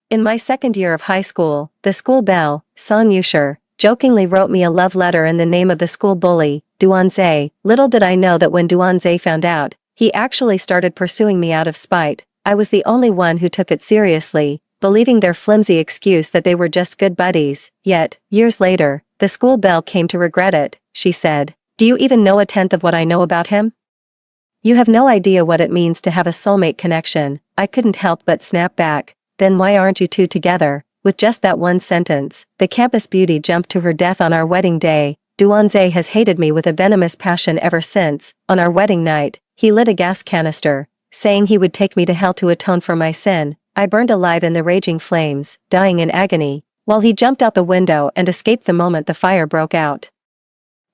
In my second year of high school, the school belle, Son Yusher, jokingly wrote me a love letter in the name of the school bully, Duanze. Little did I know that when Duanze found out, he actually started pursuing me out of spite. I was the only one who took it seriously, believing their flimsy excuse that they were just good buddies. Yet, years later, the school belle came to regret it. She said, "Do you even know a tenth of what I know about him? You have no idea what it means to have a soulmate connection." I couldn't help but snap back. "Then why aren't you two together?" With just that one sentence, the campus beauty jumped to her death on our wedding day. Duanze has hated me with a venomous passion ever since. On our wedding night, he lit a gas canister, saying he would take me to hell to atone for my sin. I burned alive in the raging flames, dying in agony, while he jumped out the window and escaped the moment the fire broke out.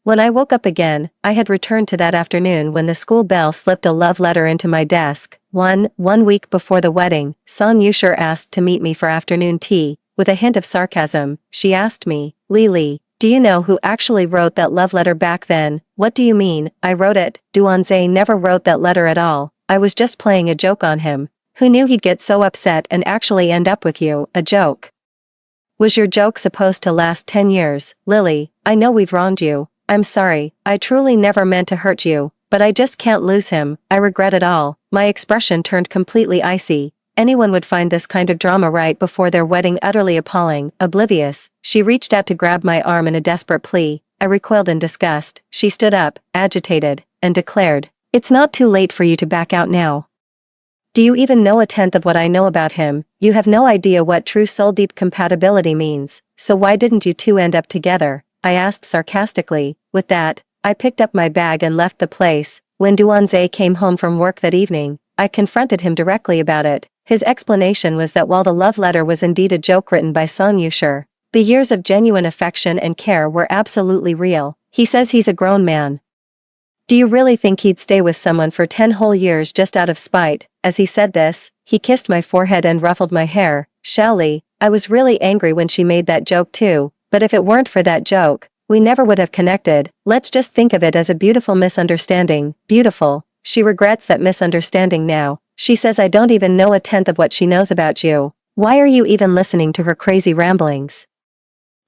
When I woke up again, I had returned to that afternoon when the school belle slipped a love letter into my desk. One week before the wedding, Son Yusher asked to meet me for afternoon tea. With a hint of sarcasm, she asked me, "Lily, do you know who actually wrote that love letter back then?" "What do you mean?" "I wrote it. Duanze never wrote that letter at all. I was just playing a joke on him. Who knew he'd get so upset and actually end up with you?" "A joke? Was your joke supposed to last 10 years? Lily, I know we've wronged you. I'm sorry, I truly never meant to hurt you, but I just can't lose him. I regret it all." My expression turned completely icy. Anyone would find this kind of drama right before their wedding utterly appalling. Oblivious, she reached out to grab my arm in a desperate plea. I recoiled in disgust. She stood up, agitated, and declared, "It's not too late for you to back out now. Do you even know a tenth of what I know about him? You have no idea what true soul-deep compatibility means, so why didn't you two end up together?" I asked sarcastically. With that, I picked up my bag and left the place. When Duanze came home from work that evening, I confronted him directly about it. His explanation was that while the love letter was indeed a joke written by Son Yusher, the years of genuine affection and care were absolutely real. He says he's a grown man. Do you really think he'd stay with someone for 10 whole years just out of spite? As he said this, he kissed my forehead and ruffled my hair. Shelly, I was really angry when she made that joke too, but if it weren't for that joke, we never would have connected. Let's just think of it as a beautiful misunderstanding. Beautiful. She regrets that misunderstanding now. She says I don't even know a tenth of what she knows about you. Why are you even listening to her crazy ramblings?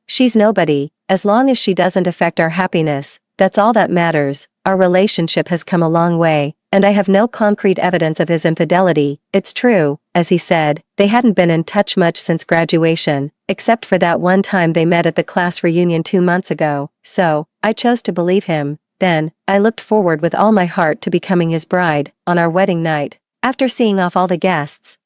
She's nobody. As long as she doesn't affect our happiness, that's all that matters. Our relationship has come a long way, and I have no concrete evidence of his infidelity. It's true, as he said, they hadn't been in touch much since graduation, except for that one time they met at the class reunion 2 months ago. So, I chose to believe him. Then, I looked forward with all my heart to becoming his bride. On our wedding night, after seeing off all the guests,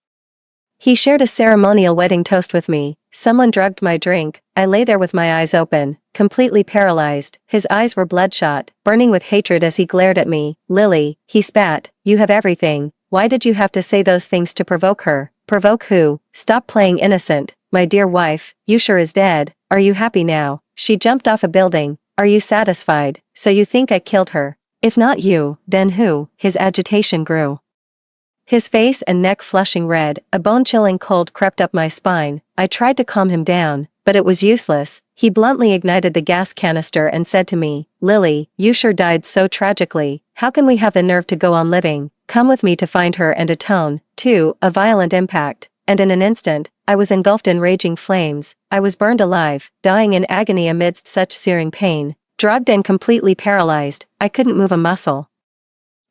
he shared a ceremonial wedding toast with me. Someone drugged my drink. I lay there with my eyes open, completely paralyzed. His eyes were bloodshot, burning with hatred as he glared at me. "Lily," he spat, "you have everything. Why did you have to say those things to provoke her?" "Provoke who? Stop playing innocent. My dear wife, Yusher is dead. Are you happy now? She jumped off a building. Are you satisfied? So you think I killed her? If not you, then who?" His agitation grew, his face and neck flushing red. A bone-chilling cold crept up my spine. I tried to calm him down, but it was useless. He bluntly ignited the gas canister and said to me, "Lily, Yusher died so tragically. How can we have the nerve to go on living? Come with me to find her and atone." 2. A violent impact, and in an instant, I was engulfed in raging flames. I was burned alive, dying in agony amidst such searing pain. Drugged and completely paralyzed, I couldn't move a muscle.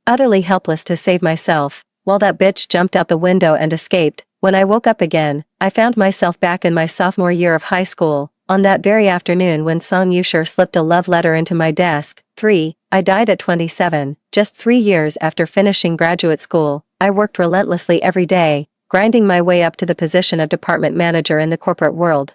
Utterly helpless to save myself, while that bitch jumped out the window and escaped. When I woke up again, I found myself back in my sophomore year of high school, on that very afternoon when Son Yusher slipped a love letter into my desk. 3. I died at 27, just 3 years after finishing graduate school. I worked relentlessly every day, grinding my way up to the position of department manager in the corporate world.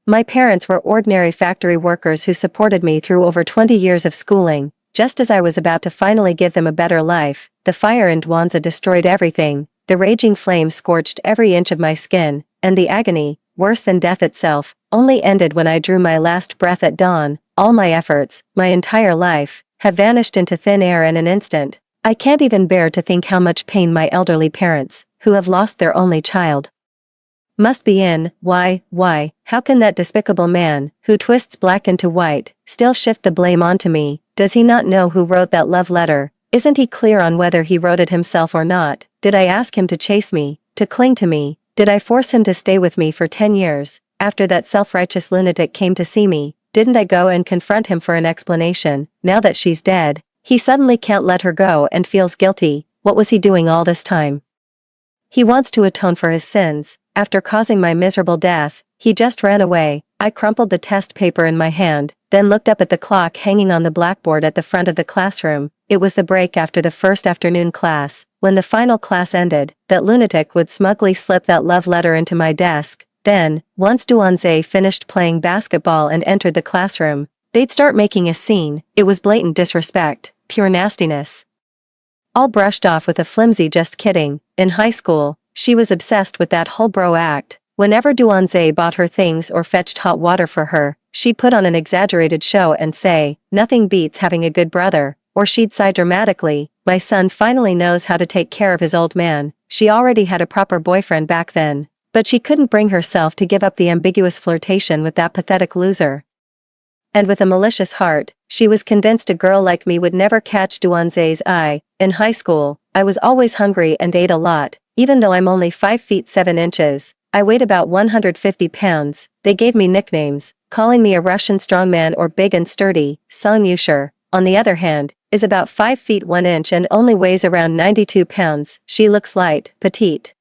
My parents were ordinary factory workers who supported me through over 20 years of schooling. Just as I was about to finally give them a better life, the fire in Dwanza destroyed everything. The raging flames scorched every inch of my skin, and the agony, worse than death itself, only ended when I drew my last breath at dawn. All my efforts, my entire life, have vanished into thin air in an instant. I can't even bear to think how much pain my elderly parents, who have lost their only child, must be in. Why, how can that despicable man, who twists black into white, still shift the blame onto me? Does he not know who wrote that love letter? Isn't he clear on whether he wrote it himself or not? Did I ask him to chase me, to cling to me, Did I force him to stay with me for 10 years? After that self-righteous lunatic came to see me, didn't I go and confront him for an explanation? Now that she's dead, he suddenly can't let her go and feels guilty. What was he doing all this time? He wants to atone for his sins. After causing my miserable death, he just ran away. I crumpled the test paper in my hand, then looked up at the clock hanging on the blackboard at the front of the classroom. It was the break after the first afternoon class. When the final class ended, that lunatic would smugly slip that love letter into my desk. Then, once Duanze finished playing basketball and entered the classroom, they'd start making a scene. It was blatant disrespect, pure nastiness. All brushed off with a flimsy just kidding. In high school, she was obsessed with that whole bro act. Whenever Duanze bought her things or fetched hot water for her, she'd put on an exaggerated show and say, "Nothing beats having a good brother," or she'd sigh dramatically, "My son finally knows how to take care of his old man." She already had a proper boyfriend back then, but she couldn't bring herself to give up the ambiguous flirtation with that pathetic loser. And with a malicious heart, she was convinced a girl like me would never catch Duanze's eye. In high school, I was always hungry and ate a lot. Even though I'm only 5 feet 7 inches, I weighed about 150 pounds. They gave me nicknames, calling me a Russian strongman or big and sturdy. Song Yusher, on the other hand, is about 5 feet 1 inch and only weighs around 92 pounds. She looks light, petite,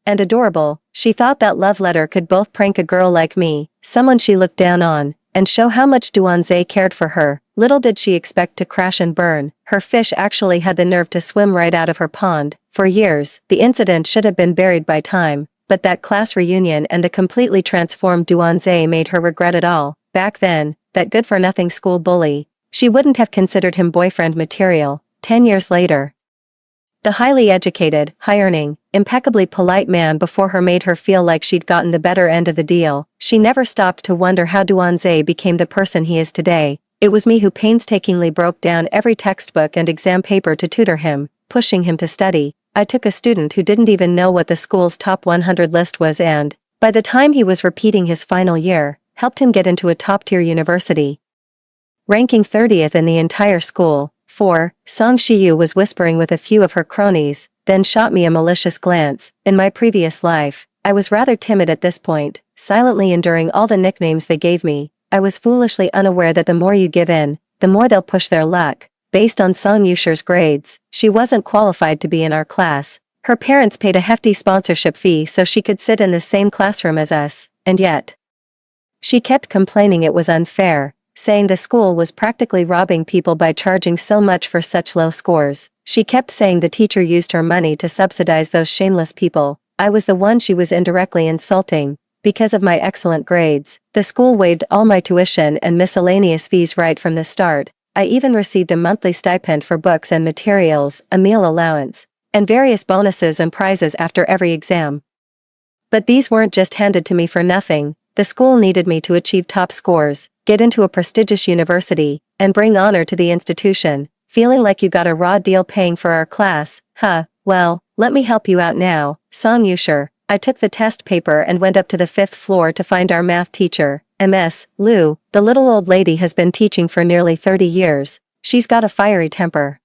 and adorable. She thought that love letter could both prank a girl like me, someone she looked down on, and show how much Duanze cared for her. Little did she expect to crash and burn. Her fish actually had the nerve to swim right out of her pond. For years, the incident should have been buried by time, but that class reunion and the completely transformed Duanze made her regret it all. Back then, that good-for-nothing school bully, she wouldn't have considered him boyfriend material. 10 years later, the highly educated, high-earning, impeccably polite man before her made her feel like she'd gotten the better end of the deal. She never stopped to wonder how Duanze became the person he is today. It was me who painstakingly broke down every textbook and exam paper to tutor him, pushing him to study. I took a student who didn't even know what the school's top 100 list was and, by the time he was repeating his final year, helped him get into a top-tier university, ranking 30th in the entire school. 4. Song Shiyu was whispering with a few of her cronies, then shot me a malicious glance. In my previous life, I was rather timid at this point, silently enduring all the nicknames they gave me. I was foolishly unaware that the more you give in, the more they'll push their luck. Based on Song Yusher's grades, she wasn't qualified to be in our class. Her parents paid a hefty sponsorship fee so she could sit in the same classroom as us, and yet she kept complaining it was unfair, saying the school was practically robbing people by charging so much for such low scores. She kept saying the teacher used her money to subsidize those shameless people. I was the one she was indirectly insulting. Because of my excellent grades, the school waived all my tuition and miscellaneous fees right from the start. I even received a monthly stipend for books and materials, a meal allowance, and various bonuses and prizes after every exam. But these weren't just handed to me for nothing. The school needed me to achieve top scores, get into a prestigious university, and bring honor to the institution. Feeling like you got a raw deal paying for our class? Well, let me help you out now, Song Yusher. I took the test paper and went up to the 5th floor to find our math teacher, Ms. Liu. The little old lady has been teaching for nearly 30 years. She's got a fiery temper,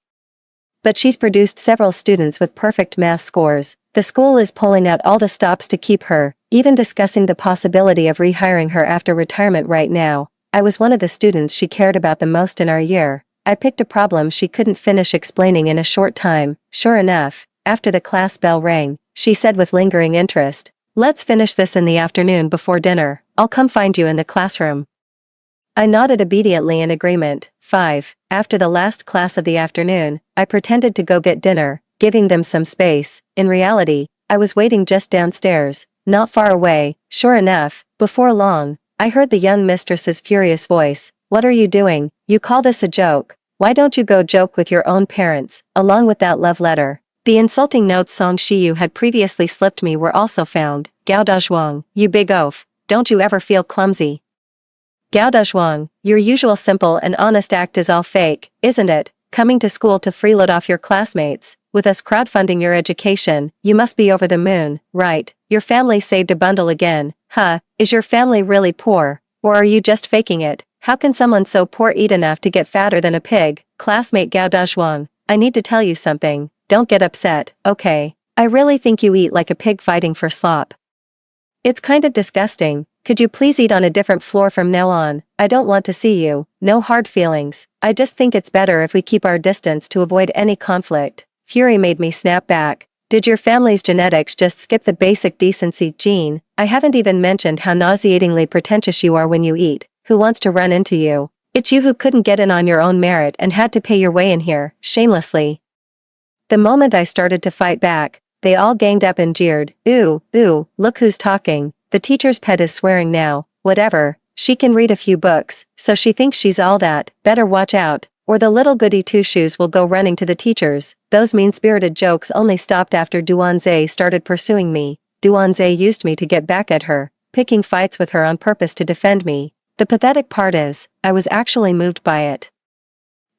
but she's produced several students with perfect math scores. The school is pulling out all the stops to keep her, even discussing the possibility of rehiring her after retirement right now. I was one of the students she cared about the most in our year. I picked a problem she couldn't finish explaining in a short time. Sure enough, after the class bell rang, she said with lingering interest, "Let's finish this in the afternoon before dinner. I'll come find you in the classroom." I nodded obediently in agreement. 5. After the last class of the afternoon, I pretended to go get dinner, giving them some space. In reality, I was waiting just downstairs, not far away. Sure enough, before long, I heard the young mistress's furious voice. "What are you doing? You call this a joke? Why don't you go joke with your own parents, along with that love letter?" The insulting notes Song Shiyu had previously slipped me were also found. "Gao Dazhuang, you big oaf, don't you ever feel clumsy? Gao Dazhuang, your usual simple and honest act is all fake, isn't it? Coming to school to freeload off your classmates, with us crowdfunding your education, you must be over the moon, right? Your family saved a bundle again. Is your family really poor? Or are you just faking it? How can someone so poor eat enough to get fatter than a pig?" Classmate Gao Dazhuang, I need to tell you something. Don't get upset, okay? I really think you eat like a pig fighting for slop. It's kind of disgusting. Could you please eat on a different floor from now on? I don't want to see you. No hard feelings. I just think it's better if we keep our distance to avoid any conflict. Fury made me snap back. Did your family's genetics just skip the basic decency gene? I haven't even mentioned how nauseatingly pretentious you are when you eat. Who wants to run into you? It's you who couldn't get in on your own merit and had to pay your way in here, shamelessly. The moment I started to fight back, they all ganged up and jeered. Ooh, look who's talking. The teacher's pet is swearing now. Whatever. She can read a few books, so she thinks she's all that. Better watch out, or the little goody two-shoes will go running to the teachers. Those mean-spirited jokes only stopped after Duanze started pursuing me. Duanze used me to get back at her, picking fights with her on purpose to defend me. The pathetic part is, I was actually moved by it.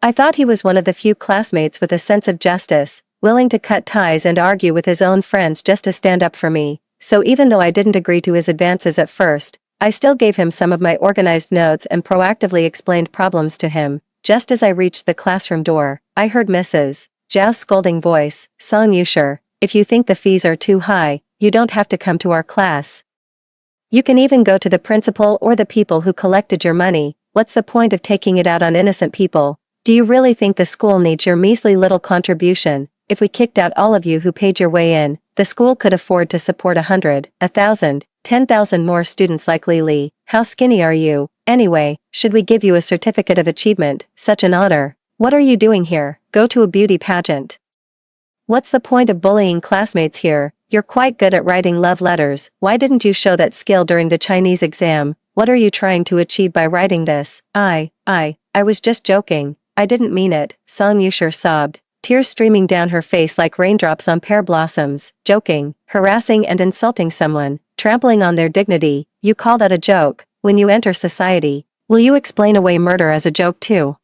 I thought he was one of the few classmates with a sense of justice, willing to cut ties and argue with his own friends just to stand up for me. So even though I didn't agree to his advances at first, I still gave him some of my organized notes and proactively explained problems to him. Just as I reached the classroom door, I heard Mrs. Zhao's scolding voice. Song Yusher, if you think the fees are too high, you don't have to come to our class. You can even go to the principal or the people who collected your money. What's the point of taking it out on innocent people? Do you really think the school needs your measly little contribution? If we kicked out all of you who paid your way in, the school could afford to support 100, 1,000, 10,000 more students like Lily. How skinny are you? Anyway, should we give you a certificate of achievement? Such an honor. What are you doing here? Go to a beauty pageant. What's the point of bullying classmates here? You're quite good at writing love letters. Why didn't you show that skill during the Chinese exam? What are you trying to achieve by writing this? I was just joking. I didn't mean it, Song Yusher sobbed, tears streaming down her face like raindrops on pear blossoms. Joking, harassing and insulting someone, trampling on their dignity, you call that a joke? When you enter society, will you explain away murder as a joke too?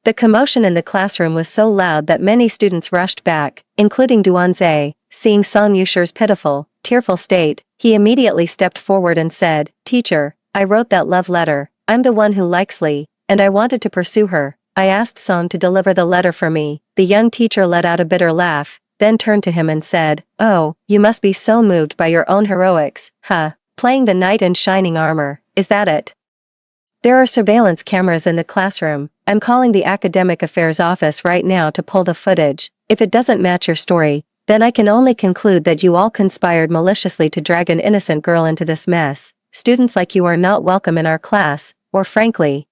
The commotion in the classroom was so loud that many students rushed back, including Duanze. Seeing Song Yusher's pitiful, tearful state, he immediately stepped forward and said, Teacher, I wrote that love letter. I'm the one who likes Li, and I wanted to pursue her. I asked Song to deliver the letter for me. The young teacher let out a bitter laugh, then turned to him and said, Oh, you must be so moved by your own heroics, huh? Playing the knight in shining armor, is that it? There are surveillance cameras in the classroom. I'm calling the academic affairs office right now to pull the footage. If it doesn't match your story, then I can only conclude that you all conspired maliciously to drag an innocent girl into this mess. Students like you are not welcome in our class, or frankly,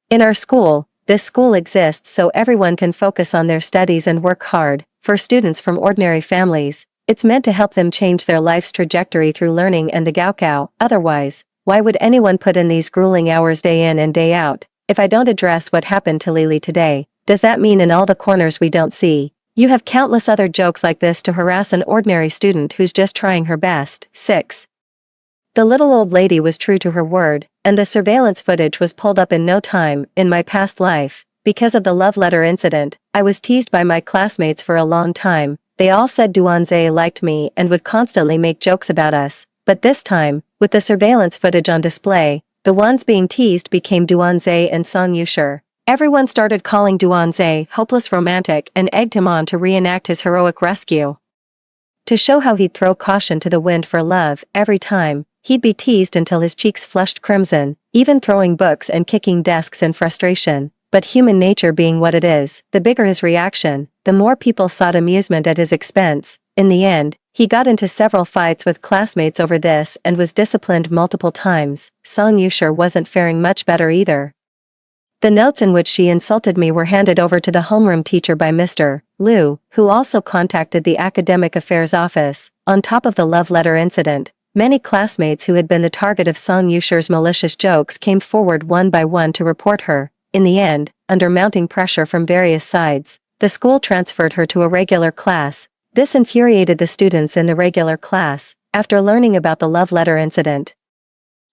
in our school. This school exists so everyone can focus on their studies and work hard. For students from ordinary families, it's meant to help them change their life's trajectory through learning and the Gaokao. Otherwise, why would anyone put in these grueling hours day in and day out? If I don't address what happened to Lily today, does that mean in all the corners we don't see? You have countless other jokes like this to harass an ordinary student who's just trying her best. 6. The little old lady was true to her word, and the surveillance footage was pulled up in no time. In my past life, because of the love letter incident, I was teased by my classmates for a long time. They all said Duanze liked me and would constantly make jokes about us. But this time, with the surveillance footage on display, the ones being teased became Duanze and Song Yusher. Everyone started calling Duanze hopeless romantic and egged him on to reenact his heroic rescue. To show how he'd throw caution to the wind for love every time, he'd be teased until his cheeks flushed crimson, even throwing books and kicking desks in frustration. But human nature being what it is, the bigger his reaction, the more people sought amusement at his expense. In the end, he got into several fights with classmates over this and was disciplined multiple times. Song Yusher wasn't faring much better either. The notes in which she insulted me were handed over to the homeroom teacher by Mr. Liu, who also contacted the academic affairs office. On top of the love letter incident, many classmates who had been the target of Song Yusher's malicious jokes came forward one by one to report her. In the end, under mounting pressure from various sides, the school transferred her to a regular class. This infuriated the students in the regular class. After learning about the love letter incident,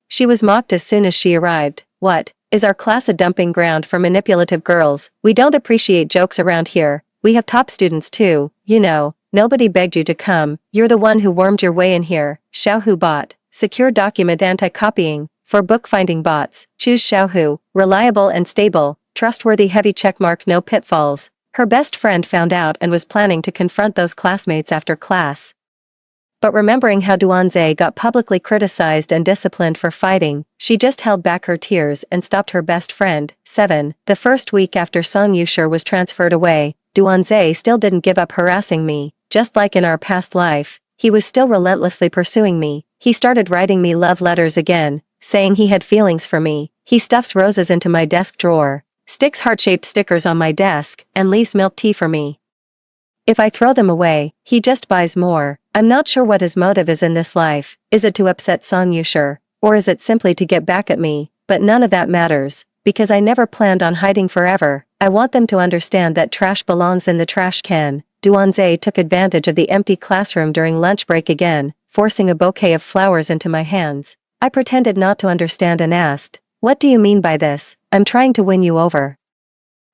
she was mocked as soon as she arrived. What? Is our class a dumping ground for manipulative girls? We don't appreciate jokes around here. We have top students too, you know. Nobody begged you to come. You're the one who wormed your way in here. Xiaohu bot. Secure document anti-copying. For bookfinding bots, choose Xiaohu. Reliable and stable. Trustworthy heavy checkmark, no pitfalls. Her best friend found out and was planning to confront those classmates after class. But remembering how Duanze got publicly criticized and disciplined for fighting, she just held back her tears and stopped her best friend. 7. The first week after Song Yushir was transferred away, Duanze still didn't give up harassing me. Just like in our past life, he was still relentlessly pursuing me. He started writing me love letters again, saying he had feelings for me. He stuffs roses into my desk drawer, sticks heart-shaped stickers on my desk, and leaves milk tea for me. If I throw them away, he just buys more. I'm not sure what his motive is in this life. Is it to upset Song Yushir, or is it simply to get back at me? But none of that matters, because I never planned on hiding forever. I want them to understand that trash belongs in the trash can. Duanze took advantage of the empty classroom during lunch break again, forcing a bouquet of flowers into my hands. I pretended not to understand and asked, "What do you mean by this? I'm trying to win you over."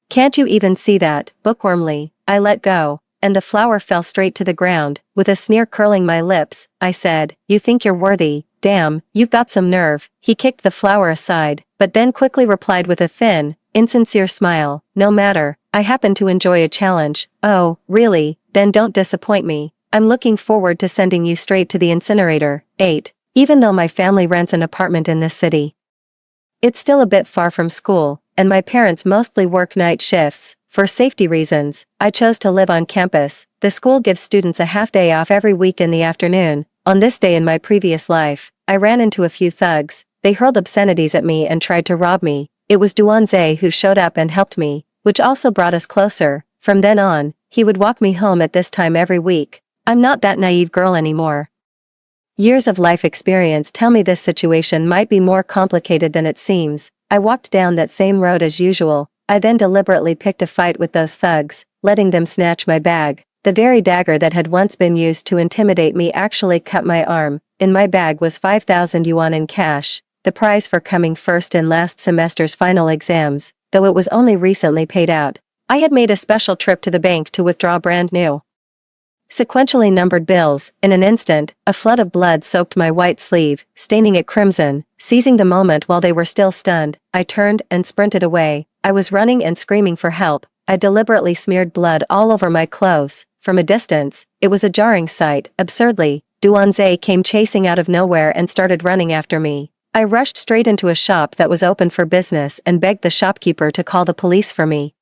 "Can't you even see that?" Bookwormly, I let go, and the flower fell straight to the ground. With a sneer curling my lips, I said, "You think you're worthy? Damn, you've got some nerve." He kicked the flower aside, but then quickly replied with a thin, insincere smile, "No matter, I happen to enjoy a challenge." "Oh, really? Then don't disappoint me. I'm looking forward to sending you straight to the incinerator." 8. Even though my family rents an apartment in this city, it's still a bit far from school, and my parents mostly work night shifts. For safety reasons, I chose to live on campus. The school gives students a half-day off every week in the afternoon. On this day in my previous life, I ran into a few thugs. They hurled obscenities at me and tried to rob me. It was Duanze who showed up and helped me, which also brought us closer. From then on, he would walk me home at this time every week. I'm not that naive girl anymore. Years of life experience tell me this situation might be more complicated than it seems. I walked down that same road as usual. I then deliberately picked a fight with those thugs, letting them snatch my bag. The very dagger that had once been used to intimidate me actually cut my arm. In my bag was 5,000 yuan in cash, the prize for coming first in last semester's final exams, though it was only recently paid out. I had made a special trip to the bank to withdraw brand new, sequentially numbered bills. In an instant, a flood of blood soaked my white sleeve, staining it crimson. Seizing the moment while they were still stunned, I turned and sprinted away. I was running and screaming for help. I deliberately smeared blood all over my clothes. From a distance, it was a jarring sight. Absurdly, Duanze came chasing out of nowhere and started running after me. I rushed straight into a shop that was open for business and begged the shopkeeper to call the police for me.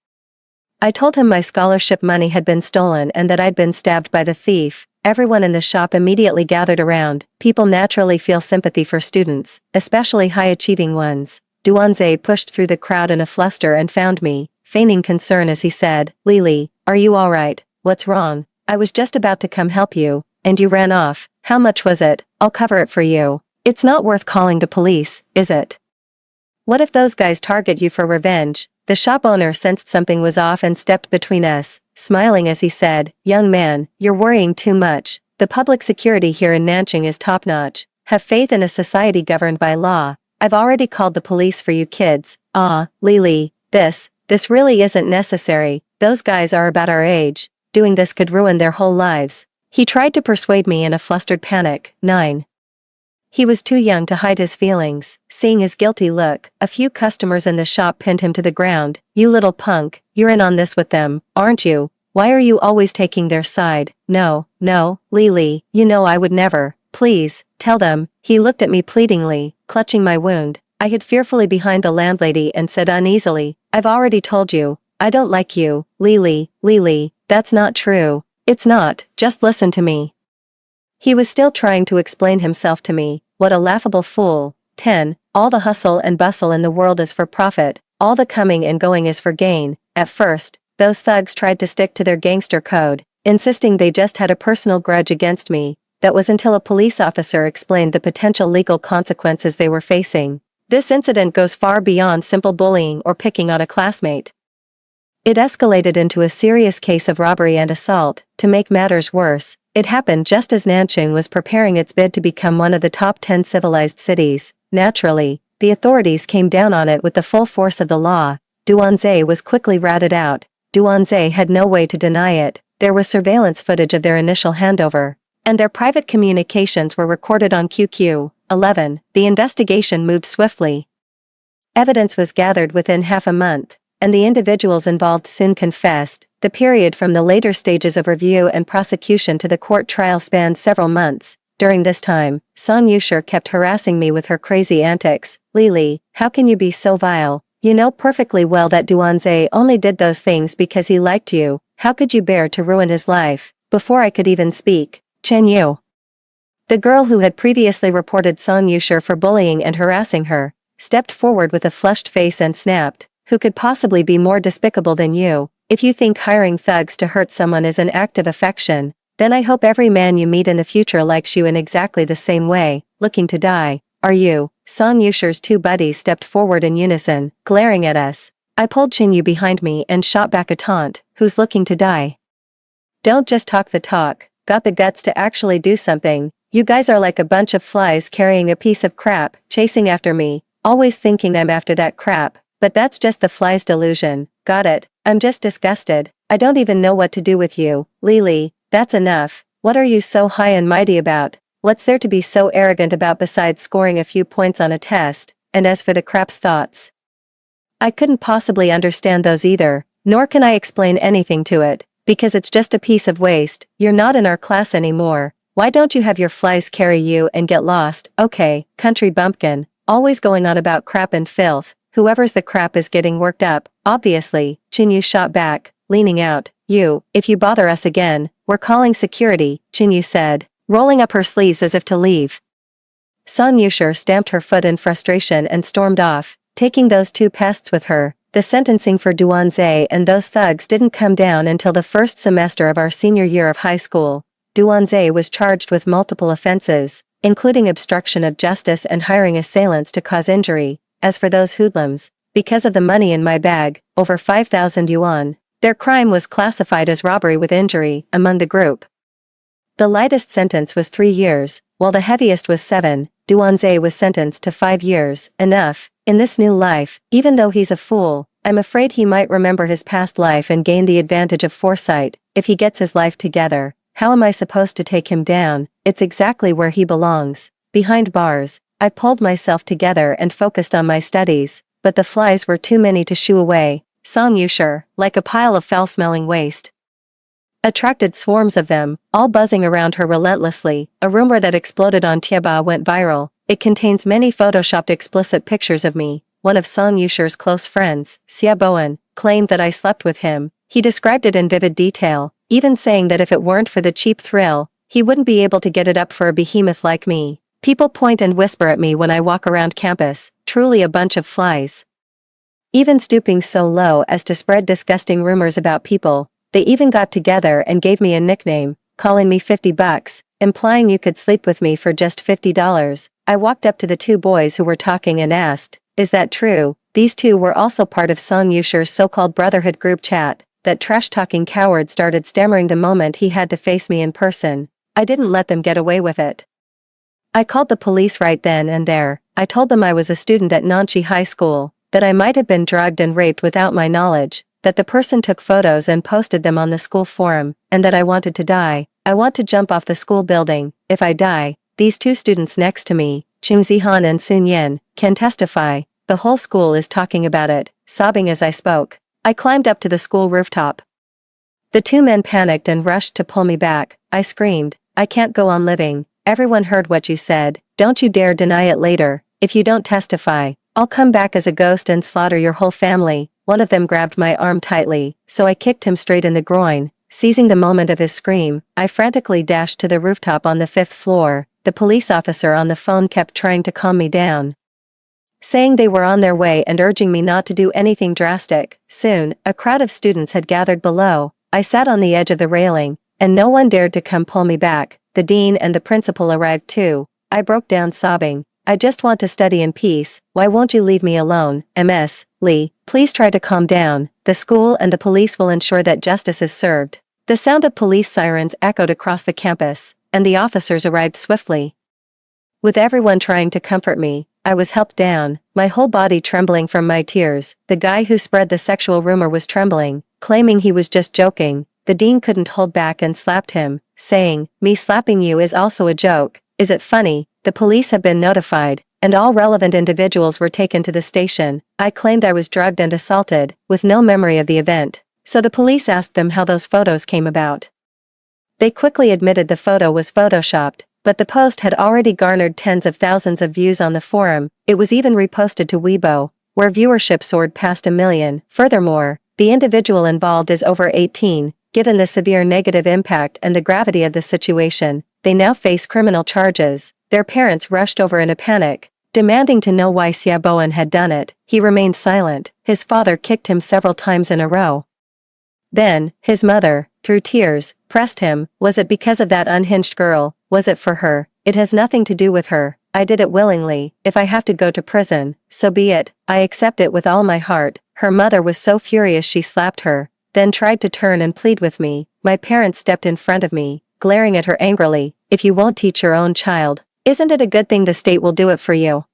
I told him my scholarship money had been stolen and that I'd been stabbed by the thief. Everyone in the shop immediately gathered around. People naturally feel sympathy for students, especially high-achieving ones. Duanze pushed through the crowd in a fluster and found me, feigning concern as he said, "Lily, are you alright? What's wrong? I was just about to come help you, and you ran off. How much was it? I'll cover it for you." "It's not worth calling the police, is it? What if those guys target you for revenge?" The shop owner sensed something was off and stepped between us, smiling as he said, "Young man, you're worrying too much. The public security here in Nanjing is top-notch. Have faith in a society governed by law. I've already called the police for you kids." "Ah, Lily, this really isn't necessary. Those guys are about our age. Doing this could ruin their whole lives." He tried to persuade me in a flustered panic. 9. He was too young to hide his feelings. Seeing his guilty look, a few customers in the shop pinned him to the ground. "You little punk, you're in on this with them, aren't you? Why are you always taking their side?" No, Lily, you know I would never. Please, tell them." He looked at me pleadingly, clutching my wound. I hid fearfully behind the landlady and said uneasily, "I've already told you, I don't like you." Lily, that's not true." "It's not, just listen to me." He was still trying to explain himself to me. What a laughable fool. 10. All the hustle and bustle in the world is for profit. All the coming and going is for gain. At first, those thugs tried to stick to their gangster code, insisting they just had a personal grudge against me. That was until a police officer explained the potential legal consequences they were facing. This incident goes far beyond simple bullying or picking on a classmate. It escalated into a serious case of robbery and assault. To make matters worse, it happened just as Nanjing was preparing its bid to become one of the top 10 civilized cities. Naturally, the authorities came down on it with the full force of the law. Duanze was quickly ratted out. Duanze had no way to deny it. There was surveillance footage of their initial handover, and their private communications were recorded on QQ. 11. The investigation moved swiftly. Evidence was gathered within half a month. and the individuals involved soon confessed. The period from the later stages of review and prosecution to the court trial spanned several months. During this time, Song Yushur kept harassing me with her crazy antics. Lily, how can you be so vile? You know perfectly well that Duanze only did those things because he liked you. How could you bear to ruin his life? Before I could even speak, Chen Yu, the girl who had previously reported Song Yushur for bullying and harassing her, stepped forward with a flushed face and snapped, who could possibly be more despicable than you? If you think hiring thugs to hurt someone is an act of affection, then I hope every man you meet in the future likes you in exactly the same way. Looking to die, are you? Song Yushur's two buddies stepped forward in unison, glaring at us. I pulled Chinyu behind me and shot back a taunt. Who's looking to die? Don't just talk the talk, got the guts to actually do something. You guys are like a bunch of flies carrying a piece of crap, chasing after me, always thinking I'm after that crap, but that's just the fly's delusion. Got it? I'm just disgusted. I don't even know what to do with you. Lily, that's enough. What are you so high and mighty about? What's there to be so arrogant about besides scoring a few points on a test? And as for the crap's thoughts, I couldn't possibly understand those either, nor can I explain anything to it, because it's just a piece of waste. You're not in our class anymore. Why don't you have your flies carry you and get lost? Okay, country bumpkin, always going on about crap and filth. Whoever's the crap is getting worked up, obviously. Chinyu shot back, leaning out. You, if you bother us again, we're calling security, Chinyu said, rolling up her sleeves as if to leave. Song Yushur stamped her foot in frustration and stormed off, taking those two pests with her. The sentencing for Duanze and those thugs didn't come down until the first semester of our senior year of high school. Duanze was charged with multiple offenses, including obstruction of justice and hiring assailants to cause injury. As for those hoodlums, because of the money in my bag, over 5,000 yuan, their crime was classified as robbery with injury among the group. The lightest sentence was 3 years, while the heaviest was 7. Duanze was sentenced to 5 years. Enough. In this new life, even though he's a fool, I'm afraid he might remember his past life and gain the advantage of foresight. If he gets his life together, how am I supposed to take him down? It's exactly where he belongs, behind bars. I pulled myself together and focused on my studies, but the flies were too many to shoo away. Song Yushur, like a pile of foul-smelling waste, attracted swarms of them, all buzzing around her relentlessly. A rumor that exploded on Tieba went viral. It contains many photoshopped explicit pictures of me. One of Song Yushur's close friends, Xia Bowen, claimed that I slept with him. He described it in vivid detail, even saying that if it weren't for the cheap thrill, he wouldn't be able to get it up for a behemoth like me. People point and whisper at me when I walk around campus, truly a bunch of flies. Even stooping so low as to spread disgusting rumors about people, they even got together and gave me a nickname, calling me $50, implying you could sleep with me for just $50. I walked up to the two boys who were talking and asked, is that true? These two were also part of Song Yushur's so-called Brotherhood group chat. That trash-talking coward started stammering the moment he had to face me in person. I didn't let them get away with it. I called the police right then and there. I told them I was a student at Nanchi High School, that I might have been drugged and raped without my knowledge, that the person took photos and posted them on the school forum, and that I wanted to die. I want to jump off the school building. If I die, these two students next to me, Ching Zihan and Sun Yin, can testify. The whole school is talking about it, sobbing as I spoke. I climbed up to the school rooftop. The two men panicked and rushed to pull me back. I screamed, I can't go on living. Everyone heard what you said. Don't you dare deny it later. If you don't testify, I'll come back as a ghost and slaughter your whole family. One of them grabbed my arm tightly, so I kicked him straight in the groin. Seizing the moment of his scream, I frantically dashed to the rooftop on the 5th floor. The police officer on the phone kept trying to calm me down, saying they were on their way and urging me not to do anything drastic. Soon, a crowd of students had gathered below. I sat on the edge of the railing, and no one dared to come pull me back. The dean and the principal arrived too. I broke down sobbing. I just want to study in peace. Why won't you leave me alone? Ms. Lee, please try to calm down. The school and the police will ensure that justice is served. The sound of police sirens echoed across the campus, and the officers arrived swiftly. With everyone trying to comfort me, I was helped down, my whole body trembling from my tears. The guy who spread the sexual rumor was trembling, claiming he was just joking. The dean couldn't hold back and slapped him, saying, me slapping you is also a joke. Is it funny? The police have been notified. and all relevant individuals were taken to the station. I claimed I was drugged and assaulted, with no memory of the event. So the police asked them how those photos came about. They quickly admitted the photo was photoshopped, but the post had already garnered tens of thousands of views on the forum. It was even reposted to Weibo, where viewership soared past 1 million. Furthermore, the individual involved is over 18. Given the severe negative impact and the gravity of the situation, they now face criminal charges. Their parents rushed over in a panic, demanding to know why Xiaoboan had done it. He remained silent. His father kicked him several times in a row. Then, his mother, through tears, pressed him. Was it because of that unhinged girl? Was it for her? It has nothing to do with her. I did it willingly. If I have to go to prison, so be it. I accept it with all my heart. Her mother was so furious she slapped her, then tried to turn and plead with me. My parents stepped in front of me, glaring at her angrily. If you won't teach your own child, isn't it a good thing the state will do it for you?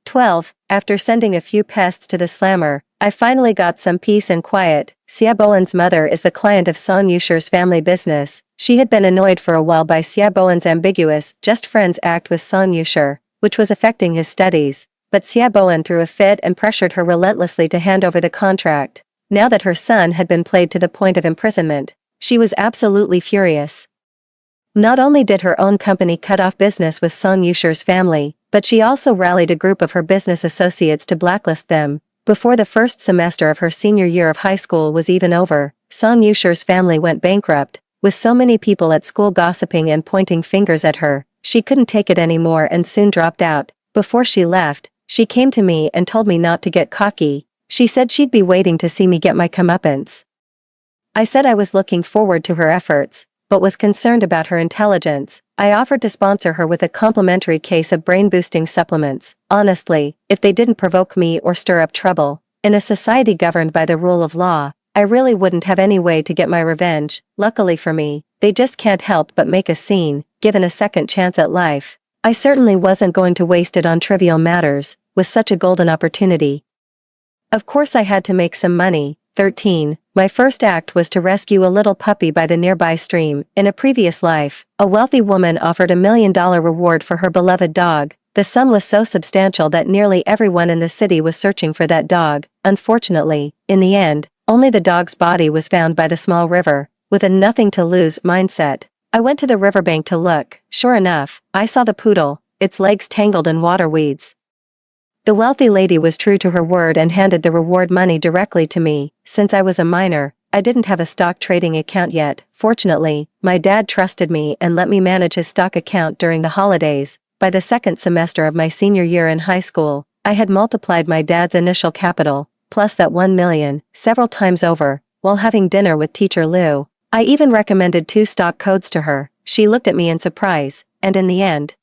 12. After sending a few pests to the slammer, I finally got some peace and quiet. Xiaoboan's mother is the client of Song Yusher's family business. She had been annoyed for a while by Xiaoboan's ambiguous, just friends act with Song Yusher, which was affecting his studies. But Xiaoboan threw a fit and pressured her relentlessly to hand over the contract. Now that her son had been played to the point of imprisonment, she was absolutely furious. Not only did her own company cut off business with Song Yusher's family, but she also rallied a group of her business associates to blacklist them. Before the first semester of her senior year of high school was even over, Song Yusher's family went bankrupt. With so many people at school gossiping and pointing fingers at her, she couldn't take it anymore and soon dropped out. Before she left, she came to me and told me not to get cocky. She said she'd be waiting to see me get my comeuppance. I said I was looking forward to her efforts, but was concerned about her intelligence. I offered to sponsor her with a complimentary case of brain-boosting supplements. Honestly, if they didn't provoke me or stir up trouble, in a society governed by the rule of law, I really wouldn't have any way to get my revenge. Luckily for me, they just can't help but make a scene, given a second chance at life. I certainly wasn't going to waste it on trivial matters, with such a golden opportunity. Of course I had to make some money. 13. My first act was to rescue a little puppy by the nearby stream. In a previous life, a wealthy woman offered $1 million reward for her beloved dog. The sum was so substantial that nearly everyone in the city was searching for that dog. Unfortunately, in the end, only the dog's body was found by the small river. With a nothing-to-lose mindset, I went to the riverbank to look. Sure enough, I saw the poodle, its legs tangled in water weeds. The wealthy lady was true to her word and handed the reward money directly to me. Since I was a minor, I didn't have a stock trading account yet. Fortunately, my dad trusted me and let me manage his stock account during the holidays. By the second semester of my senior year in high school, I had multiplied my dad's initial capital, plus that 1 million, several times over, while having dinner with Teacher Lou. I even recommended 2 stock codes to her. She looked at me in surprise, and in the end,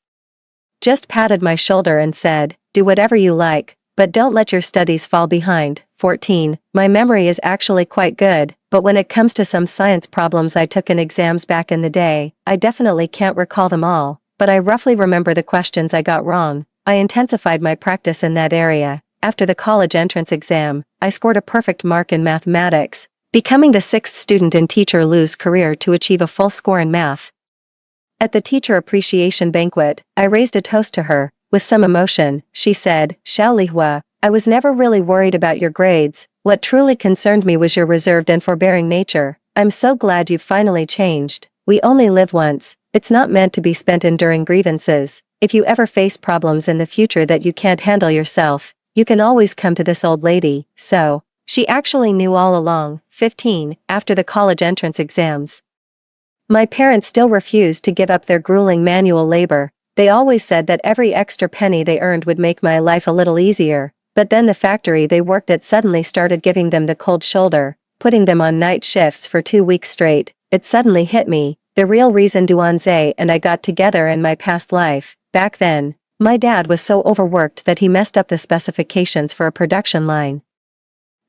just patted my shoulder and said, "Do whatever you like, but don't let your studies fall behind." 14. My memory is actually quite good, but when it comes to some science problems I took in exams back in the day, I definitely can't recall them all, but I roughly remember the questions I got wrong. I intensified my practice in that area. After the college entrance exam, I scored a perfect mark in mathematics, becoming the 6th student in Teacher Lou's career to achieve a full score in math. At the teacher appreciation banquet, I raised a toast to her. With some emotion, she said, "Xiao Lihua, I was never really worried about your grades. What truly concerned me was your reserved and forbearing nature. I'm so glad you've finally changed. We only live once. It's not meant to be spent enduring grievances. If you ever face problems in the future that you can't handle yourself, you can always come to this old lady." So, she actually knew all along. 15. After the college entrance exams, my parents still refused to give up their grueling manual labor. They always said that every extra penny they earned would make my life a little easier, but then the factory they worked at suddenly started giving them the cold shoulder, putting them on night shifts for 2 weeks straight. It suddenly hit me, the real reason Duanze and I got together in my past life. Back then, my dad was so overworked that he messed up the specifications for a production line,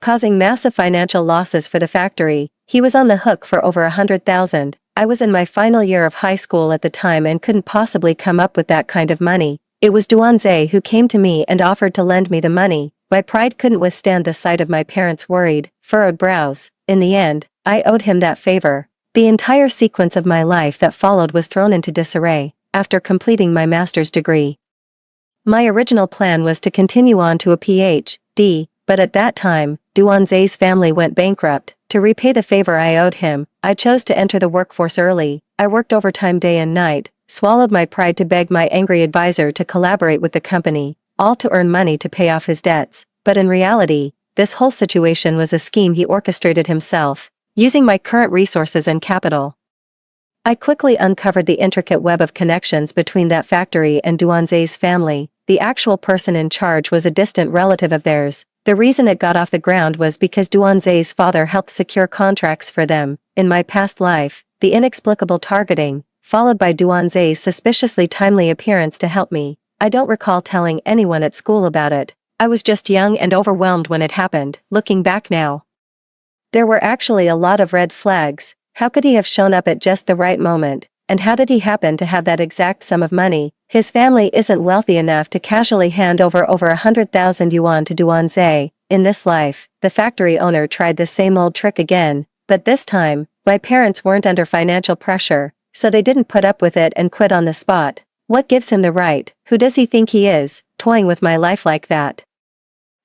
causing massive financial losses for the factory. He was on the hook for over 100,000. I was in my final year of high school at the time and couldn't possibly come up with that kind of money. It was Duanze who came to me and offered to lend me the money. My pride couldn't withstand the sight of my parents' worried, furrowed brows. In the end, I owed him that favor. The entire sequence of my life that followed was thrown into disarray. After completing my master's degree, My original plan was to continue on to a Ph.D., but at that time, Duanze's family went bankrupt. To repay the favor I owed him, I chose to enter the workforce early. I worked overtime day and night, swallowed my pride to beg my angry advisor to collaborate with the company, all to earn money to pay off his debts. But in reality, this whole situation was a scheme he orchestrated himself, using my current resources and capital. I quickly uncovered the intricate web of connections between that factory and Duanze's family. The actual person in charge was a distant relative of theirs. The reason it got off the ground was because Duanze's father helped secure contracts for them. In my past life, the inexplicable targeting, followed by Duanze's suspiciously timely appearance to help me. I don't recall telling anyone at school about it. I was just young and overwhelmed when it happened. Looking back now, there were actually a lot of red flags. How could he have shown up at just the right moment? And how did he happen to have that exact sum of money? His family isn't wealthy enough to casually hand over 100,000 yuan to Duanze. In this life, the factory owner tried the same old trick again, but this time, my parents weren't under financial pressure, so they didn't put up with it and quit on the spot. What gives him the right? Who does he think he is, toying with my life like that?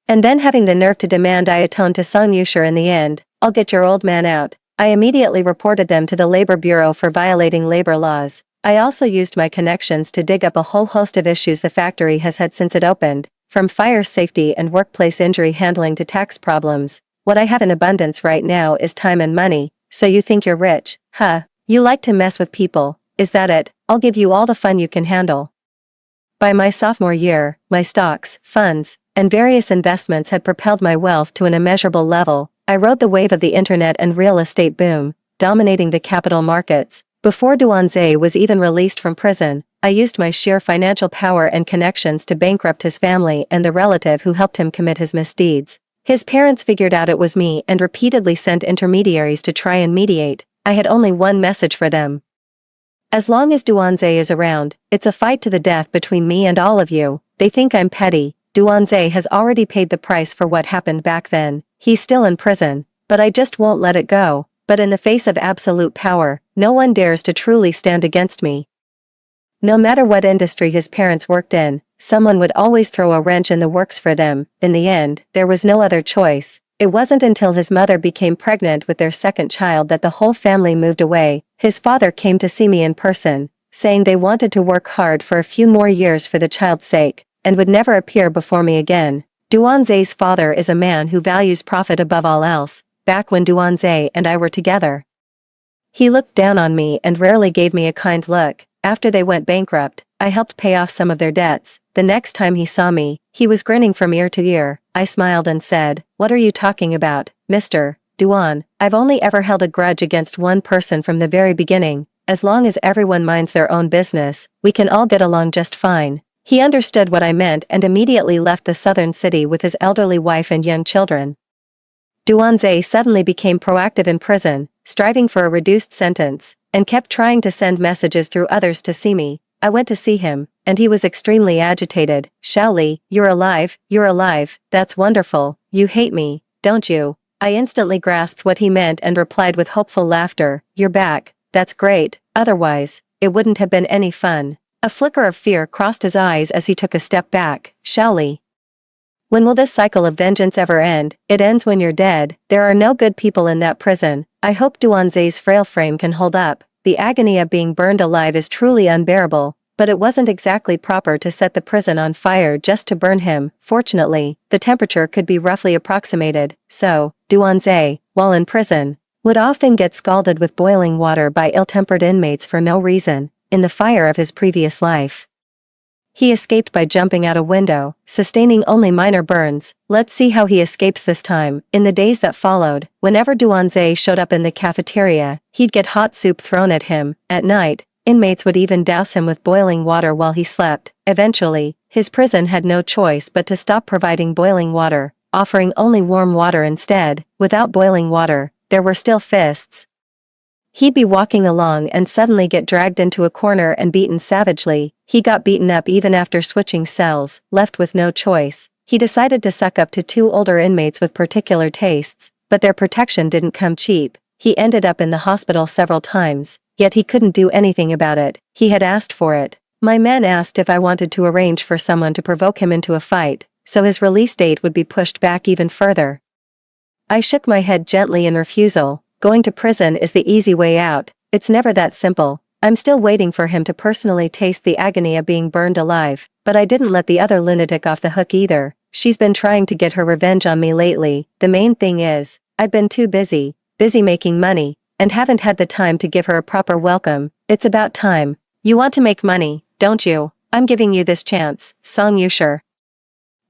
And then having the nerve to demand I atone to Song Yusher in the end. I'll get your old man out. I immediately reported them to the Labor Bureau for violating labor laws. I also used my connections to dig up a whole host of issues the factory has had since it opened, from fire safety and workplace injury handling to tax problems. What I have in abundance right now is time and money. So you think you're rich, huh? You like to mess with people, is that it? I'll give you all the fun you can handle. By my sophomore year, my stocks, funds, and various investments had propelled my wealth to an immeasurable level. I rode the wave of the internet and real estate boom, dominating the capital markets. Before Duanze was even released from prison, I used my sheer financial power and connections to bankrupt his family and the relative who helped him commit his misdeeds. His parents figured out it was me and repeatedly sent intermediaries to try and mediate. I had only one message for them. As long as Duanze is around, it's a fight to the death between me and all of you. They think I'm petty. Duanze has already paid the price for what happened back then. He's still in prison, but I just won't let it go. But in the face of absolute power, no one dares to truly stand against me. No matter what industry his parents worked in, someone would always throw a wrench in the works for them. In the end, there was no other choice. It wasn't until his mother became pregnant with their second child that the whole family moved away. His father came to see me in person, saying they wanted to work hard for a few more years for the child's sake, and would never appear before me again. Duanze's father is a man who values profit above all else. Back when Duanze and I were together, he looked down on me and rarely gave me a kind look. After they went bankrupt, I helped pay off some of their debts. The next time he saw me, he was grinning from ear to ear. I smiled and said, "What are you talking about, Mr. Duan? I've only ever held a grudge against one person from the very beginning. As long as everyone minds their own business, we can all get along just fine." He understood what I meant and immediately left the southern city with his elderly wife and young children. Duanze suddenly became proactive in prison, striving for a reduced sentence, and kept trying to send messages through others to see me. I went to see him, and he was extremely agitated. "Shaoli, you're alive, that's wonderful. You hate me, don't you?" I instantly grasped what he meant and replied with hopeful laughter, "You're back, that's great, otherwise, it wouldn't have been any fun." A flicker of fear crossed his eyes as he took a step back. "Shaoli, when will this cycle of vengeance ever end?" "It ends when you're dead. There are no good people in that prison. I hope Duanze's frail frame can hold up. The agony of being burned alive is truly unbearable, but it wasn't exactly proper to set the prison on fire just to burn him. Fortunately, the temperature could be roughly approximated, so, Duanze, while in prison, would often get scalded with boiling water by ill-tempered inmates for no reason. In the fire of his previous life, he escaped by jumping out a window, sustaining only minor burns. Let's see how he escapes this time. In the days that followed, whenever Duanze showed up in the cafeteria, he'd get hot soup thrown at him. At night, inmates would even douse him with boiling water while he slept. Eventually, his prison had no choice but to stop providing boiling water, offering only warm water instead. Without boiling water, there were still fists. He'd be walking along and suddenly get dragged into a corner and beaten savagely. He got beaten up even after switching cells. Left with no choice, he decided to suck up to two older inmates with particular tastes, but their protection didn't come cheap. He ended up in the hospital several times, yet he couldn't do anything about it. He had asked for it. My man asked if I wanted to arrange for someone to provoke him into a fight, so his release date would be pushed back even further. I shook my head gently in refusal. Going to prison is the easy way out. It's never that simple. I'm still waiting for him to personally taste the agony of being burned alive, but I didn't let the other lunatic off the hook either. She's been trying to get her revenge on me lately. The main thing is, I've been too busy making money, and haven't had the time to give her a proper welcome. It's about time. You want to make money, don't you? I'm giving you this chance, Song Yushir.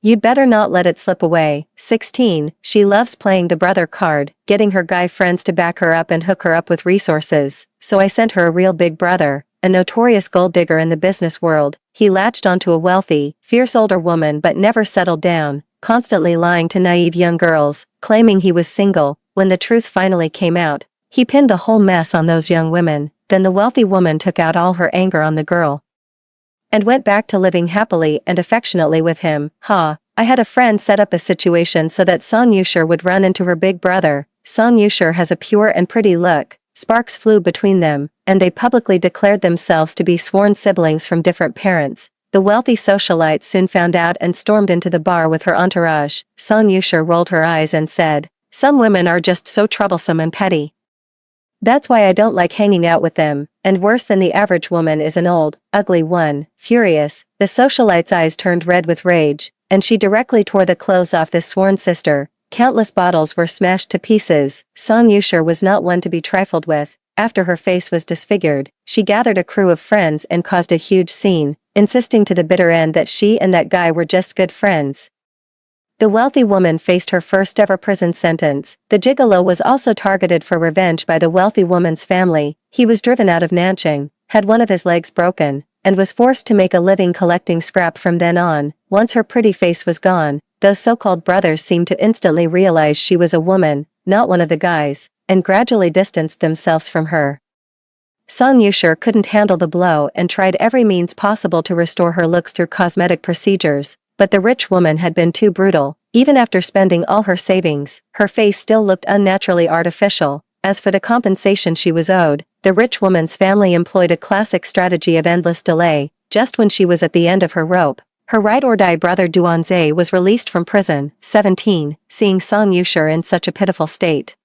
You'd better not let it slip away. 16, she loves playing the brother card, getting her guy friends to back her up and hook her up with resources, so I sent her a real big brother, a notorious gold digger in the business world. He latched onto a wealthy, fierce older woman but never settled down, constantly lying to naive young girls, claiming he was single. When the truth finally came out, he pinned the whole mess on those young women. Then the wealthy woman took out all her anger on the girl and went back to living happily and affectionately with him. I had a friend set up a situation so that Song Yushir would run into her big brother. Song Yushir has a pure and pretty look. Sparks flew between them, and they publicly declared themselves to be sworn siblings from different parents. The wealthy socialite soon found out and stormed into the bar with her entourage. Song Yushir rolled her eyes and said, "Some women are just so troublesome and petty. That's why I don't like hanging out with them, and worse than the average woman is an old, ugly one." Furious, the socialite's eyes turned red with rage, and she directly tore the clothes off this sworn sister. Countless bottles were smashed to pieces. Song Yushir was not one to be trifled with. After her face was disfigured, she gathered a crew of friends and caused a huge scene, insisting to the bitter end that she and that guy were just good friends. The wealthy woman faced her first ever prison sentence. The gigolo was also targeted for revenge by the wealthy woman's family. He was driven out of Nanching, had one of his legs broken, and was forced to make a living collecting scrap from then on. Once her pretty face was gone, those so-called brothers seemed to instantly realize she was a woman, not one of the guys, and gradually distanced themselves from her. Song Yushir couldn't handle the blow and tried every means possible to restore her looks through cosmetic procedures, but the rich woman had been too brutal. Even after spending all her savings, her face still looked unnaturally artificial. As for the compensation she was owed, the rich woman's family employed a classic strategy of endless delay. Just when she was at the end of her rope, her ride-or-die brother Duanze was released from prison. 17, seeing Song Yushir in such a pitiful state,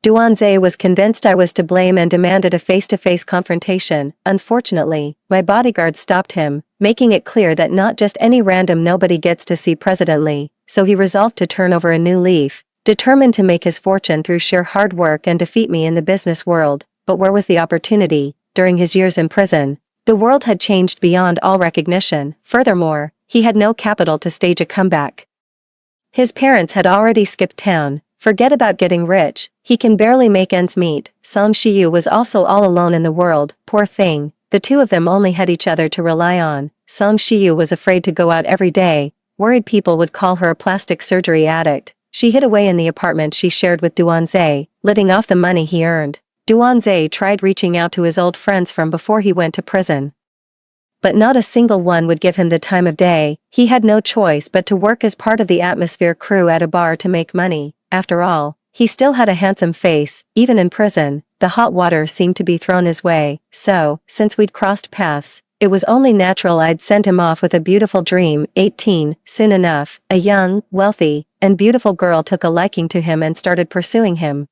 Duanze was convinced I was to blame and demanded a face-to-face confrontation. Unfortunately, my bodyguard stopped him, making it clear that not just any random nobody gets to see President Lee, so he resolved to turn over a new leaf, determined to make his fortune through sheer hard work and defeat me in the business world. But where was the opportunity? During his years in prison, the world had changed beyond all recognition. Furthermore, he had no capital to stage a comeback. His parents had already skipped town. Forget about getting rich, he can barely make ends meet. Song Shiyu was also all alone in the world. Poor thing, the two of them only had each other to rely on. Song Shiyu was afraid to go out every day, worried people would call her a plastic surgery addict. She hid away in the apartment she shared with Duanze, living off the money he earned. Duanze tried reaching out to his old friends from before he went to prison, but not a single one would give him the time of day. He had no choice but to work as part of the atmosphere crew at a bar to make money. After all, he still had a handsome face. Even in prison, the hot water seemed to be thrown his way. So, since we'd crossed paths, it was only natural I'd send him off with a beautiful dream. 18, soon enough, a young, wealthy, and beautiful girl took a liking to him and started pursuing him.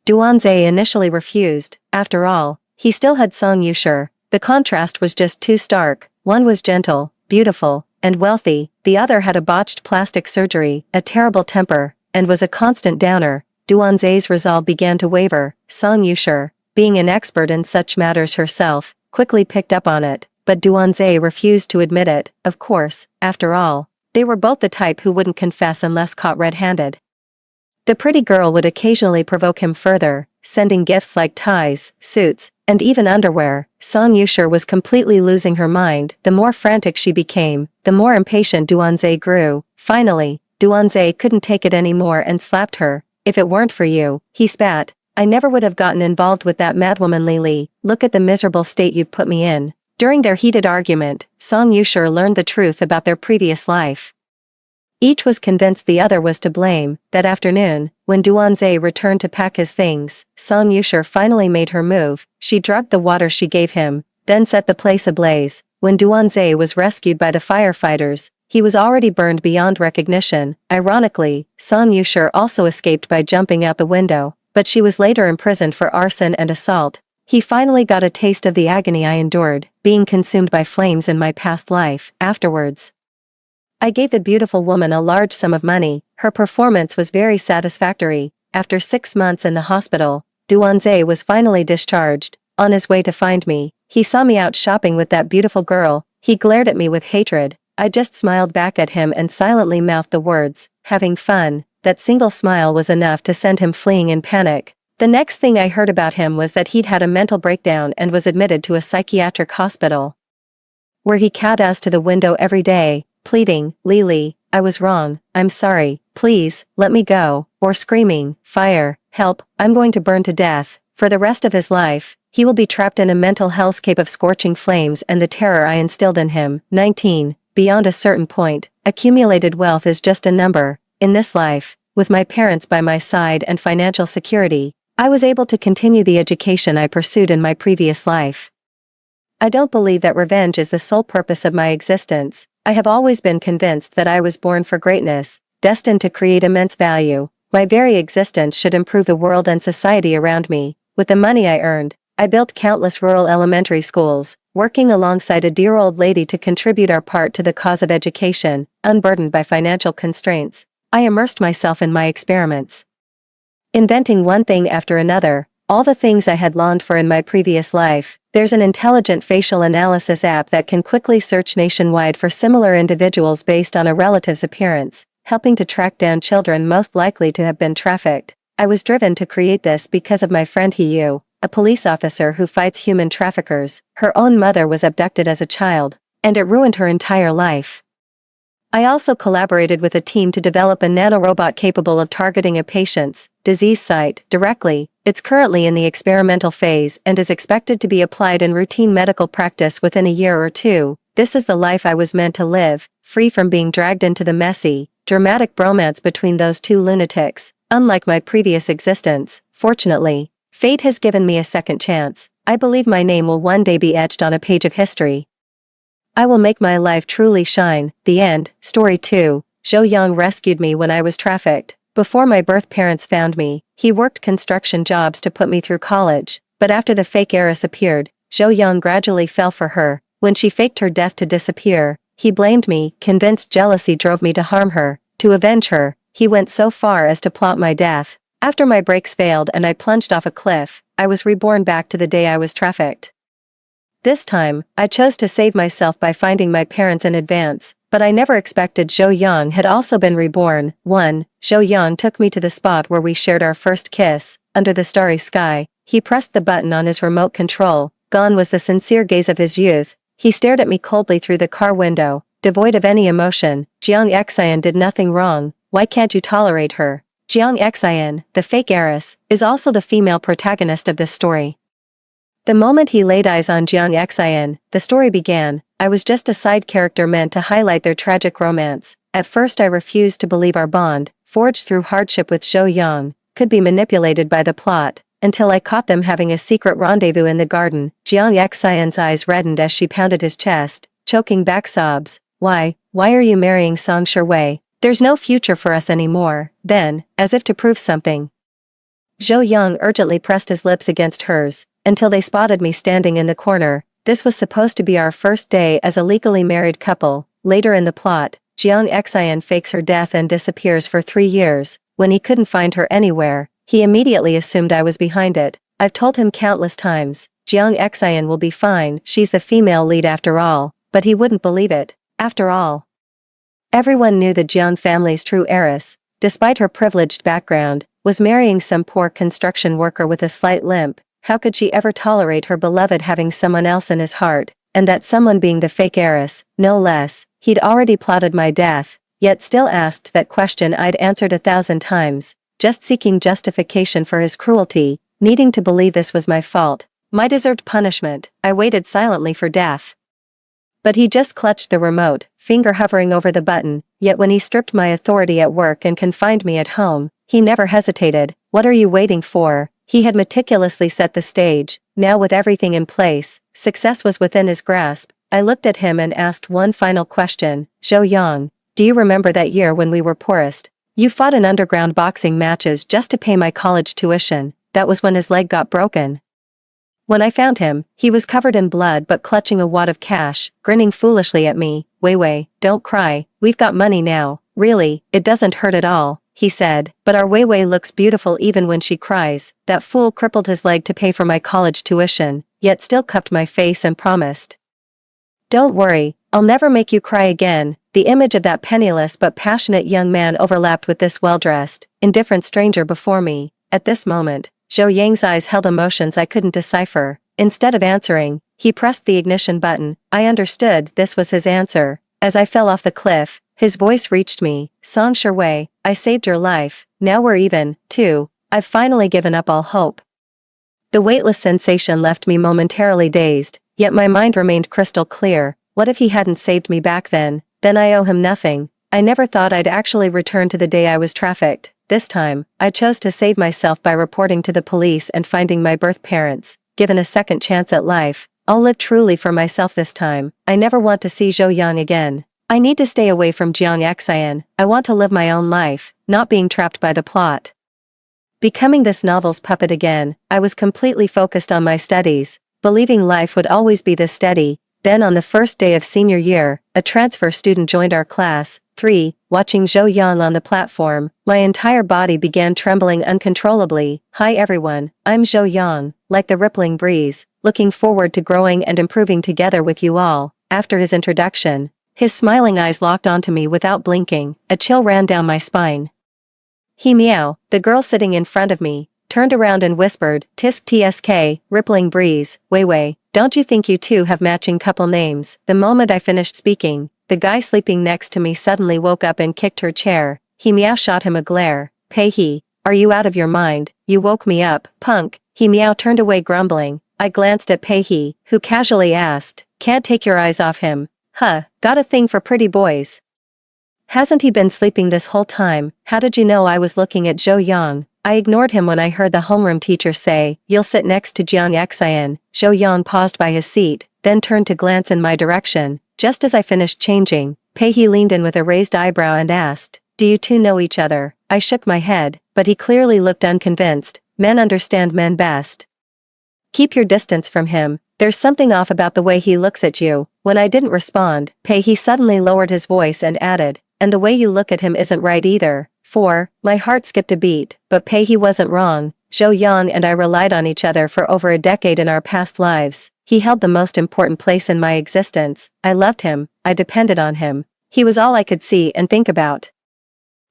Duanze initially refused. After all, he still had Song Yushir. The contrast was just too stark. One was gentle, beautiful, and wealthy. The other had a botched plastic surgery, a terrible temper, and was a constant downer. Duanze's resolve began to waver. Song Yushir, being an expert in such matters herself, quickly picked up on it, but Duanze refused to admit it. Of course, after all, they were both the type who wouldn't confess unless caught red-handed. The pretty girl would occasionally provoke him further, sending gifts like ties, suits, and even underwear. Song Yushir was completely losing her mind. The more frantic she became, the more impatient Duanze grew. Finally, Duanze couldn't take it anymore and slapped her. "If it weren't for you," he spat, "I never would have gotten involved with that madwoman Lily. Look at the miserable state you've put me in." During their heated argument, Song Yushir learned the truth about their previous life. Each was convinced the other was to blame. That afternoon, when Duanze returned to pack his things, Song Yushir finally made her move. She drugged the water she gave him, then set the place ablaze. when Duanze was rescued by the firefighters, he was already burned beyond recognition. Ironically, Song Yushir also escaped by jumping out the window, but she was later imprisoned for arson and assault. He finally got a taste of the agony I endured, being consumed by flames in my past life. Afterwards, I gave the beautiful woman a large sum of money. Her performance was very satisfactory. After 6 months in the hospital, Duanze was finally discharged. On his way to find me, he saw me out shopping with that beautiful girl. He glared at me with hatred. I just smiled back at him and silently mouthed the words, "having fun." That single smile was enough to send him fleeing in panic. The next thing I heard about him was that he'd had a mental breakdown and was admitted to a psychiatric hospital, where he kowtows to the window every day, pleading, "Lily, I was wrong, I'm sorry, please, let me go," or screaming, "Fire, help, I'm going to burn to death." For the rest of his life, he will be trapped in a mental hellscape of scorching flames and the terror I instilled in him. 19. Beyond a certain point, accumulated wealth is just a number. In this life, with my parents by my side and financial security, I was able to continue the education I pursued in my previous life. I don't believe that revenge is the sole purpose of my existence. I have always been convinced that I was born for greatness, destined to create immense value. My very existence should improve the world and society around me. With the money I earned, I built countless rural elementary schools, working alongside a dear old lady to contribute our part to the cause of education, unburdened by financial constraints. I immersed myself in my experiments, inventing one thing after another, all the things I had longed for in my previous life. There's an intelligent facial analysis app that can quickly search nationwide for similar individuals based on a relative's appearance, helping to track down children most likely to have been trafficked. I was driven to create this because of my friend Hiyu, a police officer who fights human traffickers. Her own mother was abducted as a child, and it ruined her entire life. I also collaborated with a team to develop a nanorobot capable of targeting a patient's disease site directly. It's currently in the experimental phase and is expected to be applied in routine medical practice within a year or two. This is the life I was meant to live, free from being dragged into the messy, dramatic bromance between those two lunatics. Unlike my previous existence, fortunately, fate has given me a second chance. I believe my name will one day be etched on a page of history. I will make my life truly shine. The end. Story 2. Zhou Yang rescued me when I was trafficked. Before my birth parents found me, he worked construction jobs to put me through college, but after the fake heiress appeared, Zhou Yang gradually fell for her. When she faked her death to disappear, he blamed me, convinced jealousy drove me to harm her. To avenge her, he went so far as to plot my death. After my brakes failed and I plunged off a cliff, I was reborn back to the day I was trafficked. This time, I chose to save myself by finding my parents in advance, but I never expected Zhou Yang had also been reborn. 1. Zhou Yang took me to the spot where we shared our first kiss, under the starry sky. He pressed the button on his remote control. Gone was the sincere gaze of his youth. He stared at me coldly through the car window, devoid of any emotion. Jiang Xian did nothing wrong. Why can't you tolerate her? Jiang Xian, the fake heiress, is also the female protagonist of this story. The moment he laid eyes on Jiang Xian, the story began. I was just a side character meant to highlight their tragic romance. At first I refused to believe our bond, forged through hardship with Zhou Yang, could be manipulated by the plot, until I caught them having a secret rendezvous in the garden. Jiang Xian's eyes reddened as she pounded his chest, choking back sobs. Why are you marrying Song Shiwei? There's no future for us anymore. Then, as if to prove something, Zhou Yang urgently pressed his lips against hers, until they spotted me standing in the corner. This was supposed to be our first day as a legally married couple. Later in the plot, Jiang Xian fakes her death and disappears for 3 years. When he couldn't find her anywhere, he immediately assumed I was behind it. I've told him countless times, Jiang Xian will be fine, she's the female lead after all, but he wouldn't believe it. After all, everyone knew the Jiang family's true heiress, despite her privileged background, was marrying some poor construction worker with a slight limp. How could she ever tolerate her beloved having someone else in his heart, and that someone being the fake heiress, no less? He'd already plotted my death, yet still asked that question I'd answered 1,000 times, just seeking justification for his cruelty, needing to believe this was my fault, my deserved punishment. I waited silently for death. But he just clutched the remote, finger hovering over the button. Yet when he stripped my authority at work and confined me at home, he never hesitated. What are you waiting for? He had meticulously set the stage. Now with everything in place, success was within his grasp. I looked at him and asked one final question. Zhou Yang, do you remember that year when we were poorest? You fought in underground boxing matches just to pay my college tuition. That was when his leg got broken. When I found him, he was covered in blood but clutching a wad of cash, grinning foolishly at me. Weiwei, don't cry, we've got money now. Really, it doesn't hurt at all, he said, but our Weiwei looks beautiful even when she cries. That fool crippled his leg to pay for my college tuition, yet still cupped my face and promised. Don't worry, I'll never make you cry again. The image of that penniless but passionate young man overlapped with this well-dressed, indifferent stranger before me. At this moment, Zhou Yang's eyes held emotions I couldn't decipher. Instead of answering, he pressed the ignition button. I understood this was his answer. As I fell off the cliff, his voice reached me. Song Sherwei, I saved your life. Now we're even, too. I've finally given up all hope. The weightless sensation left me momentarily dazed, yet my mind remained crystal clear. What if he hadn't saved me back then? Then I owe him nothing. I never thought I'd actually return to the day I was trafficked. This time, I chose to save myself by reporting to the police and finding my birth parents. Given a second chance at life, I'll live truly for myself this time. I never want to see Zhou Yang again. I need to stay away from Jiang Xian. I want to live my own life, not being trapped by the plot. Becoming this novel's puppet again, I was completely focused on my studies, believing life would always be this steady. Then on the first day of senior year, a transfer student joined our class. 3. Watching Zhou Yang on the platform, my entire body began trembling uncontrollably. Hi everyone, I'm Zhou Yang, like the rippling breeze, looking forward to growing and improving together with you all. After his introduction, his smiling eyes locked onto me without blinking. A chill ran down my spine. He meow, the girl sitting in front of me, turned around and whispered, Tisk tsk, rippling breeze, Weiwei, don't you think you two have matching couple names? The moment I finished speaking, the guy sleeping next to me suddenly woke up and kicked her chair. He meow shot him a glare. Pei He, are you out of your mind? You woke me up, punk. He meow turned away grumbling. I glanced at Pei He, who casually asked, can't take your eyes off him. Huh, got a thing for pretty boys. Hasn't he been sleeping this whole time? How did you know I was looking at Zhou Yang? I ignored him when I heard the homeroom teacher say, you'll sit next to Jiang Xian. Zhou Yang paused by his seat, then turned to glance in my direction. Just as I finished changing, Pei He leaned in with a raised eyebrow and asked, do you two know each other? I shook my head, but he clearly looked unconvinced. Men understand men best. Keep your distance from him. There's something off about the way he looks at you. When I didn't respond, Pei He suddenly lowered his voice and added, and the way you look at him isn't right either. 4. My heart skipped a beat, but Pei He wasn't wrong. Zhou Yang and I relied on each other for over a decade in our past lives. He held the most important place in my existence. I loved him, I depended on him. He was all I could see and think about.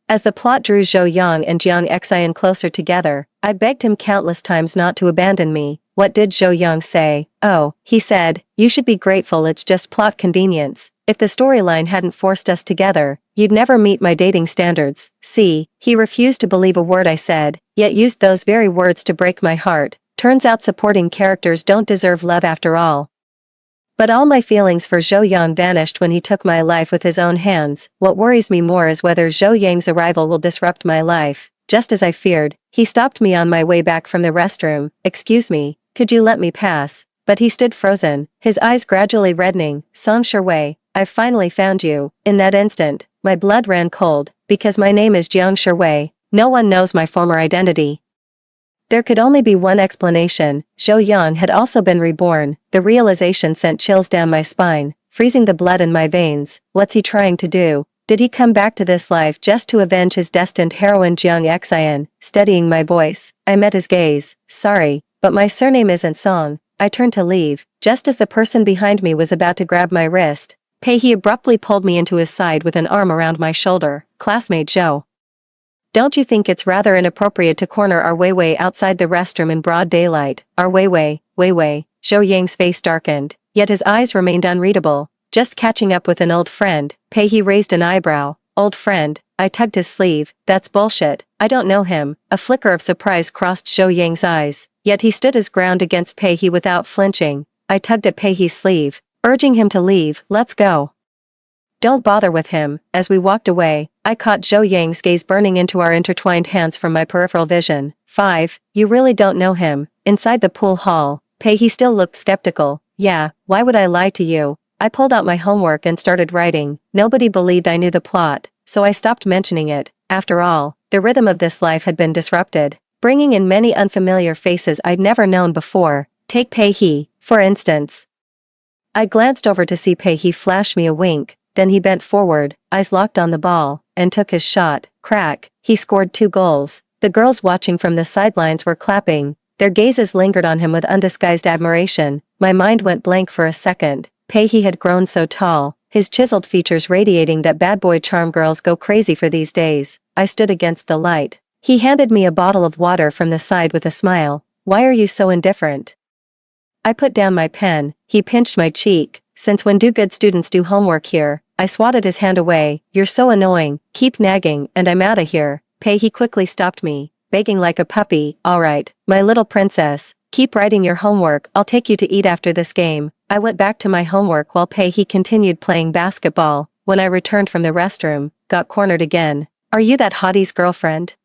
As the plot drew Zhou Yang and Jiang Xian closer together, I begged him countless times not to abandon me. What did Zhou Yang say? Oh, he said, you should be grateful it's just plot convenience. If the storyline hadn't forced us together, you'd never meet my dating standards. See, he refused to believe a word I said, yet used those very words to break my heart. Turns out supporting characters don't deserve love after all. But all my feelings for Zhou Yang vanished when he took my life with his own hands. What worries me more is whether Zhou Yang's arrival will disrupt my life. Just as I feared, he stopped me on my way back from the restroom. Excuse me, could you let me pass? But he stood frozen, his eyes gradually reddening. Song Sherwei, I've finally found you. In that instant, my blood ran cold, because my name is Jiang Sherwei. No one knows my former identity. There could only be one explanation. Zhou Yang had also been reborn. The realization sent chills down my spine, freezing the blood in my veins. What's he trying to do? Did he come back to this life just to avenge his destined heroine Jiang Xian? Steadying my voice, I met his gaze. Sorry, but my surname isn't Song. I turned to leave, just as the person behind me was about to grab my wrist. Pei He abruptly pulled me into his side with an arm around my shoulder. Classmate Zhou. Don't you think it's rather inappropriate to corner our Weiwei outside the restroom in broad daylight? Our Weiwei, Zhou Yang's face darkened, yet his eyes remained unreadable. Just catching up with an old friend. Pei He raised an eyebrow. Old friend. I tugged his sleeve. That's bullshit. I don't know him. A flicker of surprise crossed Zhou Yang's eyes, yet he stood his ground against Pei He without flinching. I tugged at Pei He's sleeve, urging him to leave. Let's go. Don't bother with him. As we walked away, I caught Zhou Yang's gaze burning into our intertwined hands from my peripheral vision. 5. You really don't know him. Inside the pool hall, Pei He still looked skeptical. Yeah, why would I lie to you? I pulled out my homework and started writing. Nobody believed I knew the plot, so I stopped mentioning it. After all, the rhythm of this life had been disrupted, bringing in many unfamiliar faces I'd never known before. Take Pei-hee, for instance. I glanced over to see Pei-hee flash me a wink, then he bent forward, eyes locked on the ball, and took his shot. Crack, he scored 2 goals. The girls watching from the sidelines were clapping. Their gazes lingered on him with undisguised admiration. My mind went blank for a second. Pei-hee had grown so tall, his chiseled features radiating that bad boy charm girls go crazy for these days. I stood against the light. He handed me a bottle of water from the side with a smile. Why are you so indifferent? I put down my pen. He pinched my cheek. Since when do good students do homework here? I swatted his hand away. You're so annoying. Keep nagging, and I'm outta here. Pei-hee quickly stopped me, begging like a puppy. Alright, my little princess, keep writing your homework. I'll take you to eat after this game. I went back to my homework while Pei-hee continued playing basketball. When I returned from the restroom, got cornered again. Are you that hottie's girlfriend?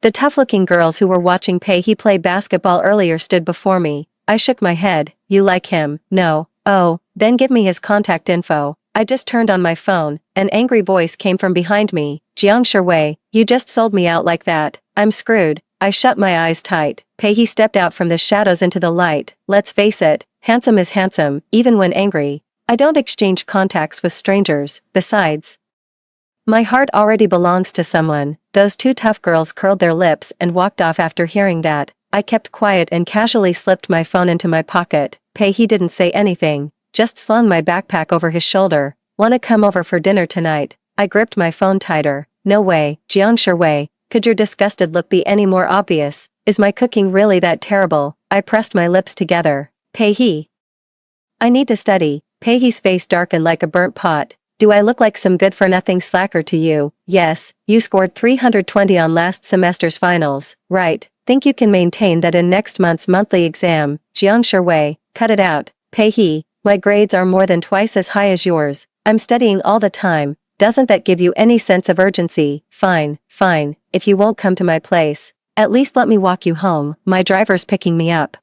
The tough-looking girls who were watching Pei-hee play basketball earlier stood before me. I shook my head. You like him? No. Oh, then give me his contact info. I just turned on my phone. An angry voice came from behind me. Jiang Shui, you just sold me out like that. I'm screwed. I shut my eyes tight. Pei-hee stepped out from the shadows into the light. Let's face it, handsome is handsome, even when angry. I don't exchange contacts with strangers. Besides, my heart already belongs to someone. Those 2 tough girls curled their lips and walked off after hearing that. I kept quiet and casually slipped my phone into my pocket. Pei-hee didn't say anything, just slung my backpack over his shoulder. Wanna come over for dinner tonight? I gripped my phone tighter. No way, Jiang Shui, could your disgusted look be any more obvious? Is my cooking really that terrible? I pressed my lips together. Pei-hee. I need to study. Pei-hee's face darkened like a burnt pot. Do I look like some good-for-nothing slacker to you? Yes, you scored 320 on last semester's finals, right? Think you can maintain that in next month's monthly exam? Jiang Shui, cut it out. Pei-hee, my grades are more than twice as high as yours. I'm studying all the time. Doesn't that give you any sense of urgency? Fine, fine, if you won't come to my place, at least let me walk you home. My driver's picking me up.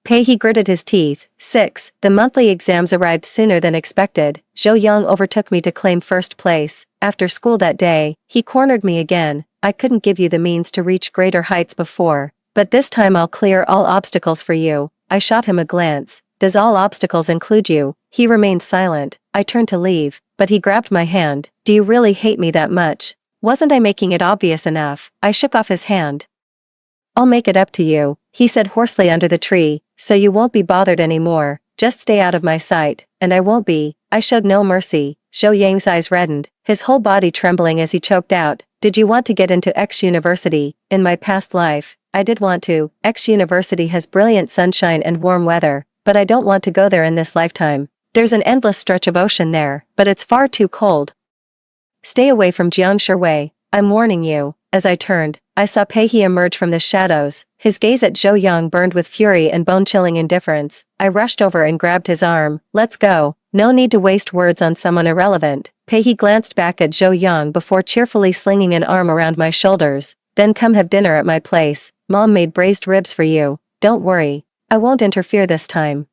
Pei-hee gritted his teeth. 6. The monthly exams arrived sooner than expected. Zhou Yang overtook me to claim first place. After school that day, he cornered me again. I couldn't give you the means to reach greater heights before, but this time I'll clear all obstacles for you. I shot him a glance. Does all obstacles include you? He remained silent. I turned to leave, but he grabbed my hand. Do you really hate me that much? Wasn't I making it obvious enough? I shook off his hand. I'll make it up to you, he said hoarsely under the tree, so you won't be bothered anymore. Just stay out of my sight, and I won't be. I showed no mercy. Zhou Yang's eyes reddened, his whole body trembling as he choked out. Did you want to get into X University? In my past life, I did want to. X University has brilliant sunshine and warm weather, but I don't want to go there in this lifetime. There's an endless stretch of ocean there, but it's far too cold. Stay away from Jiang Shui. I'm warning you. As I turned, I saw Pei-hee emerge from the shadows. His gaze at Zhou Yang burned with fury and bone-chilling indifference. I rushed over and grabbed his arm. Let's go. No need to waste words on someone irrelevant. Pei-hee glanced back at Zhou Yang before cheerfully slinging an arm around my shoulders. Then come have dinner at my place. Mom made braised ribs for you. Don't worry. I won't interfere this time.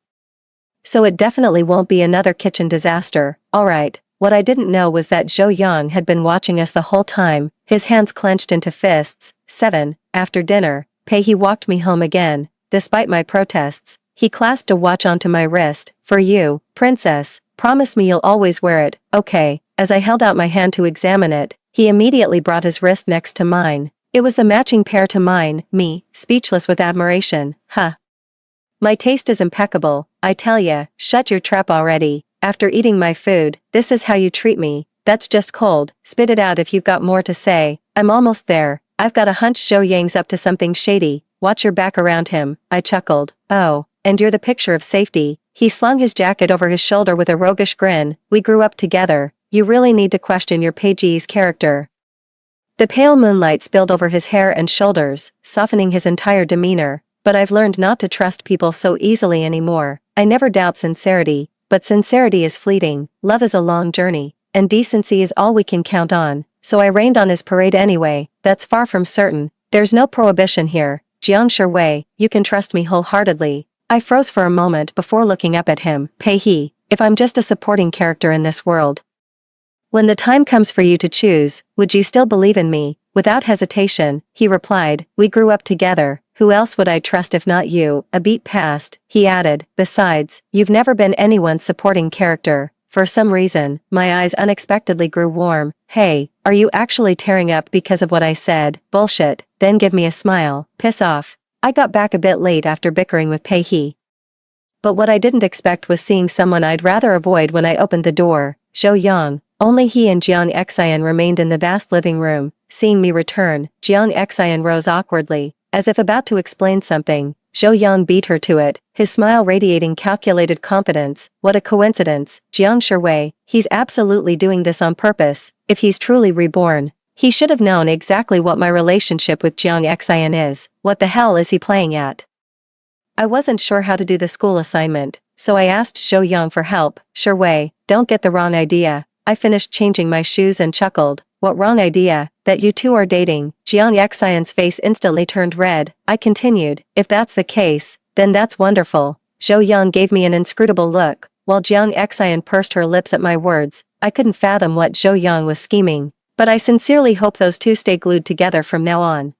So it definitely won't be another kitchen disaster. Alright. What I didn't know was that Zhou Yang had been watching us the whole time, his hands clenched into fists. 7. After dinner, Pei-hee walked me home again. Despite my protests, he clasped a watch onto my wrist. For you, princess. Promise me you'll always wear it. Okay. As I held out my hand to examine it, he immediately brought his wrist next to mine. It was the matching pair to mine, me, speechless with admiration. Huh. My taste is impeccable, I tell ya. Shut your trap already. After eating my food, this is how you treat me. That's just cold. Spit it out if you've got more to say. I'm almost there. I've got a hunch Zhou Yang's up to something shady. Watch your back around him. I chuckled. Oh, and you're the picture of safety. He slung his jacket over his shoulder with a roguish grin. We grew up together. You really need to question your Pei-hee's character. The pale moonlight spilled over his hair and shoulders, softening his entire demeanor. But I've learned not to trust people so easily anymore. I never doubt sincerity. But sincerity is fleeting, love is a long journey, and decency is all we can count on, so I rained on his parade anyway. That's far from certain. There's no prohibition here. Jiang Shui, you can trust me wholeheartedly. I froze for a moment before looking up at him. Pei-hee, if I'm just a supporting character in this world? When the time comes for you to choose, would you still believe in me? Without hesitation, he replied, we grew up together, who else would I trust if not you? A beat passed, he added, besides, you've never been anyone's supporting character. For some reason, my eyes unexpectedly grew warm. Hey, are you actually tearing up because of what I said? Bullshit, then give me a smile, piss off. I got back a bit late after bickering with Pei He. But what I didn't expect was seeing someone I'd rather avoid when I opened the door, Zhou Yang. Only he and Jiang Xian remained in the vast living room. Seeing me return, Jiang Xian rose awkwardly, as if about to explain something. Zhou Yang beat her to it, his smile radiating calculated confidence. What a coincidence, Jiang Shui, he's absolutely doing this on purpose. If he's truly reborn, he should have known exactly what my relationship with Jiang Xian is. What the hell is he playing at? I wasn't sure how to do the school assignment, so I asked Zhou Yang for help. Shui, don't get the wrong idea. I finished changing my shoes and chuckled. What wrong idea? That you two are dating. Jiang Xian's face instantly turned red. I continued, if that's the case, then that's wonderful. Zhou Yang gave me an inscrutable look, while Jiang Xian pursed her lips at my words. I couldn't fathom what Zhou Yang was scheming, but I sincerely hope those two stay glued together from now on.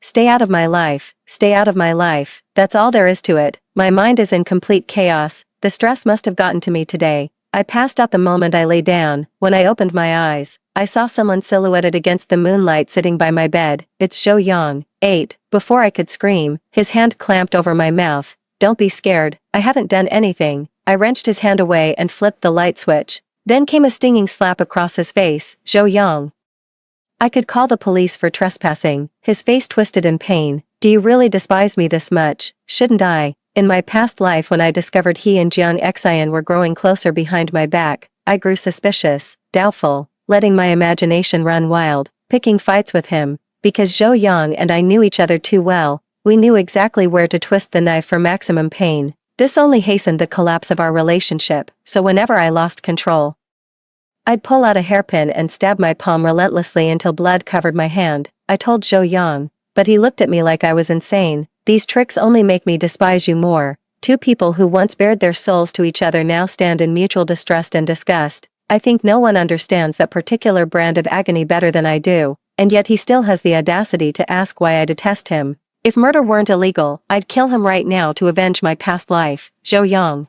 Stay out of my life, stay out of my life, that's all there is to it. My mind is in complete chaos, the stress must have gotten to me today. I passed out the moment I lay down. When I opened my eyes, I saw someone silhouetted against the moonlight sitting by my bed. It's Zhou Yang. 8. Before I could scream, his hand clamped over my mouth. Don't be scared, I haven't done anything. I wrenched his hand away and flipped the light switch. Then came a stinging slap across his face. Zhou Yang. I could call the police for trespassing. His face twisted in pain. Do you really despise me this much? Shouldn't I? In my past life when I discovered he and Jiang Xian were growing closer behind my back, I grew suspicious, doubtful, letting my imagination run wild, picking fights with him, because Zhou Yang and I knew each other too well. We knew exactly where to twist the knife for maximum pain. This only hastened the collapse of our relationship, so whenever I lost control, I'd pull out a hairpin and stab my palm relentlessly until blood covered my hand. I told Zhou Yang, but he looked at me like I was insane. These tricks only make me despise you more. Two people who once bared their souls to each other now stand in mutual distrust and disgust. I think no one understands that particular brand of agony better than I do, and yet he still has the audacity to ask why I detest him. If murder weren't illegal, I'd kill him right now to avenge my past life. Zhou Yang.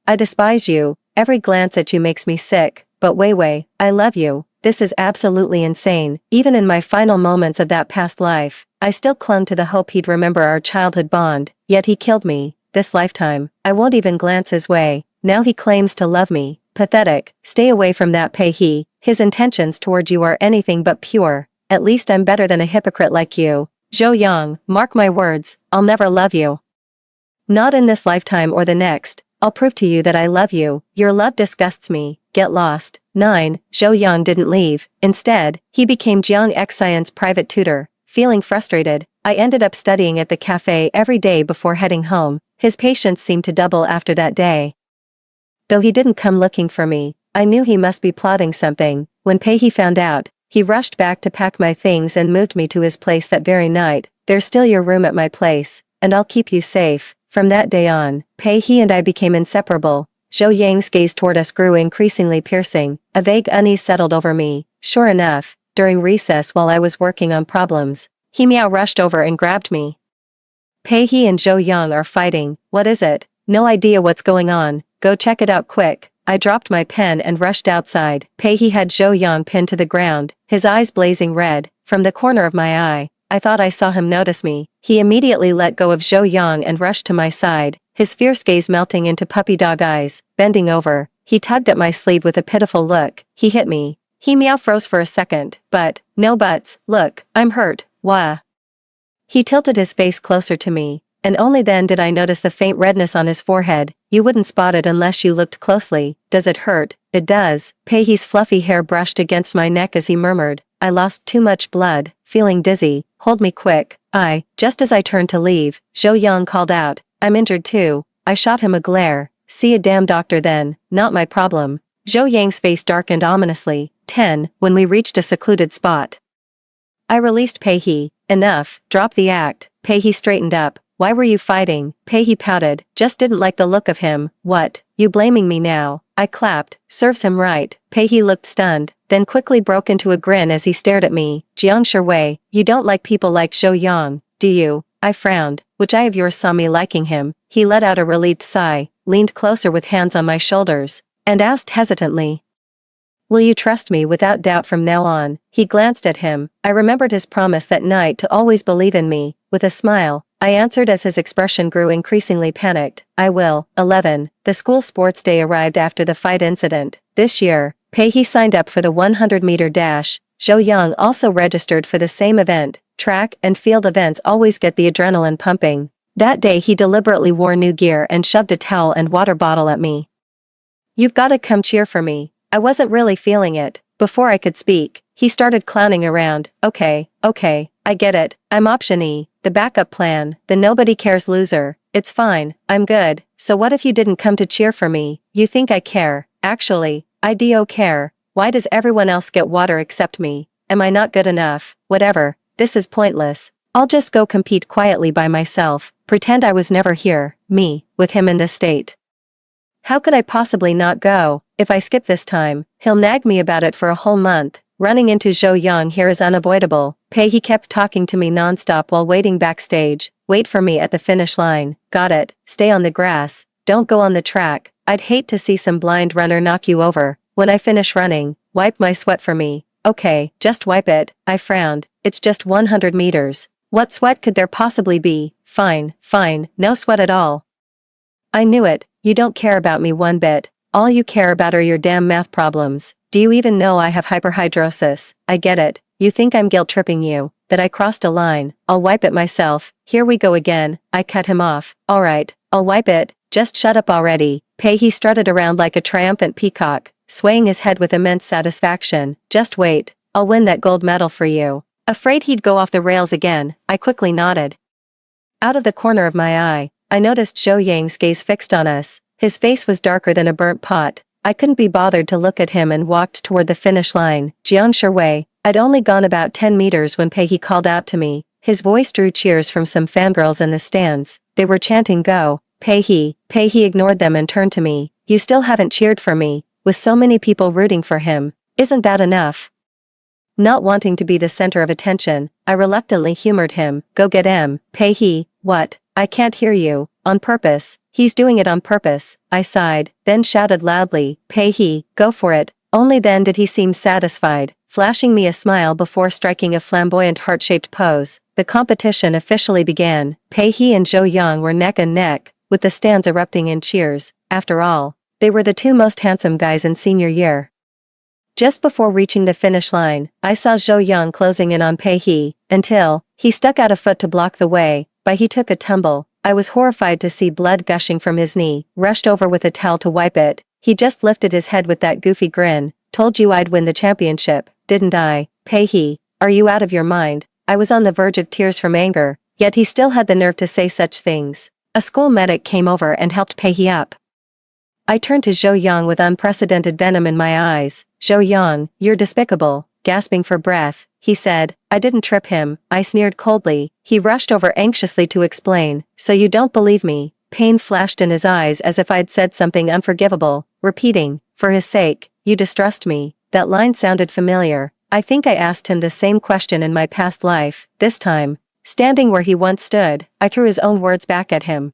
I despise you, every glance at you makes me sick, but Wei, I love you. This is absolutely insane. Even in my final moments of that past life, I still clung to the hope he'd remember our childhood bond, yet he killed me. This lifetime, I won't even glance his way. Now he claims to love me. Pathetic. Stay away from that Pei He. His intentions toward you are anything but pure. At least I'm better than a hypocrite like you. Zhou Yang, mark my words, I'll never love you. Not in this lifetime or the next. I'll prove to you that I love you. Your love disgusts me. Get lost. 9. Zhou Yang didn't leave. Instead, he became Jiang Xian's private tutor. Feeling frustrated, I ended up studying at the cafe every day before heading home. His patience seemed to double after that day. Though he didn't come looking for me, I knew he must be plotting something. When Pei He found out, he rushed back to pack my things and moved me to his place that very night. There's still your room at my place, and I'll keep you safe. From that day on, Pei He and I became inseparable. Zhou Yang's gaze toward us grew increasingly piercing. A vague unease settled over me. Sure enough, during recess while I was working on problems, he rushed over and grabbed me. Pei He and Zhou Yang are fighting. What is it? No idea what's going on. Go check it out quick. I dropped my pen and rushed outside. Pei He had Zhou Yang pinned to the ground, his eyes blazing red. From the corner of my eye, I thought I saw him notice me. He immediately let go of Zhou Yang and rushed to my side, his fierce gaze melting into puppy dog eyes. Bending over, he tugged at my sleeve with a pitiful look. He hit me. He froze for a second, but, no buts, look, I'm hurt, wah. He tilted his face closer to me, and only then did I notice the faint redness on his forehead. You wouldn't spot it unless you looked closely. Does it hurt? It does. Pei He's fluffy hair brushed against my neck as he murmured, I lost too much blood, feeling dizzy, hold me quick. Just as I turned to leave, Zhou Yang called out, I'm injured too. I shot him a glare. See a damn doctor then, not my problem. Zhou Yang's face darkened ominously. 10. When we reached a secluded spot, I released Pei He. Enough, drop the act. Pei He straightened up. Why were you fighting? Pei pouted, just didn't like the look of him. What? You blaming me now? I clapped, serves him right. Pei looked stunned, then quickly broke into a grin as he stared at me. Jiang Shui, you don't like people like Zhou Yang, do you? I frowned. Which eye of yours saw me liking him? He let out a relieved sigh, leaned closer with hands on my shoulders, and asked hesitantly, will you trust me without doubt from now on? He glanced at him. I remembered his promise that night to always believe in me. With a smile, I answered as his expression grew increasingly panicked. I will. 11. The school sports day arrived after the fight incident. This year, Pei signed up for the 100-meter dash. Zhou Yang also registered for the same event. Track and field events always get the adrenaline pumping. That day he deliberately wore new gear and shoved a towel and water bottle at me. You've gotta come cheer for me. I wasn't really feeling it. Before I could speak, he started clowning around. Okay, I get it. I'm option E, the backup plan, the nobody cares loser. It's fine, I'm good. So what if you didn't come to cheer for me? You think I care? Actually, I do care. Why does everyone else get water except me? Am I not good enough? Whatever, this is pointless. I'll just go compete quietly by myself, pretend I was never here, me, with him in this state. How could I possibly not go? If I skip this time, he'll nag me about it for a whole month. Running into Zhou Yang here is unavoidable. Pei kept talking to me nonstop while waiting backstage. Wait for me at the finish line. Got it. Stay on the grass. Don't go on the track. I'd hate to see some blind runner knock you over. When I finish running, wipe my sweat for me. Okay, just wipe it. I frowned. It's just 100 meters. What sweat could there possibly be? Fine, no sweat at all. I knew it. You don't care about me one bit. All you care about are your damn math problems. Do you even know I have hyperhidrosis? I get it. You think I'm guilt-tripping you, that I crossed a line. I'll wipe it myself. Here we go again. I cut him off. Alright, I'll wipe it. Just shut up already. Pei strutted around like a triumphant peacock, swaying his head with immense satisfaction. Just wait. I'll win that gold medal for you. Afraid he'd go off the rails again, I quickly nodded. Out of the corner of my eye, I noticed Zhou Yang's gaze fixed on us. His face was darker than a burnt pot. I couldn't be bothered to look at him and walked toward the finish line. Jiang Shui, I'd only gone about 10 meters when Pei called out to me. His voice drew cheers from some fangirls in the stands. They were chanting go. Pei ignored them and turned to me. You still haven't cheered for me, with so many people rooting for him. Isn't that enough? Not wanting to be the center of attention, I reluctantly humored him. Go get him. Pei, what? I can't hear you. On purpose. He's doing it on purpose. I sighed, then shouted loudly. Pei, go for it. Only then did he seem satisfied, flashing me a smile before striking a flamboyant heart-shaped pose. The competition officially began. Pei and Zhou Yang were neck and neck, with the stands erupting in cheers. After all, they were the two most handsome guys in senior year. Just before reaching the finish line, I saw Zhou Yang closing in on Pei until he stuck out a foot to block the way, but he took a tumble. I was horrified to see blood gushing from his knee, rushed over with a towel to wipe it. He just lifted his head with that goofy grin. Told you I'd win the championship, didn't I? Pei, are you out of your mind? I was on the verge of tears from anger, yet he still had the nerve to say such things. A school medic came over and helped Pei up. I turned to Zhou Yang with unprecedented venom in my eyes. Zhou Yang, you're despicable. Gasping for breath, he said, I didn't trip him. I sneered coldly. He rushed over anxiously to explain. So you don't believe me? Pain flashed in his eyes as if I'd said something unforgivable, repeating, for his sake, you distrust me. That line sounded familiar. I think I asked him the same question in my past life. This time, standing where he once stood, I threw his own words back at him.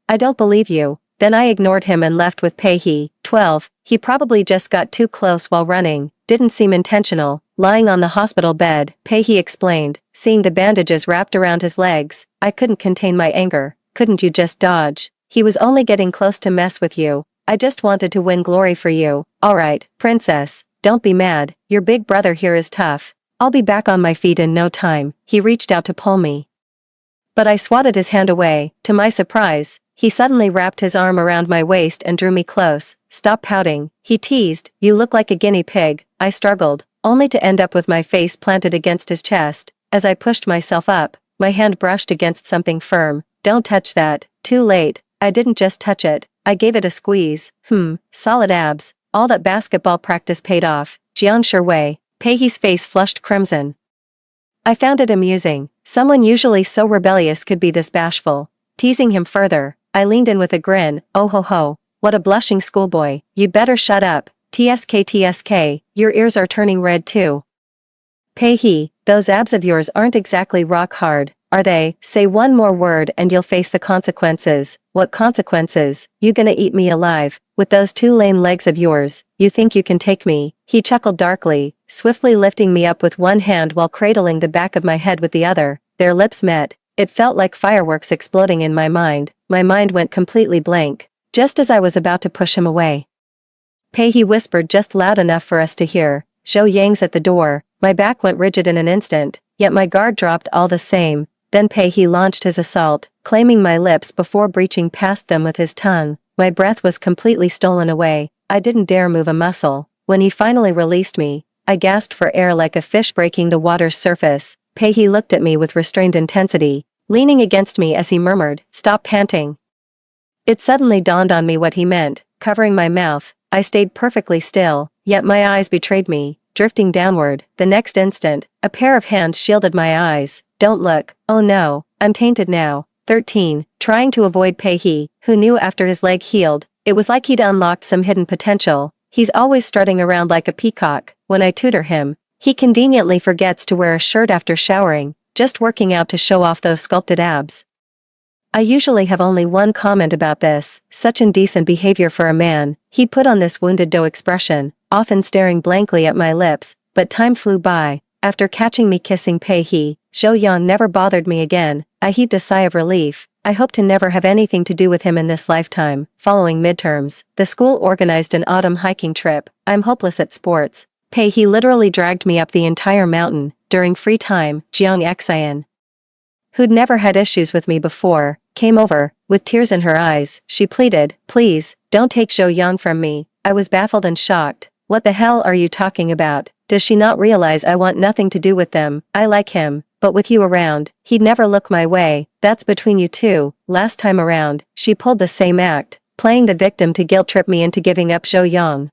I don't believe you. Then I ignored him and left with Pei. 12. He probably just got too close while running. Didn't seem intentional. Lying on the hospital bed, Pei explained, seeing the bandages wrapped around his legs. I couldn't contain my anger. Couldn't you just dodge? He was only getting close to mess with you. I just wanted to win glory for you. Alright, princess, don't be mad. Your big brother here is tough. I'll be back on my feet in no time. He reached out to pull me, but I swatted his hand away. To my surprise, he suddenly wrapped his arm around my waist and drew me close. Stop pouting, he teased. You look like a guinea pig. I struggled, only to end up with my face planted against his chest. As I pushed myself up, my hand brushed against something firm. Don't touch that. Too late. I didn't just touch it. I gave it a squeeze. Solid abs. All that basketball practice paid off. Jiang Shui. Pei's face flushed crimson. I found it amusing. Someone usually so rebellious could be this bashful. Teasing him further, I leaned in with a grin. Oh ho ho, what a blushing schoolboy, you'd better shut up. TSK, your ears are turning red too. Pei, those abs of yours aren't exactly rock hard, are they? Say one more word and you'll face the consequences. What consequences? You gonna eat me alive? With those two lame legs of yours, you think you can take me? He chuckled darkly, swiftly lifting me up with one hand while cradling the back of my head with the other. Their lips met. It felt like fireworks exploding in my mind. My mind went completely blank, just as I was about to push him away. Pei whispered just loud enough for us to hear. Zhou Yang's at the door. My back went rigid in an instant, yet my guard dropped all the same. Then Pei launched his assault, claiming my lips before breaching past them with his tongue. My breath was completely stolen away. I didn't dare move a muscle. When he finally released me, I gasped for air like a fish breaking the water's surface. Pei looked at me with restrained intensity, leaning against me as he murmured, "Stop panting." It suddenly dawned on me what he meant. Covering my mouth, I stayed perfectly still, yet my eyes betrayed me, drifting downward. The next instant, a pair of hands shielded my eyes. Don't look. Oh no, I'm tainted now. 13, trying to avoid Pei, who knew after his leg healed, it was like he'd unlocked some hidden potential. He's always strutting around like a peacock. When I tutor him, he conveniently forgets to wear a shirt after showering, just working out to show off those sculpted abs. I usually have only one comment about this: such indecent behavior for a man. He put on this wounded doe expression, often staring blankly at my lips, but time flew by. After catching me kissing Pei, Zhou Yang never bothered me again. I heaved a sigh of relief. I hope to never have anything to do with him in this lifetime. Following midterms, the school organized an autumn hiking trip. I'm hopeless at sports. Pei literally dragged me up the entire mountain. During free time, Jiang Xian, who'd never had issues with me before, came over. With tears in her eyes, she pleaded, "Please, don't take Zhou Yang from me." I was baffled and shocked. What the hell are you talking about? Does she not realize I want nothing to do with them? I like him, but with you around, he'd never look my way. That's between you two. Last time around, she pulled the same act, playing the victim to guilt-trip me into giving up Zhou Yang.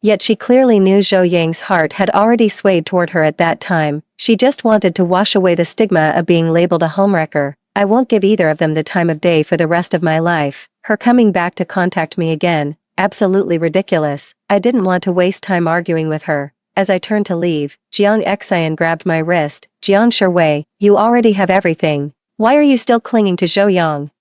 Yet she clearly knew Zhou Yang's heart had already swayed toward her at that time. She just wanted to wash away the stigma of being labeled a homewrecker. I won't give either of them the time of day for the rest of my life. Her coming back to contact me again, absolutely ridiculous. I didn't want to waste time arguing with her. As I turned to leave, Jiang Xian grabbed my wrist. "Jiang Shui, you already have everything. Why are you still clinging to Zhou Yang?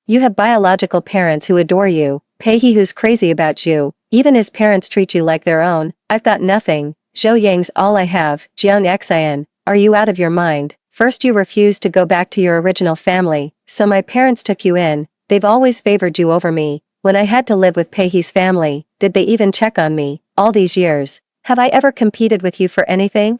You have biological parents who adore you. Pei who's crazy about you. Even his parents treat you like their own. I've got nothing. Zhou Yang's all I have." Jiang Xian, are you out of your mind? First you refused to go back to your original family, so my parents took you in. They've always favored you over me. When I had to live with Pei's family, did they even check on me? All these years, have I ever competed with you for anything?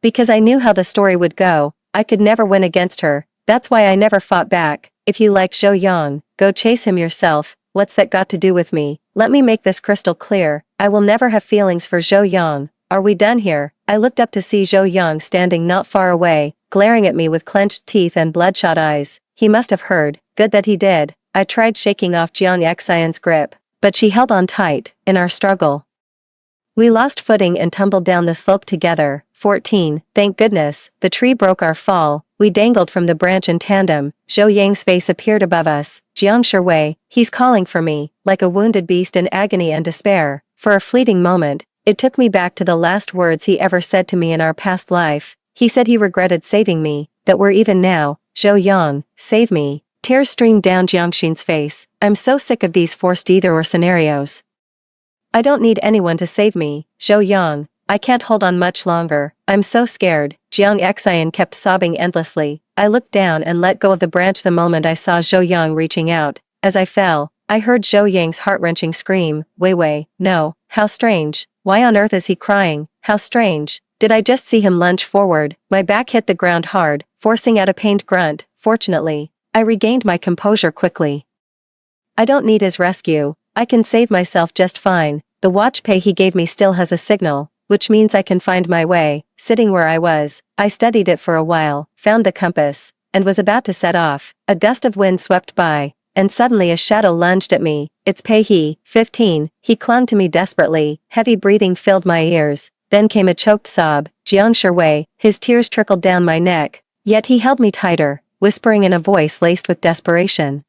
Because I knew how the story would go. I could never win against her. That's why I never fought back. If you like Zhou Yang, go chase him yourself. What's that got to do with me? Let me make this crystal clear. I will never have feelings for Zhou Yang. Are we done here? I looked up to see Zhou Yang standing not far away, glaring at me with clenched teeth and bloodshot eyes. He must have heard. Good that he did. I tried shaking off Jiang Xian's grip, but she held on tight. In our struggle, we lost footing and tumbled down the slope together. 14. Thank goodness, the tree broke our fall. We dangled from the branch in tandem. Zhou Yang's face appeared above us. "Jiang Shui, he's calling for me," like a wounded beast in agony and despair. For a fleeting moment, it took me back to the last words he ever said to me in our past life. He said he regretted saving me, that we're even now. Zhou Yang, save me. Tears streamed down Jiangxin's face. I'm so sick of these forced either-or scenarios. I don't need anyone to save me. Zhou Yang, I can't hold on much longer. I'm so scared. Jiang Xian kept sobbing endlessly. I looked down and let go of the branch the moment I saw Zhou Yang reaching out. As I fell, I heard Zhou Yang's heart-wrenching scream. Wei, no. How strange. Why on earth is he crying? How strange. Did I just see him lunge forward? My back hit the ground hard, forcing out a pained grunt. Fortunately, I regained my composure quickly. I don't need his rescue. I can save myself just fine. The watch Pei he gave me still has a signal, which means I can find my way. Sitting where I was, I studied it for a while, found the compass, and was about to set off. A gust of wind swept by, and suddenly a shadow lunged at me. It's Pei 15. He clung to me desperately. Heavy breathing filled my ears. Then came a choked sob. Jiang Shui, his tears trickled down my neck. Yet he held me tighter, whispering in a voice laced with desperation.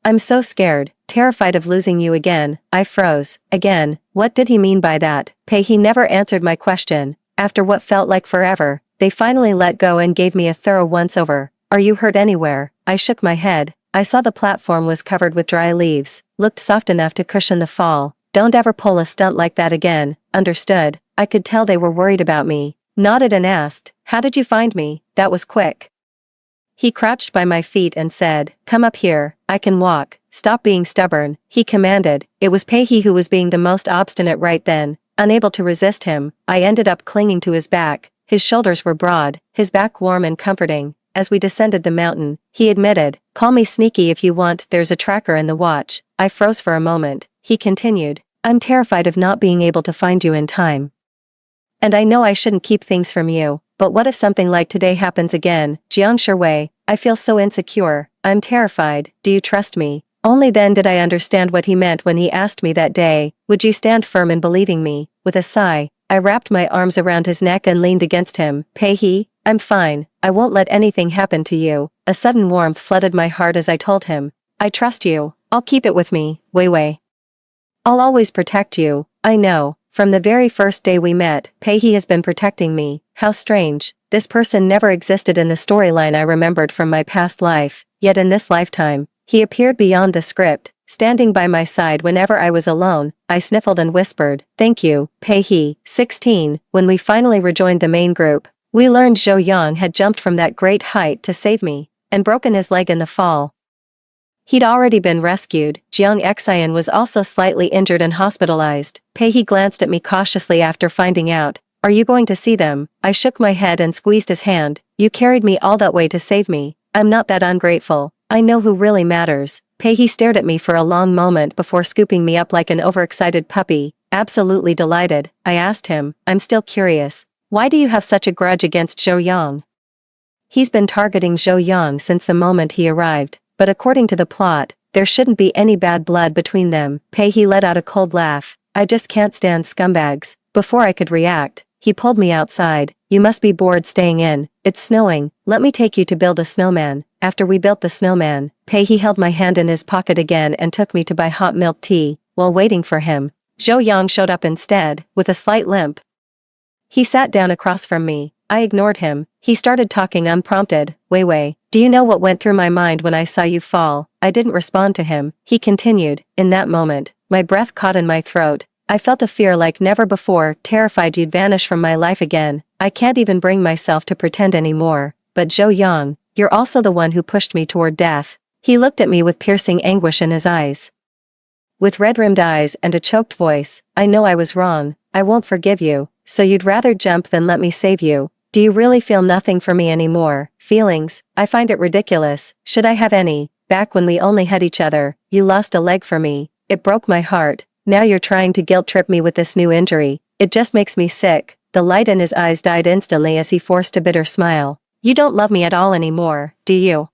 I'm so scared, terrified of losing you again. I froze. Again, what did he mean by that? He never answered my question. After what felt like forever, they finally let go and gave me a thorough once-over. Are you hurt anywhere? I shook my head. I saw the platform was covered with dry leaves, looked soft enough to cushion the fall. Don't ever pull a stunt like that again, understood? I could tell they were worried about me. Nodded and asked, how did you find me? That was quick. He crouched by my feet and said, come up here, I can walk. Stop being stubborn, he commanded. It was Pei who was being the most obstinate right then. Unable to resist him, I ended up clinging to his back. His shoulders were broad, his back warm and comforting. As we descended the mountain, he admitted, call me sneaky if you want, there's a tracker in the watch. I froze for a moment. He continued, I'm terrified of not being able to find you in time. And I know I shouldn't keep things from you, but what if something like today happens again? Jiang Shui, I feel so insecure. I'm terrified. Do you trust me? Only then did I understand what he meant when he asked me that day, would you stand firm in believing me? With a sigh, I wrapped my arms around his neck and leaned against him. Pei, I'm fine. I won't let anything happen to you. A sudden warmth flooded my heart as I told him, I trust you. I'll keep it with me, Wei. I'll always protect you. I know. From the very first day we met, Pei has been protecting me. How strange. This person never existed in the storyline I remembered from my past life, yet in this lifetime, he appeared beyond the script, standing by my side whenever I was alone. I sniffled and whispered, thank you, Pei. 16. When we finally rejoined the main group, we learned Zhou Yang had jumped from that great height to save me, and broken his leg in the fall. He'd already been rescued. Jiang Xian was also slightly injured and hospitalized. Pei glanced at me cautiously after finding out. Are you going to see them? I shook my head and squeezed his hand. You carried me all that way to save me. I'm not that ungrateful. I know who really matters. Pei stared at me for a long moment before scooping me up like an overexcited puppy. Absolutely delighted, I asked him, I'm still curious. Why do you have such a grudge against Zhou Yang? He's been targeting Zhou Yang since the moment he arrived. But according to the plot, there shouldn't be any bad blood between them. Pei let out a cold laugh. I just can't stand scumbags. Before I could react, he pulled me outside. You must be bored staying in. It's snowing. Let me take you to build a snowman. After we built the snowman, Pei held my hand in his pocket again and took me to buy hot milk tea. While waiting for him, Zhou Yang showed up instead, with a slight limp. He sat down across from me. I ignored him. He started talking unprompted. Wei, do you know what went through my mind when I saw you fall? I didn't respond to him. He continued, in that moment, my breath caught in my throat. I felt a fear like never before, terrified you'd vanish from my life again. I can't even bring myself to pretend anymore. But Zhou Yang, you're also the one who pushed me toward death. He looked at me with piercing anguish in his eyes. With red-rimmed eyes and a choked voice, I know I was wrong. I won't forgive you. So you'd rather jump than let me save you. Do you really feel nothing for me anymore? Feelings? I find it ridiculous. Should I have any? Back when we only had each other, you lost a leg for me. It broke my heart. Now you're trying to guilt-trip me with this new injury. It just makes me sick. The light in his eyes died instantly as he forced a bitter smile. You don't love me at all anymore, do you?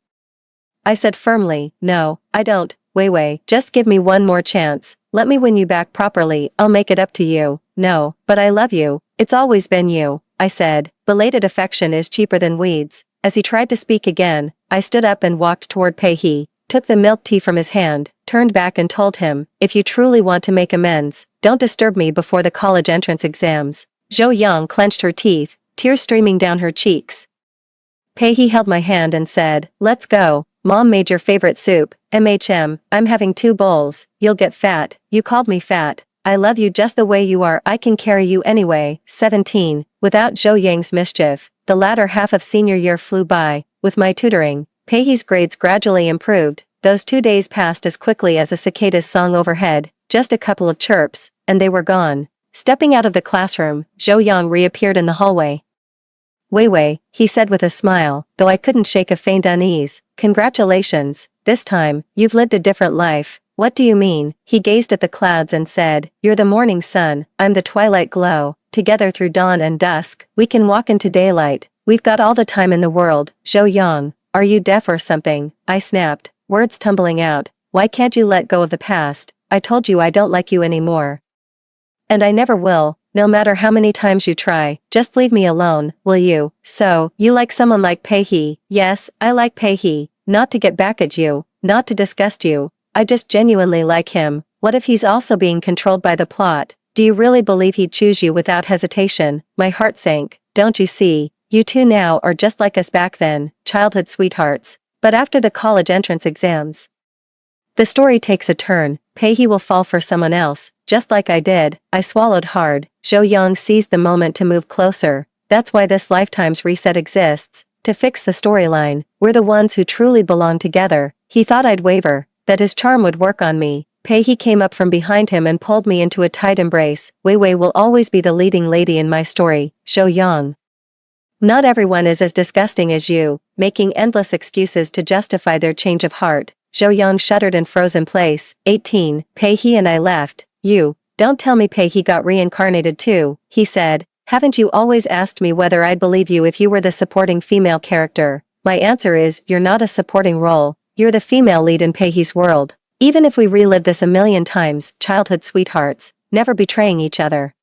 I said firmly, no, I don't. Wei, just give me one more chance. Let me win you back properly. I'll make it up to you. No, but I love you. It's always been you. I said, belated affection is cheaper than weeds. As he tried to speak again, I stood up and walked toward Pei, took the milk tea from his hand, turned back and told him, if you truly want to make amends, don't disturb me before the college entrance exams. Zhou Yang clenched her teeth, tears streaming down her cheeks. Pei held my hand and said, let's go. Mom made your favorite soup. I'm having 2 bowls. You'll get fat. You called me fat. I love you just the way you are. I can carry you anyway. 17. Without Zhou Yang's mischief, the latter half of senior year flew by. With my tutoring, Pei's grades gradually improved. Those 2 days passed as quickly as a cicada's song overhead. Just a couple of chirps, and they were gone. Stepping out of the classroom, Zhou Yang reappeared in the hallway. Wei, he said with a smile, though I couldn't shake a faint unease. Congratulations. This time, you've lived a different life. What do you mean? He gazed at the clouds and said, you're the morning sun, I'm the twilight glow. Together through dawn and dusk, we can walk into daylight. We've got all the time in the world. Zhou Yang, are you deaf or something? I snapped, words tumbling out. Why can't you let go of the past? I told you I don't like you anymore. And I never will. no matter how many times you try, just leave me alone, will you? So, you like someone like Pei-hee? Yes, I like Pei-hee. Not to get back at you, not to disgust you. I just genuinely like him. What if he's also being controlled by the plot? Do you really believe he'd choose you without hesitation? My heart sank. Don't you see? You two now are just like us back then, childhood sweethearts. But after the college entrance exams, the story takes a turn. Pei-hee will fall for someone else, just like I did. I swallowed hard. Jo-young seized the moment to move closer. That's why this lifetime's reset exists. To fix the storyline, we're the ones who truly belong together. He thought I'd waver, that his charm would work on me. Pei-hee came up from behind him and pulled me into a tight embrace. Wei Wei will always be the leading lady in my story, Jo-young. Not everyone is as disgusting as you, making endless excuses to justify their change of heart. Jo-young shuddered and froze in place. 18. Pei-hee and I left. You, don't tell me Pei-hee got reincarnated too, he said. Haven't you always asked me whether I'd believe you if you were the supporting female character? My answer is, you're not a supporting role. You're the female lead in Pei-hee's world. Even if we relive this a million times, childhood sweethearts, never betraying each other.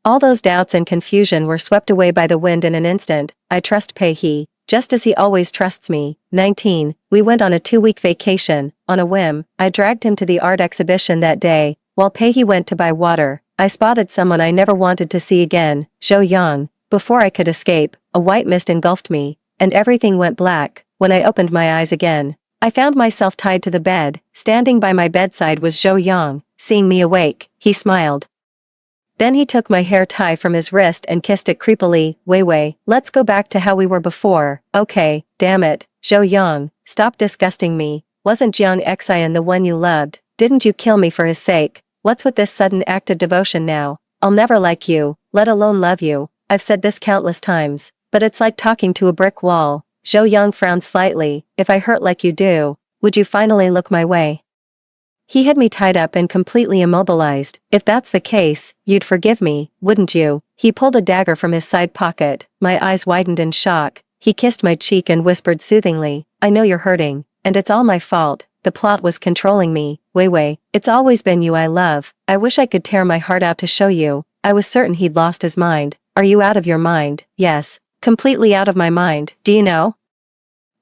All those doubts and confusion were swept away by the wind in an instant. I trust Pei-hee, just as he always trusts me. 19. We went on a 2-week vacation. On a whim, I dragged him to the art exhibition that day. While Pei-hee went to buy water, I spotted someone I never wanted to see again, Jo-young. Before I could escape, a white mist engulfed me, and everything went black. When I opened my eyes again, I found myself tied to the bed. Standing by my bedside was Jo-young. Seeing me awake, he smiled. Then he took my hair tie from his wrist and kissed it creepily. Wei Wei, let's go back to how we were before. Okay, damn it, Jo-young, stop disgusting me. Wasn't Jiang Xian the one you loved? Didn't you kill me for his sake? What's with this sudden act of devotion now? I'll never like you, let alone love you. I've said this countless times, but it's like talking to a brick wall. Jo-young frowned slightly. If I hurt like you do, would you finally look my way? He had me tied up and completely immobilized. If that's the case, you'd forgive me, wouldn't you? He pulled a dagger from his side pocket. My eyes widened in shock. He kissed my cheek and whispered soothingly, I know you're hurting, and it's all my fault. The plot was controlling me. Wei Wei, it's always been you I love. I wish I could tear my heart out to show you. I was certain he'd lost his mind. Are you out of your mind? Yes, completely out of my mind. Do you know?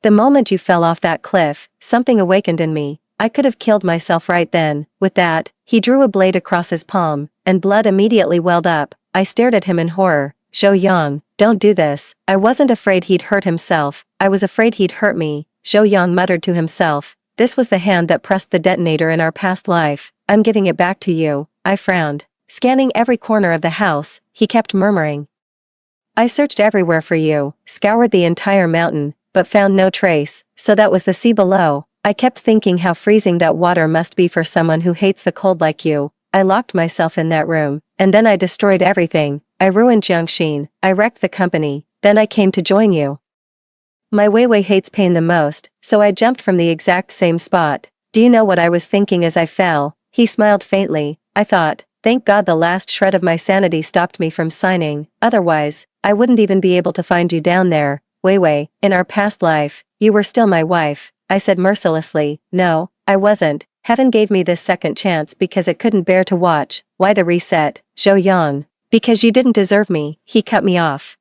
The moment you fell off that cliff, something awakened in me. I could have killed myself right then. With that, he drew a blade across his palm, and blood immediately welled up. I stared at him in horror. Jo-young, don't do this. I wasn't afraid he'd hurt himself. I was afraid he'd hurt me. Jo-young muttered to himself. This was the hand that pressed the detonator in our past life. I'm giving it back to you. I frowned. Scanning every corner of the house, he kept murmuring. I searched everywhere for you, scoured the entire mountain, but found no trace. So that was the sea below. I kept thinking how freezing that water must be for someone who hates the cold like you. I locked myself in that room, and then I destroyed everything. I ruined Jiangxin. I wrecked the company. Then I came to join you. My Wei Wei hates pain the most, so I jumped from the exact same spot. Do you know what I was thinking as I fell? He smiled faintly. I thought, thank God the last shred of my sanity stopped me from signing. Otherwise, I wouldn't even be able to find you down there. Wei Wei, in our past life, you were still my wife. I said mercilessly. No, I wasn't. Heaven gave me this second chance because it couldn't bear to watch. Why the reset? Jo-young. Because you didn't deserve me. He cut me off.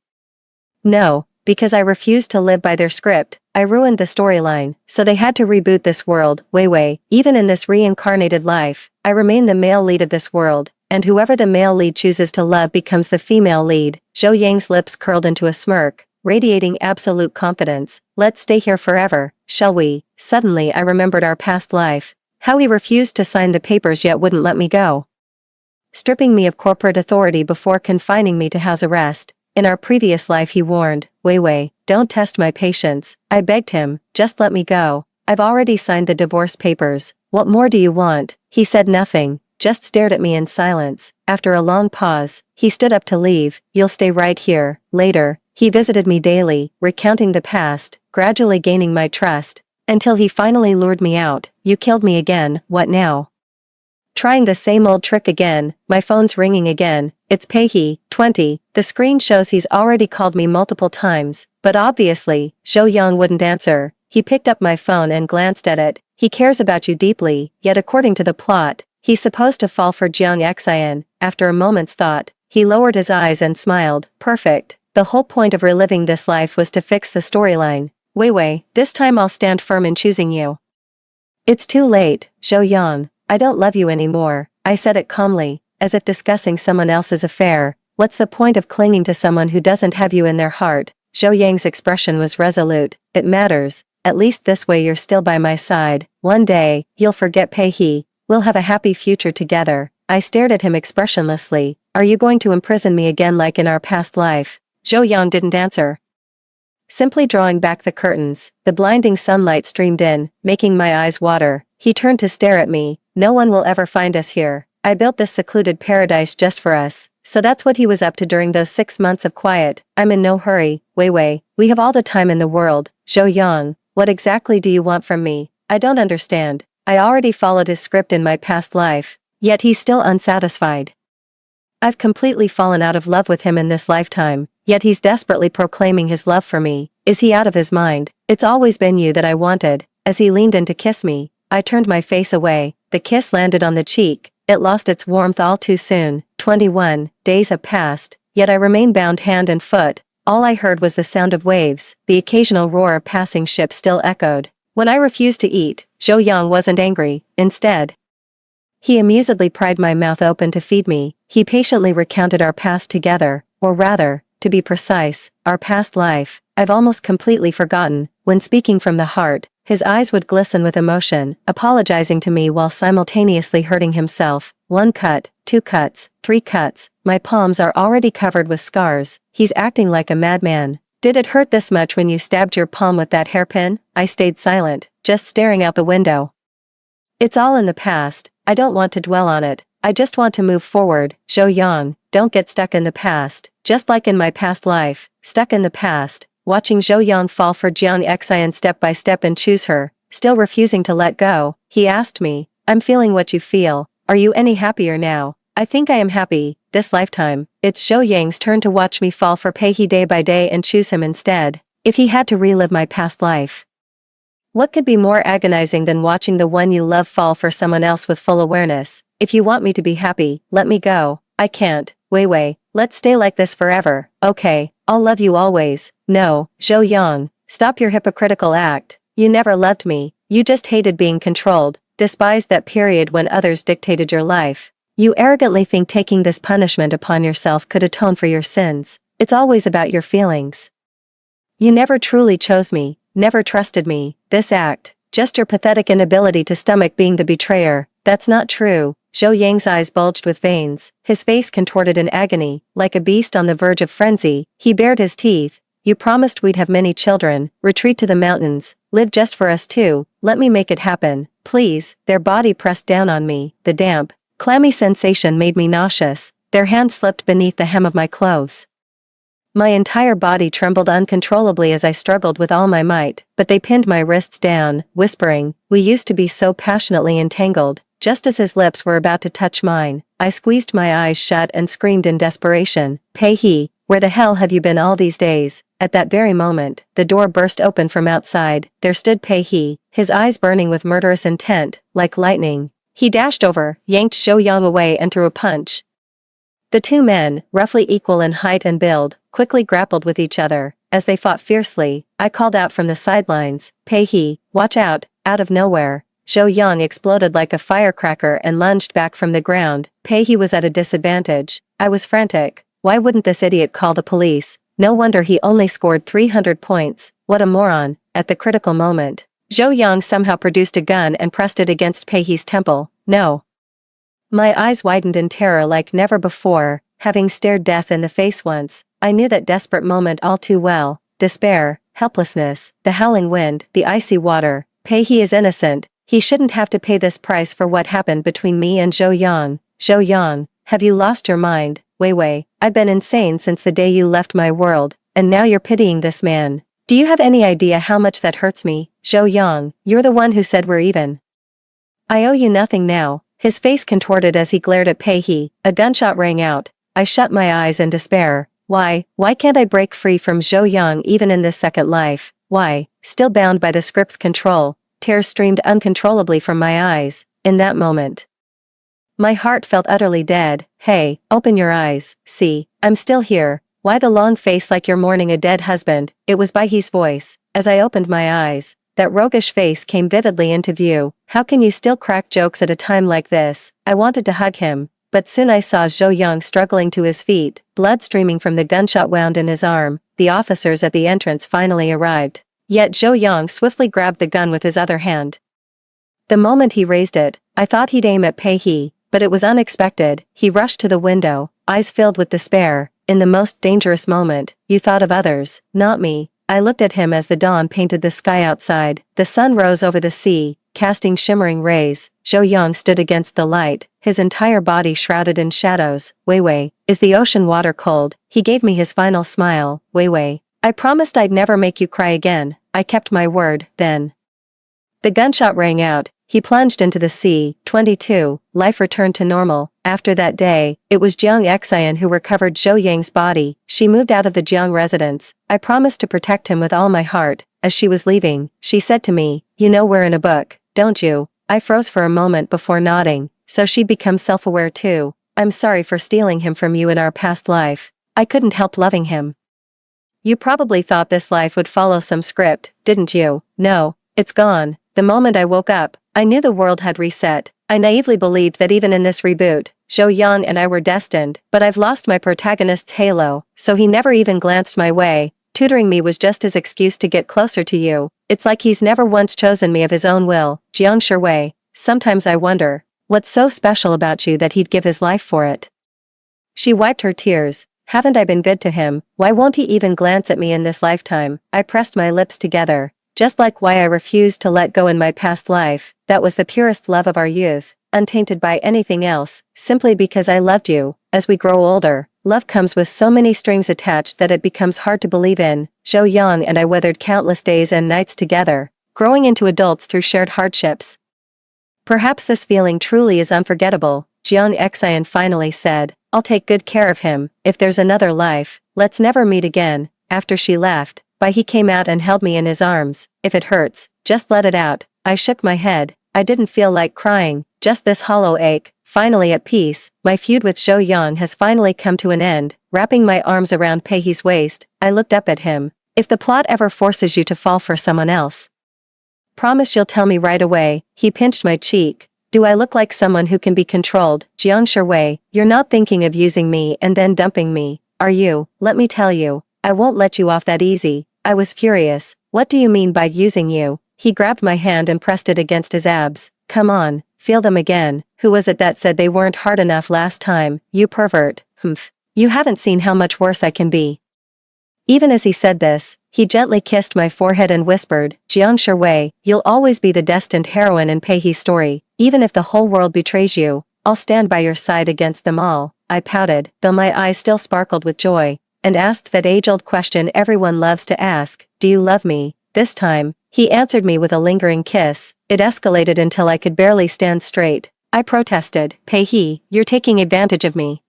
No, because I refused to live by their script. I ruined the storyline, so they had to reboot this world. Wei Wei, even in this reincarnated life, I remain the male lead of this world, and whoever the male lead chooses to love becomes the female lead. Jo-young's lips curled into a smirk, radiating absolute confidence. Let's stay here forever, shall we? Suddenly I remembered our past life. How he refused to sign the papers yet wouldn't let me go. Stripping me of corporate authority before confining me to house arrest. In our previous life he warned, Wei Wei, don't test my patience. I begged him, just let me go. I've already signed the divorce papers. What more do you want? He said nothing, just stared at me in silence. After a long pause, he stood up to leave. You'll stay right here. Later, he visited me daily, recounting the past, gradually gaining my trust, until he finally lured me out. You killed me again, what now? Trying the same old trick again. My phone's ringing again. It's Pei-hee, 20. The screen shows he's already called me multiple times, but obviously, Jo-young wouldn't answer. He picked up my phone and glanced at it. He cares about you deeply, yet according to the plot, he's supposed to fall for Jiang Xian. After a moment's thought, He lowered his eyes and smiled. Perfect. The whole point of reliving this life was to fix the storyline. Wei Wei, this time I'll stand firm in choosing you. It's too late, Zhou Yang. I don't love you anymore. I said it calmly, as if discussing someone else's affair. What's the point of clinging to someone who doesn't have you in their heart? Zhou Yang's expression was resolute. It matters. At least this way you're still by my side. One day, you'll forget Pei He. We'll have a happy future together. I stared at him expressionlessly. Are you going to imprison me again like in our past life? Zhou Yang didn't answer. Simply drawing back the curtains, the blinding sunlight streamed in, making my eyes water. He turned to stare at me. No one will ever find us here. I built this secluded paradise just for us. So that's what he was up to during those 6 months of quiet. I'm in no hurry. Wei Wei, we have all the time in the world. Zhou Yang, what exactly do you want from me? I don't understand. I already followed his script in my past life. Yet he's still unsatisfied. I've completely fallen out of love with him in this lifetime, yet he's desperately proclaiming his love for me. Is he out of his mind? It's always been you that I wanted. As he leaned in to kiss me, I turned my face away. The kiss landed on the cheek. It lost its warmth all too soon. 21 days have passed, yet I remain bound hand and foot. All I heard was the sound of waves. The occasional roar of passing ships still echoed. When I refused to eat, Zhou Yang wasn't angry. Instead, he amusedly pried my mouth open to feed me. He patiently recounted our past together, or rather, to be precise, our past life. I've almost completely forgotten. When speaking from the heart, his eyes would glisten with emotion, apologizing to me while simultaneously hurting himself. 1 cut, 2 cuts, 3 cuts. My palms are already covered with scars. He's acting like a madman. Did it hurt this much when you stabbed your palm with that hairpin? I stayed silent, just staring out the window. It's all in the past. I don't want to dwell on it. I just want to move forward. Zhou Yang, don't get stuck in the past. Just like in my past life, stuck in the past. Watching Zhou Yang fall for Jiang Xian step by step and choose her, still refusing to let go, he asked me, I'm feeling what you feel. Are you any happier now? I think I am happy, this lifetime. It's Zhou Yang's turn to watch me fall for Pei He day by day and choose him instead. If he had to relive my past life, what could be more agonizing than watching the one you love fall for someone else with full awareness? If you want me to be happy, let me go. I can't. Wei Wei, let's stay like this forever. Okay, I'll love you always. No, Zhou Yang, stop your hypocritical act. You never loved me. You just hated being controlled, despised that period when others dictated your life. You arrogantly think taking this punishment upon yourself could atone for your sins. It's always about your feelings. You never truly chose me. Never trusted me. This act, just your pathetic inability to stomach being the betrayer. That's not true. Zhou Yang's eyes bulged with veins, his face contorted in agony, like a beast on the verge of frenzy. He bared his teeth. You promised we'd have many children, retreat to the mountains, live just for us two. Let me make it happen, please. Their body pressed down on me. The damp, clammy sensation made me nauseous. Their hands slipped beneath the hem of my clothes. My entire body trembled uncontrollably as I struggled with all my might, but they pinned my wrists down, whispering, we used to be so passionately entangled. Just as his lips were about to touch mine, I squeezed my eyes shut and screamed in desperation, Pei He, where the hell have you been all these days? At that very moment, the door burst open from outside. There stood Pei He, his eyes burning with murderous intent, like lightning. He dashed over, yanked Zhou Yang away and threw a punch. The two men, roughly equal in height and build, quickly grappled with each other. As they fought fiercely, I called out from the sidelines, Pei He, watch out. Out of nowhere, Zhou Yang exploded like a firecracker and lunged back from the ground. Pei He was at a disadvantage. I was frantic. Why wouldn't this idiot call the police? No wonder he only scored 300 points. What a moron. At the critical moment, Zhou Yang somehow produced a gun and pressed it against Pei He's temple. No. My eyes widened in terror like never before. Having stared death in the face once, I knew that desperate moment all too well. Despair, helplessness, the howling wind, the icy water. Pei He is innocent. He shouldn't have to pay this price for what happened between me and Zhou Yang. Zhou Yang, have you lost your mind? Wei Wei, I've been insane since the day you left my world, and now you're pitying this man. Do you have any idea how much that hurts me? Zhou Yang, you're the one who said we're even. I owe you nothing now. His face contorted as he glared at Pei He. A gunshot rang out. I shut my eyes in despair. Why can't I break free from Zhou Yang even in this second life? Why, still bound by the script's control, tears streamed uncontrollably from my eyes. In that moment, My heart felt utterly dead. Hey, open your eyes, see, I'm still here. Why the long face like you're mourning a dead husband? It was Baihi's voice. As I opened my eyes, that roguish face came vividly into view. How can you still crack jokes at a time like this? I wanted to hug him, but soon I saw Zhou Yang struggling to his feet, blood streaming from the gunshot wound in his arm. The officers at the entrance finally arrived. Yet Zhou Yang swiftly grabbed the gun with his other hand. The moment he raised it, I thought he'd aim at Pei He, but it was unexpected. He rushed to the window, eyes filled with despair. In the most dangerous moment, you thought of others, not me. I looked at him as the dawn painted the sky outside. The sun rose over the sea, casting shimmering rays. Zhou Yang stood against the light, his entire body shrouded in shadows. Wei Wei, is the ocean water cold? He gave me his final smile. Wei Wei, I promised I'd never make you cry again. I kept my word, then. The gunshot rang out. He plunged into the sea. 22. Life returned to normal. After that day, it was Jiang Xian who recovered Zhou Yang's body. She moved out of the Jiang residence. I promised to protect him with all my heart. As she was leaving, she said to me, "You know we're in a book, don't you?" I froze for a moment before nodding. So she'd become self-aware too. I'm sorry for stealing him from you in our past life. I couldn't help loving him. You probably thought this life would follow some script, didn't you? No, it's gone. The moment I woke up, I knew the world had reset. I naively believed that even in this reboot, Zhou Yang and I were destined, but I've lost my protagonist's halo, so he never even glanced my way. Tutoring me was just his excuse to get closer to you. It's like he's never once chosen me of his own will. Jiang Shui, sometimes I wonder, what's so special about you that he'd give his life for it? She wiped her tears. Haven't I been good to him? Why won't he even glance at me in this lifetime? I pressed my lips together. Just like why I refused to let go in my past life, that was the purest love of our youth, untainted by anything else, simply because I loved you. As we grow older, love comes with so many strings attached that it becomes hard to believe in. Zhou Yang and I weathered countless days and nights together, growing into adults through shared hardships. Perhaps this feeling truly is unforgettable, Jiang Xian finally said. I'll take good care of him. If there's another life, let's never meet again. After she left, He came out and held me in his arms. If it hurts, just let it out. I shook my head. I didn't feel like crying, just this hollow ache. Finally at peace, my feud with Zhou Yang has finally come to an end. Wrapping my arms around Pei He's waist, I looked up at him. If the plot ever forces you to fall for someone else, promise you'll tell me right away. He pinched my cheek. Do I look like someone who can be controlled? Jiang Shui, you're not thinking of using me and then dumping me, are you? Let me tell you, I won't let you off that easy. I was furious. What do you mean by using you? He grabbed my hand and pressed it against his abs. Come on, feel them again. Who was it that said they weren't hard enough last time? You pervert. Humph. You haven't seen how much worse I can be. Even as he said this, he gently kissed my forehead and whispered, Jiang Shui, you'll always be the destined heroine in Pei He's story. Even if the whole world betrays you, I'll stand by your side against them all. I pouted, though my eyes still sparkled with joy, and asked that age-old question everyone loves to ask, do you love me? This time, he answered me with a lingering kiss. It escalated until I could barely stand straight. I protested, Pei He, you're taking advantage of me.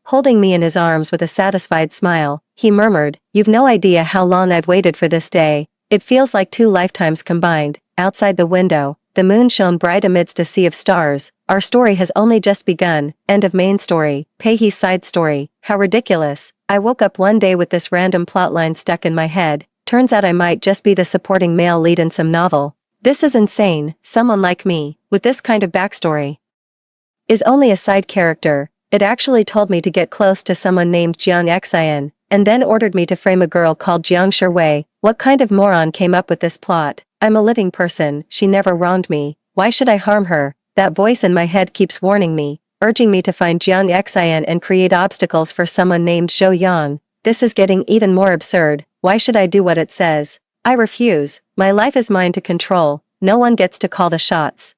Holding me in his arms with a satisfied smile, he murmured, you've no idea how long I've waited for this day. It feels like 2 lifetimes combined. Outside the window, the moon shone bright amidst a sea of stars. Our story has only just begun. End of main story. Pei He's side story. How ridiculous. I woke up one day with this random plotline stuck in my head. Turns out I might just be the supporting male lead in some novel. This is insane. Someone like me, with this kind of backstory, is only a side character. It actually told me to get close to someone named Jiang Xian, and then ordered me to frame a girl called Jiang Shui. What kind of moron came up with this plot? I'm a living person. She never wronged me. Why should I harm her? That voice in my head keeps warning me, urging me to find Jiang Xian and create obstacles for someone named Zhou Yang. This is getting even more absurd. Why should I do what it says? I refuse. My life is mine to control. No one gets to call the shots.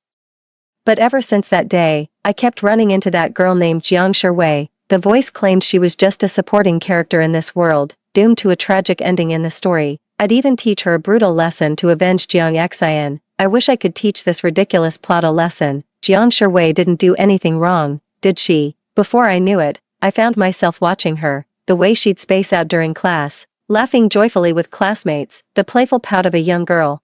But ever since that day, I kept running into that girl named Jiang Shui. The voice claimed she was just a supporting character in this world, doomed to a tragic ending in the story. I'd even teach her a brutal lesson to avenge Jiang Xian. I wish I could teach this ridiculous plot a lesson. Jiang Shui didn't do anything wrong, did she? Before I knew it, I found myself watching her, the way she'd space out during class, laughing joyfully with classmates, the playful pout of a young girl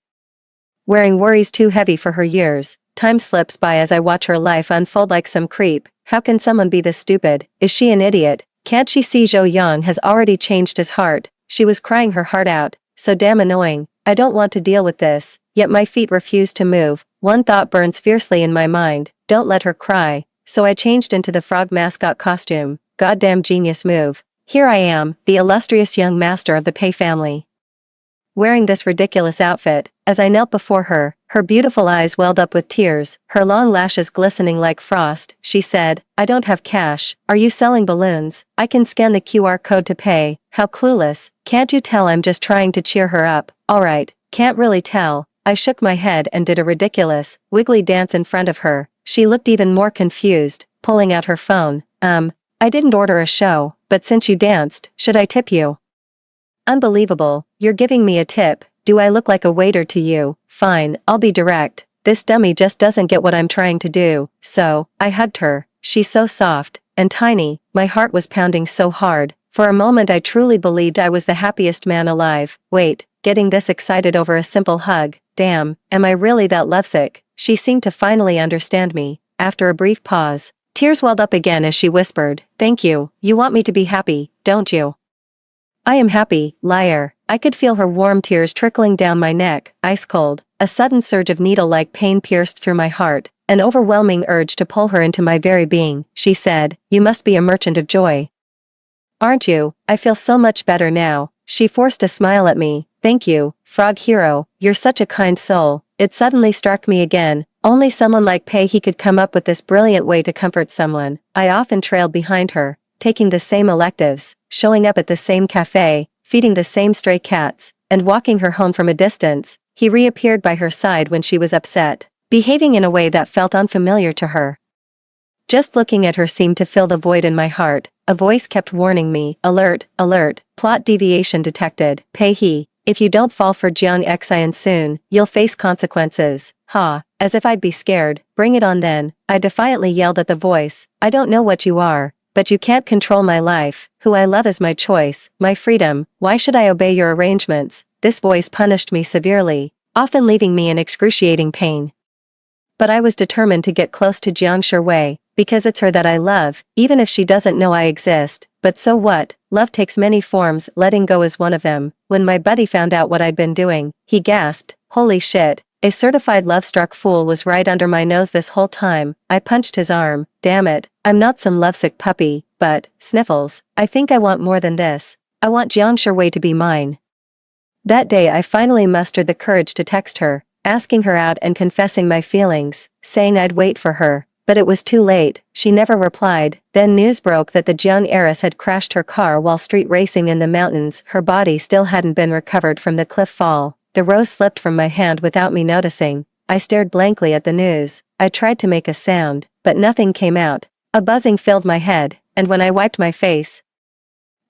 wearing worries too heavy for her years. Time slips by as I watch her life unfold like some creep. How can someone be this stupid? Is she an idiot? Can't she see Zhou Yang has already changed his heart? She was crying her heart out. So damn annoying. I don't want to deal with this, yet my feet refuse to move. One thought burns fiercely in my mind. Don't let her cry. So I changed into the frog mascot costume. Goddamn genius move. Here I am, the illustrious young master of the Pei family, wearing this ridiculous outfit. As I knelt before her, her beautiful eyes welled up with tears, her long lashes glistening like frost. She said, I don't have cash. Are you selling balloons? I can scan the QR code to pay. How clueless. Can't you tell I'm just trying to cheer her up? Alright, can't really tell. I shook my head and did a ridiculous, wiggly dance in front of her. She looked even more confused, pulling out her phone. I didn't order a show, but since you danced, should I tip you? Unbelievable, you're giving me a tip. Do I look like a waiter to you? Fine, I'll be direct. This dummy just doesn't get what I'm trying to do. So, I hugged her. She's so soft and tiny. My heart was pounding so hard. For a moment I truly believed I was the happiest man alive. Wait, getting this excited over a simple hug. Damn, am I really that lovesick? She seemed to finally understand me. After a brief pause, tears welled up again as she whispered, Thank you. You want me to be happy, don't you? I am happy, liar. I could feel her warm tears trickling down my neck, ice cold. A sudden surge of needle-like pain pierced through my heart, an overwhelming urge to pull her into my very being. She said, You must be a merchant of joy. Aren't you? I feel so much better now. She forced a smile at me. Thank you, frog hero. You're such a kind soul. It suddenly struck me again. Only someone like Pei he could come up with this brilliant way to comfort someone. I often trailed behind her, taking the same electives, showing up at the same cafe, feeding the same stray cats, and walking her home from a distance. He reappeared by her side when she was upset, behaving in a way that felt unfamiliar to her. Just looking at her seemed to fill the void in my heart. A voice kept warning me, Alert, alert, plot deviation detected. Pei he, if you don't fall for Jiang Xian soon, you'll face consequences. Ha, as if I'd be scared. Bring it on then. I defiantly yelled at the voice. I don't know what you are, but you can't control my life. Who I love is my choice, my freedom. Why should I obey your arrangements? This voice punished me severely, often leaving me in excruciating pain. But I was determined to get close to Jiang Shui, because it's her that I love, even if she doesn't know I exist. But so what? Love takes many forms, letting go is one of them. When my buddy found out what I'd been doing, he gasped, Holy shit, a certified love-struck fool was right under my nose this whole time. I punched his arm. Damn it, I'm not some lovesick puppy, but, sniffles, I think I want more than this. I want Jiang Shui to be mine. That day I finally mustered the courage to text her, asking her out and confessing my feelings, saying I'd wait for her. But it was too late. She never replied. Then news broke that the Jiang heiress had crashed her car while street racing in the mountains. Her body still hadn't been recovered from the cliff fall. The rose slipped from my hand without me noticing. I stared blankly at the news. I tried to make a sound, but nothing came out. A buzzing filled my head, and when I wiped my face,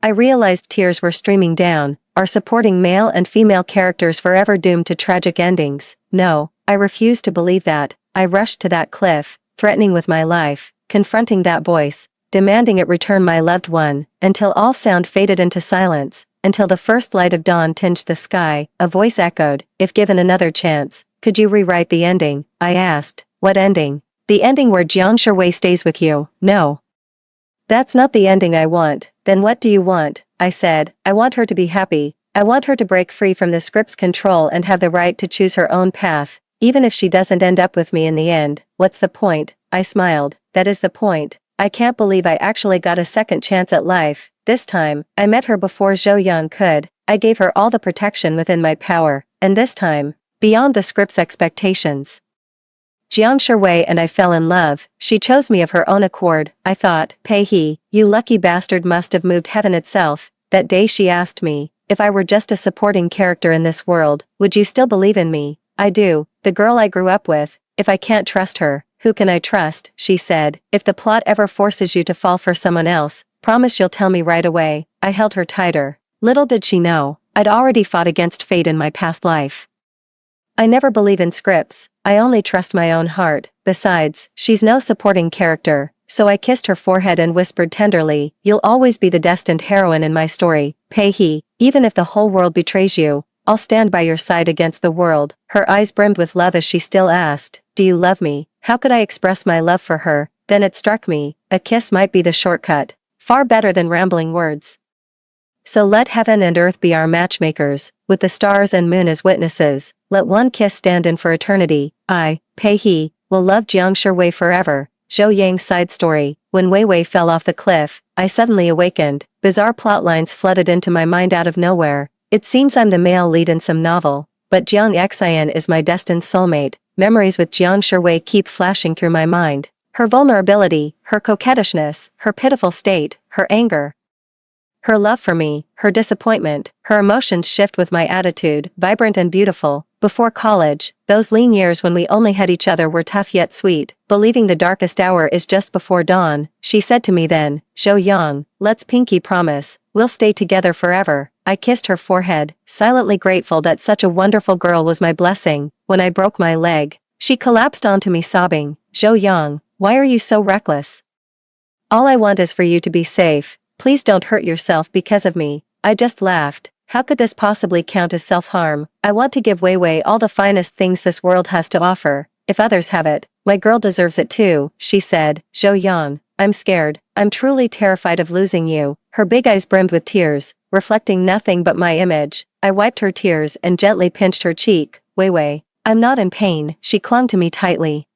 I realized tears were streaming down. Are supporting male and female characters forever doomed to tragic endings? No, I refused to believe that. I rushed to that cliff, threatening with my life, confronting that voice, demanding it return my loved one, until all sound faded into silence, until the first light of dawn tinged the sky. A voice echoed, If given another chance, could you rewrite the ending? I asked, What ending? The ending where Jiang Shui stays with you. No. That's not the ending I want. Then what do you want? I said, I want her to be happy. I want her to break free from the script's control and have the right to choose her own path. Even if she doesn't end up with me in the end, what's the point? I smiled. That is the point. I can't believe I actually got a second chance at life. This time, I met her before Zhou Yang could. I gave her all the protection within my power, and this time, beyond the script's expectations. Jiang Shui and I fell in love. She chose me of her own accord. I thought, Pei he, you lucky bastard must have moved heaven itself. That day she asked me, if I were just a supporting character in this world, would you still believe in me? I do. The girl I grew up with. If I can't trust her, who can I trust? She said, if the plot ever forces you to fall for someone else, promise you'll tell me right away. I held her tighter. Little did she know, I'd already fought against fate in my past life. I never believe in scripts. I only trust my own heart. Besides, she's no supporting character. So I kissed her forehead and whispered tenderly, you'll always be the destined heroine in my story, Pei he, even if the whole world betrays you. I'll stand by your side against the world. Her eyes brimmed with love as she still asked, do you love me? How could I express my love for her? Then it struck me, a kiss might be the shortcut. Far better than rambling words. So let heaven and earth be our matchmakers, with the stars and moon as witnesses. Let one kiss stand in for eternity. I, Pei He, will love Jiang Shiwei forever. Zhou Yang's side story. When Wei Wei fell off the cliff, I suddenly awakened. Bizarre plot lines flooded into my mind out of nowhere. It seems I'm the male lead in some novel, but Jiang Xian is my destined soulmate. Memories with Jiang Shiwei keep flashing through my mind. Her vulnerability, her coquettishness, her pitiful state, her anger. Her love for me, her disappointment, her emotions shift with my attitude, vibrant and beautiful. Before college, those lean years when we only had each other were tough yet sweet. Believing the darkest hour is just before dawn, she said to me then, Zhou Yang, let's pinky promise, we'll stay together forever. I kissed her forehead, silently grateful that such a wonderful girl was my blessing. When I broke my leg, she collapsed onto me sobbing, Zhou Yang, why are you so reckless? All I want is for you to be safe. Please don't hurt yourself because of me. I just laughed. How could this possibly count as self-harm? I want to give Wei Wei all the finest things this world has to offer. If others have it, my girl deserves it too, she said. Zhou Yang, I'm scared. I'm truly terrified of losing you. Her big eyes brimmed with tears, reflecting nothing but my image. I wiped her tears and gently pinched her cheek. Wei Wei, I'm not in pain. She clung to me tightly.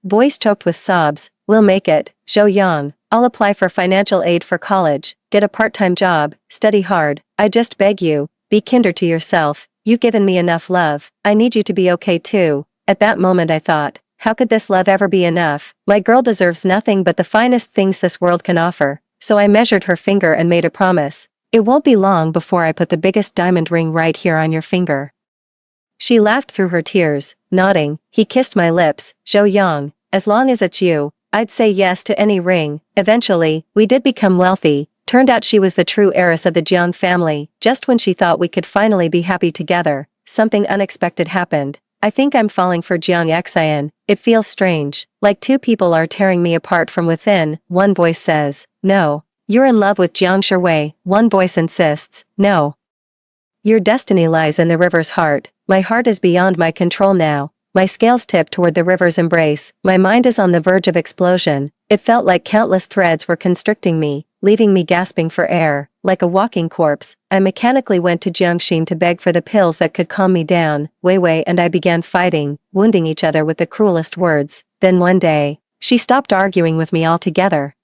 Voice choked with sobs. We'll make it, Zhou Yang. I'll apply for financial aid for college, get a part-time job, study hard. I just beg you, be kinder to yourself. You've given me enough love. I need you to be okay too. At that moment I thought, how could this love ever be enough? My girl deserves nothing but the finest things this world can offer. So I measured her finger and made a promise. It won't be long before I put the biggest diamond ring right here on your finger. She laughed through her tears, nodding. He kissed my lips. Zhou Yang, as long as it's you, I'd say yes to any ring. Eventually, we did become wealthy. Turned out she was the true heiress of the Jiang family. Just when she thought we could finally be happy together, something unexpected happened. I think I'm falling for Jiang Xian. It feels strange, like two people are tearing me apart from within. One voice says, no. You're in love with Jiang Shiwei. One voice insists, no. Your destiny lies in the river's heart. My heart is beyond my control now. My scales tip toward the river's embrace. My mind is on the verge of explosion. It felt like countless threads were constricting me, leaving me gasping for air. Like a walking corpse, I mechanically went to Jiangxin to beg for the pills that could calm me down. Wei Wei and I began fighting, wounding each other with the cruelest words. Then one day, she stopped arguing with me altogether.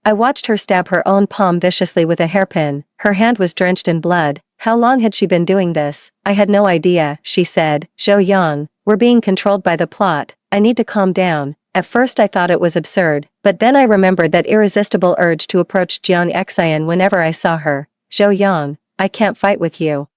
I watched her stab her own palm viciously with a hairpin. Her hand was drenched in blood. How long had she been doing this? I had no idea, she said. Zhou Yang, we're being controlled by the plot. I need to calm down. At first I thought it was absurd, but then I remembered that irresistible urge to approach Jiang Xian whenever I saw her. Zhou Yang, I can't fight with you.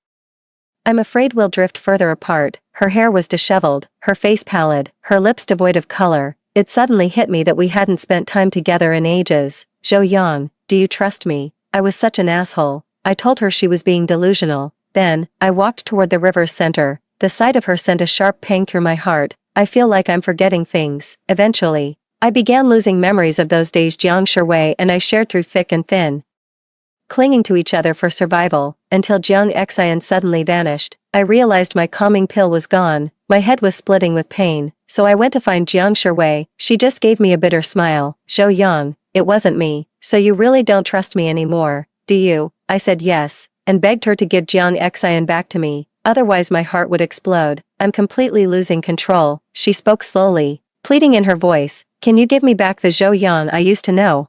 I'm afraid we'll drift further apart. Her hair was disheveled, her face pallid, her lips devoid of color. It suddenly hit me that we hadn't spent time together in ages. Zhou Yang, do you trust me? I was such an asshole. I told her she was being delusional. Then, I walked toward the river's center. The sight of her sent a sharp pang through my heart. I feel like I'm forgetting things. Eventually, I began losing memories of those days Jiang Shiwei and I shared through thick and thin, clinging to each other for survival, until Jiang Xian suddenly vanished. I realized my calming pill was gone. My head was splitting with pain, so I went to find Jiang Shiwei. She just gave me a bitter smile. Zhou Yang, it wasn't me. So you really don't trust me anymore, do you? I said yes, and begged her to give Jiang Xian back to me. Otherwise my heart would explode. I'm completely losing control. She spoke slowly, pleading in her voice. Can you give me back the Zhou Yang I used to know?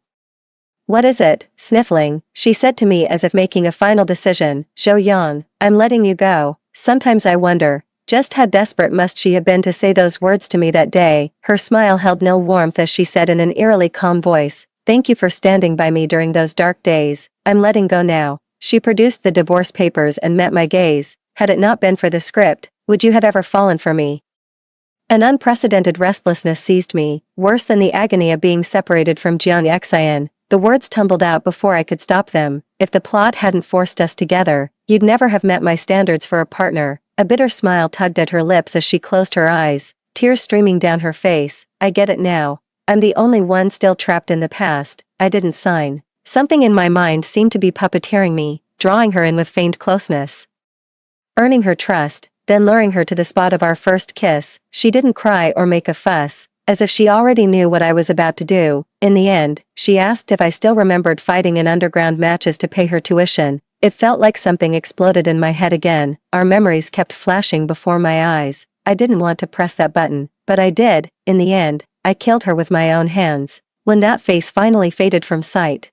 What is it? Sniffling, she said to me as if making a final decision. Zhou Yang, I'm letting you go. Sometimes I wonder, just how desperate must she have been to say those words to me that day? Her smile held no warmth as she said in an eerily calm voice, thank you for standing by me during those dark days. I'm letting go now. She produced the divorce papers and met my gaze. Had it not been for the script, would you have ever fallen for me? An unprecedented restlessness seized me, worse than the agony of being separated from Jiang Xian. The words tumbled out before I could stop them. If the plot hadn't forced us together, you'd never have met my standards for a partner. A bitter smile tugged at her lips as she closed her eyes, tears streaming down her face. I get it now. I'm the only one still trapped in the past. I didn't sign. Something in my mind seemed to be puppeteering me, drawing her in with feigned closeness. earning her trust, then luring her to the spot of our first kiss. She didn't cry or make a fuss, as if she already knew what I was about to do. In the end, she asked if I still remembered fighting in underground matches to pay her tuition. It felt like something exploded in my head again. Our memories kept flashing before my eyes. I didn't want to press that button, but I did. In the end, I killed her with my own hands. When that face finally faded from sight,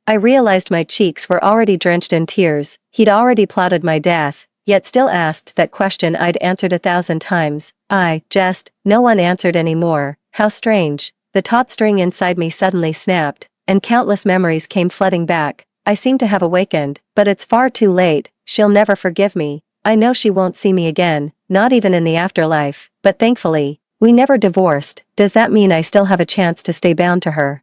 I realized my cheeks were already drenched in tears. He'd already plotted my death, yet still asked that question I'd answered 1,000 times. No one answered anymore. How strange. The taut string inside me suddenly snapped, and countless memories came flooding back. I seem to have awakened, but it's far too late. She'll never forgive me. I know she won't see me again, not even in the afterlife, but thankfully, we never divorced. Does that mean I still have a chance to stay bound to her?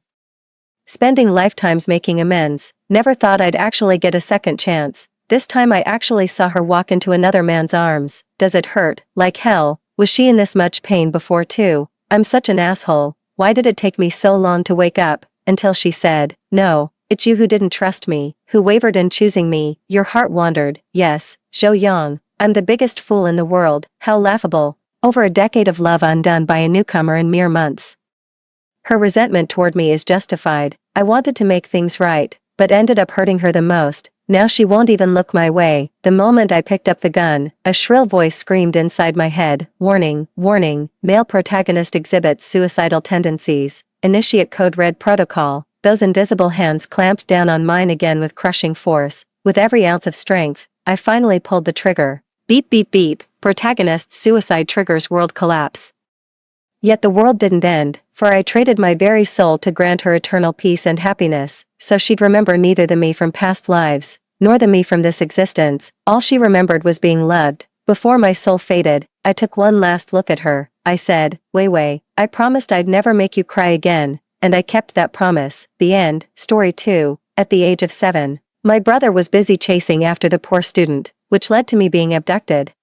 Spending lifetimes making amends, never thought I'd actually get a second chance. This time I actually saw her walk into another man's arms. Does it hurt? Like hell. Was she in this much pain before too? I'm such an asshole. Why did it take me so long to wake up? Until she said, "No, it's you who didn't trust me, who wavered in choosing me." Your heart wandered. Yes, Zhou Yang. I'm the biggest fool in the world. How laughable. Over a decade of love undone by a newcomer in mere months. Her resentment toward me is justified. I wanted to make things right, but ended up hurting her the most. Now she won't even look my way. The moment I picked up the gun, a shrill voice screamed inside my head. Warning, warning, male protagonist exhibits suicidal tendencies. Initiate code red protocol. Those invisible hands clamped down on mine again with crushing force. With every ounce of strength, I finally pulled the trigger. Beep beep beep. Protagonist's suicide triggers world collapse. Yet the world didn't end, for I traded my very soul to grant her eternal peace and happiness, so she'd remember neither the me from past lives, nor the me from this existence. All she remembered was being loved. Before my soul faded, I took one last look at her. I said, Wei, I promised I'd never make you cry again, and I kept that promise. The end. Story 2. At the age of 7, my brother was busy chasing after the poor student, which led to me being abducted.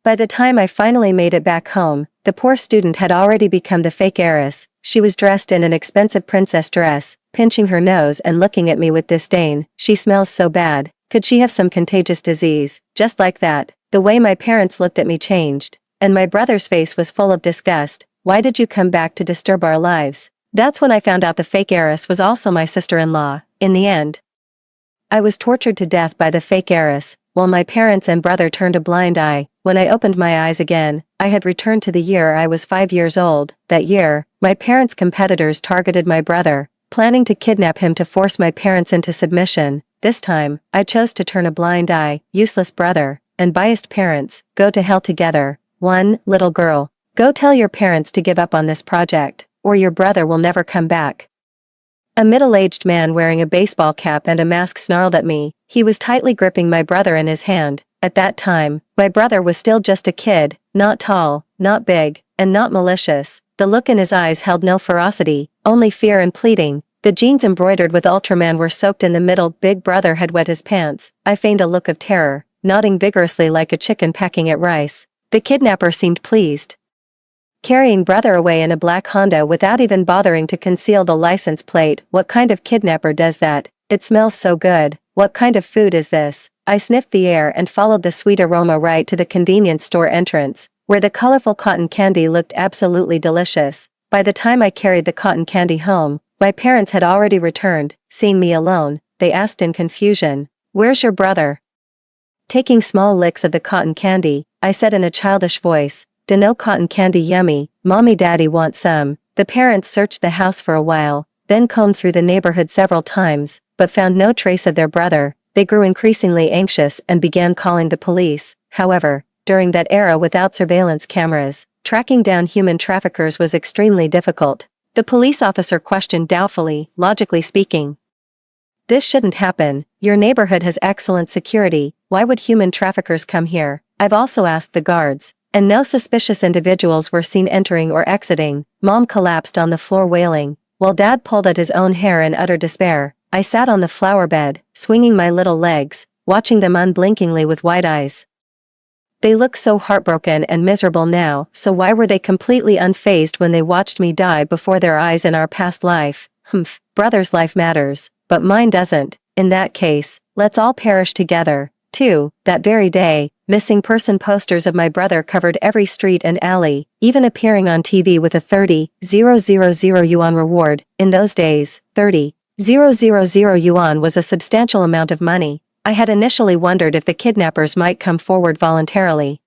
By the time I finally made it back home, the poor student had already become the fake heiress. She was dressed in an expensive princess dress, pinching her nose and looking at me with disdain. She smells so bad. Could she have some contagious disease? Just like that, the way my parents looked at me changed, and my brother's face was full of disgust. Why did you come back to disturb our lives? That's when I found out the fake heiress was also my sister-in-law. In the end, I was tortured to death by the fake heiress, while my parents and brother turned a blind eye. When I opened my eyes again, I had returned to the year I was 5 years old. That year, my parents' competitors targeted my brother, planning to kidnap him to force my parents into submission. This time, I chose to turn a blind eye. Useless brother and biased parents, go to hell together. 1. Little girl, go tell your parents to give up on this project, or your brother will never come back. A middle-aged man wearing a baseball cap and a mask snarled at me. He was tightly gripping my brother in his hand. At that time, my brother was still just a kid, not tall, not big, and not malicious. The look in his eyes held no ferocity, only fear and pleading. The jeans embroidered with Ultraman were soaked in the middle. Big brother had wet his pants. I feigned a look of terror, nodding vigorously like a chicken pecking at rice. The kidnapper seemed pleased, carrying brother away in a black Honda without even bothering to conceal the license plate. What kind of kidnapper does that? It smells so good. What kind of food is this? I sniffed the air and followed the sweet aroma right to the convenience store entrance, where the colorful cotton candy looked absolutely delicious. By the time I carried the cotton candy home, my parents had already returned. Seeing me alone, they asked in confusion, "Where's your brother?" Taking small licks of the cotton candy, I said in a childish voice, "Dunno, cotton candy yummy, mommy daddy want some." The parents searched the house for a while, then combed through the neighborhood several times, but found no trace of their brother. They grew increasingly anxious and began calling the police. However, during that era without surveillance cameras, tracking down human traffickers was extremely difficult. The police officer questioned doubtfully, "Logically speaking, this shouldn't happen. Your neighborhood has excellent security. Why would human traffickers come here?" I've also asked the guards, and no suspicious individuals were seen entering or exiting. Mom collapsed on the floor wailing, while Dad pulled at his own hair in utter despair. I sat on the flower bed, swinging my little legs, watching them unblinkingly with wide eyes. They look so heartbroken and miserable now, so why were they completely unfazed when they watched me die before their eyes in our past life? Brother's life matters, but mine doesn't. In that case, let's all perish together. 2. That very day, missing person posters of my brother covered every street and alley, even appearing on TV with a 30,000 yuan reward. In those days, 30,000 yuan was a substantial amount of money. I had initially wondered if the kidnappers might come forward voluntarily.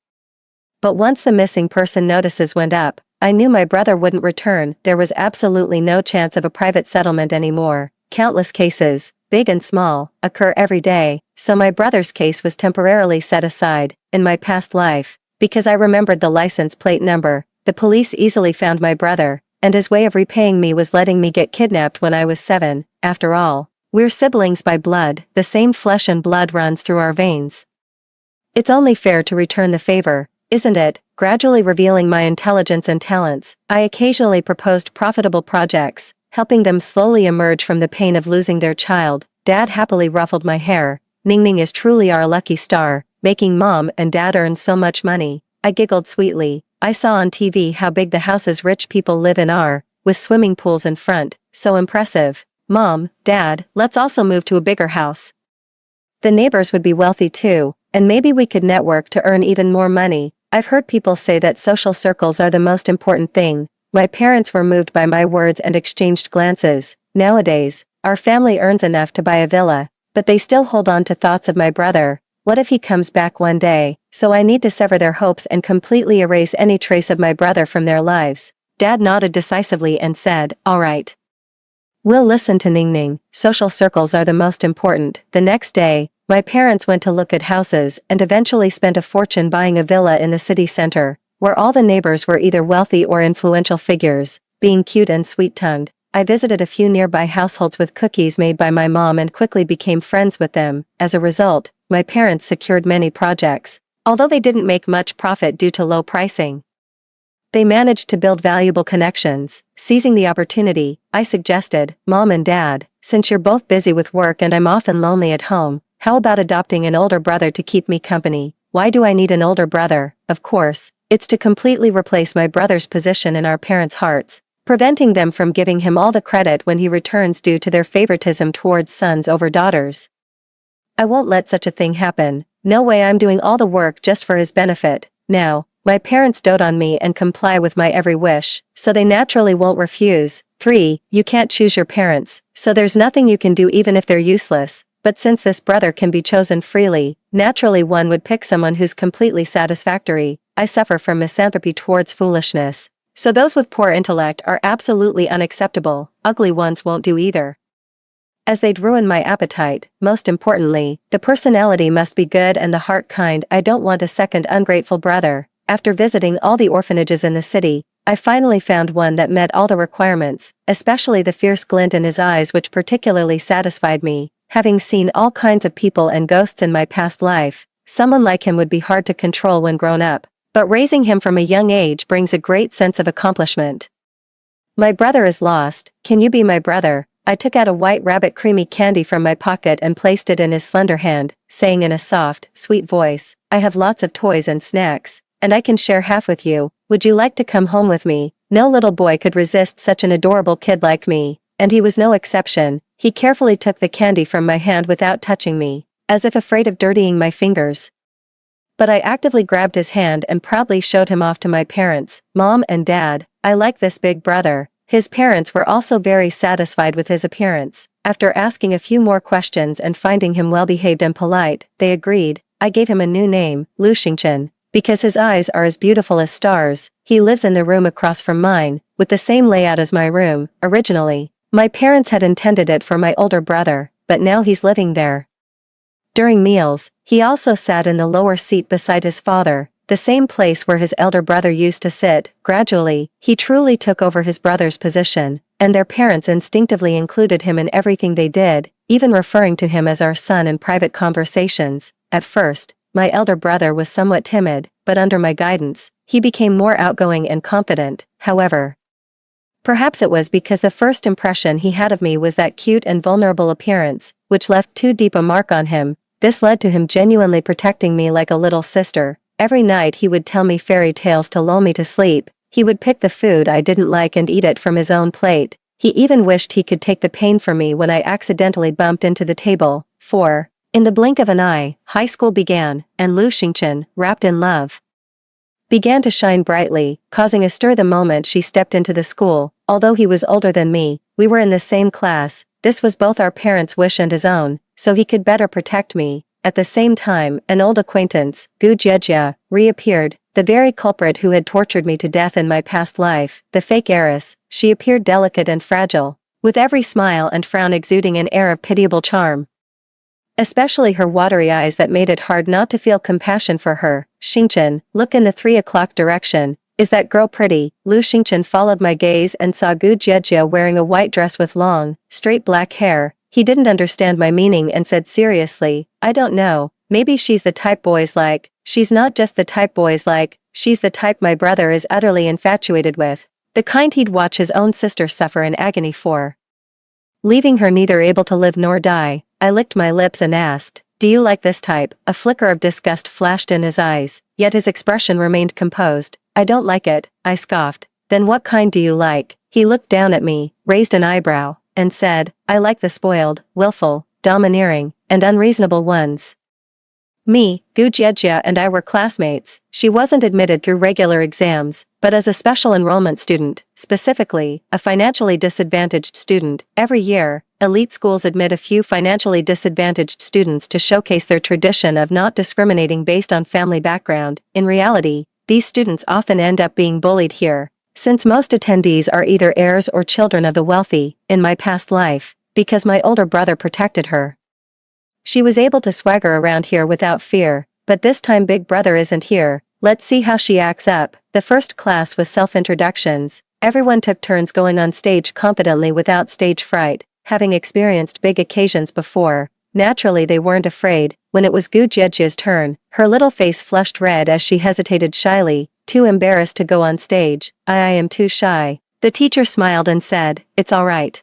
But once the missing person notices went up, I knew my brother wouldn't return. There was absolutely no chance of a private settlement anymore. Countless cases, big and small, occur every day, so my brother's case was temporarily set aside. In my past life, because I remembered the license plate number, the police easily found my brother, and his way of repaying me was letting me get kidnapped when I was 7. After all, we're siblings by blood, the same flesh and blood runs through our veins. It's only fair to return the favor, isn't it? Gradually revealing my intelligence and talents, I occasionally proposed profitable projects, helping them slowly emerge from the pain of losing their child. Dad happily ruffled my hair. Ningning is truly our lucky star, making Mom and Dad earn so much money. I giggled sweetly. I saw on TV how big the houses rich people live in are, with swimming pools in front. So impressive. Mom, Dad, let's also move to a bigger house. The neighbors would be wealthy too, and maybe we could network to earn even more money. I've heard people say that social circles are the most important thing. My parents were moved by my words and exchanged glances. Nowadays, our family earns enough to buy a villa, but they still hold on to thoughts of my brother. What if he comes back one day? So I need to sever their hopes and completely erase any trace of my brother from their lives. Dad nodded decisively and said, "All right. We'll listen to Ningning. Social circles are the most important." The next day, my parents went to look at houses and eventually spent a fortune buying a villa in the city center, where all the neighbors were either wealthy or influential figures. Being cute and sweet-tongued, I visited a few nearby households with cookies made by my mom and quickly became friends with them. As a result, my parents secured many projects, although they didn't make much profit due to low pricing. They managed to build valuable connections. Seizing the opportunity, I suggested, "Mom and Dad, since you're both busy with work and I'm often lonely at home, how about adopting an older brother to keep me company?" Why do I need an older brother? Of course, it's to completely replace my brother's position in our parents' hearts, preventing them from giving him all the credit when he returns due to their favoritism towards sons over daughters. I won't let such a thing happen. No way, I'm doing all the work just for his benefit. Now, my parents dote on me and comply with my every wish, so they naturally won't refuse. 3. You can't choose your parents, so there's nothing you can do even if they're useless. But since this brother can be chosen freely, naturally one would pick someone who's completely satisfactory. I suffer from misanthropy towards foolishness, so those with poor intellect are absolutely unacceptable. Ugly ones won't do either, as they'd ruin my appetite. Most importantly, the personality must be good and the heart kind. I don't want a second ungrateful brother. After visiting all the orphanages in the city, I finally found one that met all the requirements, especially the fierce glint in his eyes, which particularly satisfied me. Having seen all kinds of people and ghosts in my past life, someone like him would be hard to control when grown up, but raising him from a young age brings a great sense of accomplishment. My brother is lost. Can you be my brother? I took out a white rabbit creamy candy from my pocket and placed it in his slender hand, saying in a soft, sweet voice, "I have lots of toys and snacks, and I can share half with you. Would you like to come home with me?" No little boy could resist such an adorable kid like me, and he was no exception. He carefully took the candy from my hand without touching me, as if afraid of dirtying my fingers. But I actively grabbed his hand and proudly showed him off to my parents. "Mom and Dad, I like this big brother." His parents were also very satisfied with his appearance. After asking a few more questions and finding him well-behaved and polite, they agreed. I gave him a new name, Lu Xingchen, because his eyes are as beautiful as stars. He lives in the room across from mine, with the same layout as my room. Originally, my parents had intended it for my older brother, but now he's living there. During meals, he also sat in the lower seat beside his father, the same place where his elder brother used to sit. Gradually, he truly took over his brother's position, and their parents instinctively included him in everything they did, even referring to him as our son in private conversations. At first, my elder brother was somewhat timid, but under my guidance, he became more outgoing and confident. However, perhaps it was because the first impression he had of me was that cute and vulnerable appearance, which left too deep a mark on him. This led to him genuinely protecting me like a little sister. Every night he would tell me fairy tales to lull me to sleep. He would pick the food I didn't like and eat it from his own plate. He even wished he could take the pain from me when I accidentally bumped into the table. 4. In the blink of an eye, high school began, and Lu Xingchen, wrapped in love, began to shine brightly, causing a stir the moment she stepped into the school. Although he was older than me, we were in the same class. This was both our parents' wish and his own, so he could better protect me. At the same time, an old acquaintance, Gu Jiejia, reappeared, the very culprit who had tortured me to death in my past life, the fake heiress. She appeared delicate and fragile, with every smile and frown exuding an air of pitiable charm. Especially her watery eyes that made it hard not to feel compassion for her. Xingchen, look in the 3 o'clock direction. Is that girl pretty? Lu Xingchen followed my gaze and saw Gu Jiejia wearing a white dress with long, straight black hair. He didn't understand my meaning and said seriously, I don't know, maybe she's the type boys like. She's not just the type boys like, she's the type my brother is utterly infatuated with. The kind he'd watch his own sister suffer in agony for, leaving her neither able to live nor die. I licked my lips and asked, do you like this type? A flicker of disgust flashed in his eyes, yet his expression remained composed. I don't like it, I scoffed. Then what kind do you like? He looked down at me, raised an eyebrow, and said, I like the spoiled, willful, domineering, and unreasonable ones. Me, Gu Jiejia and I were classmates. She wasn't admitted through regular exams, but as a special enrollment student, specifically, a financially disadvantaged student. Every year, elite schools admit a few financially disadvantaged students to showcase their tradition of not discriminating based on family background. In reality, these students often end up being bullied here, since most attendees are either heirs or children of the wealthy. In my past life, because my older brother protected her, she was able to swagger around here without fear, but this time Big Brother isn't here. Let's see how she acts up. The first class was self-introductions. Everyone took turns going on stage confidently without stage fright, having experienced big occasions before. Naturally they weren't afraid. When it was Gu Jiejia's turn, her little face flushed red as she hesitated shyly, too embarrassed to go on stage. I am too shy. The teacher smiled and said, it's all right.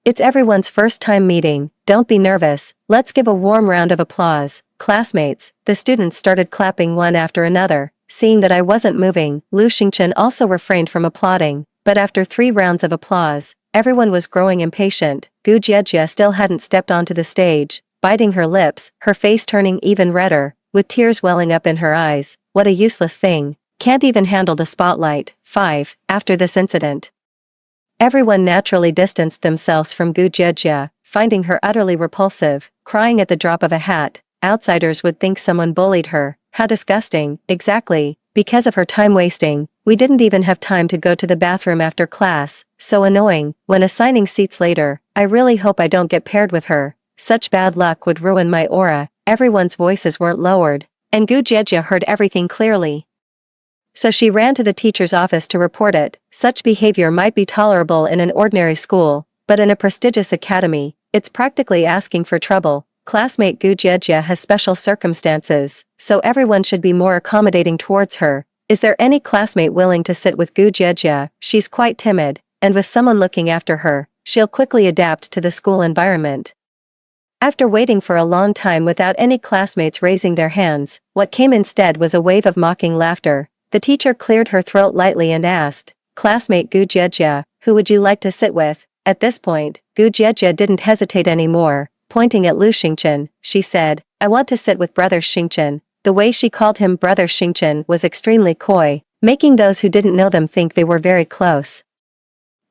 It's everyone's first time meeting, don't be nervous. Let's give a warm round of applause. Classmates, the students started clapping one after another. Seeing that I wasn't moving, Lu Xingchen also refrained from applauding, but after 3 rounds of applause, everyone was growing impatient. Gu Jiejia still hadn't stepped onto the stage, biting her lips, her face turning even redder, with tears welling up in her eyes. What a useless thing. Can't even handle the spotlight. 5. After this incident, everyone naturally distanced themselves from Gu Jiejia, finding her utterly repulsive, crying at the drop of a hat. Outsiders would think someone bullied her. How disgusting. Exactly. Because of her time wasting, we didn't even have time to go to the bathroom after class. So annoying. When assigning seats later, I really hope I don't get paired with her. Such bad luck would ruin my aura. Everyone's voices weren't lowered, and Gu Jiejia heard everything clearly. So she ran to the teacher's office to report it. Such behavior might be tolerable in an ordinary school, but in a prestigious academy, it's practically asking for trouble. Classmate Gu Jiejia has special circumstances, so everyone should be more accommodating towards her. Is there any classmate willing to sit with Gu Jiejia? She's quite timid, and with someone looking after her, she'll quickly adapt to the school environment. After waiting for a long time without any classmates raising their hands, what came instead was a wave of mocking laughter. The teacher cleared her throat lightly and asked, classmate Gu Jiejia, who would you like to sit with? At this point, Gu Jiejia didn't hesitate anymore. Pointing at Lu Xingchen, she said, I want to sit with Brother Xingchen. The way she called him Brother Xingchen was extremely coy, making those who didn't know them think they were very close.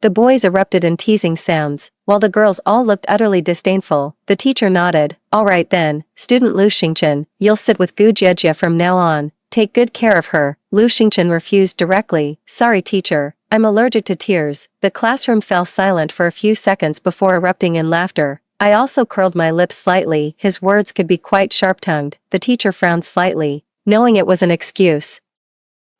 The boys erupted in teasing sounds, while the girls all looked utterly disdainful. The teacher nodded. All right then, student Lu Xingchen, you'll sit with Gu Jiejia from now on. Take good care of her. Lu Xingchen refused directly. Sorry teacher, I'm allergic to tears. The classroom fell silent for a few seconds before erupting in laughter. I also curled my lips slightly. His words could be quite sharp-tongued. The teacher frowned slightly, knowing it was an excuse.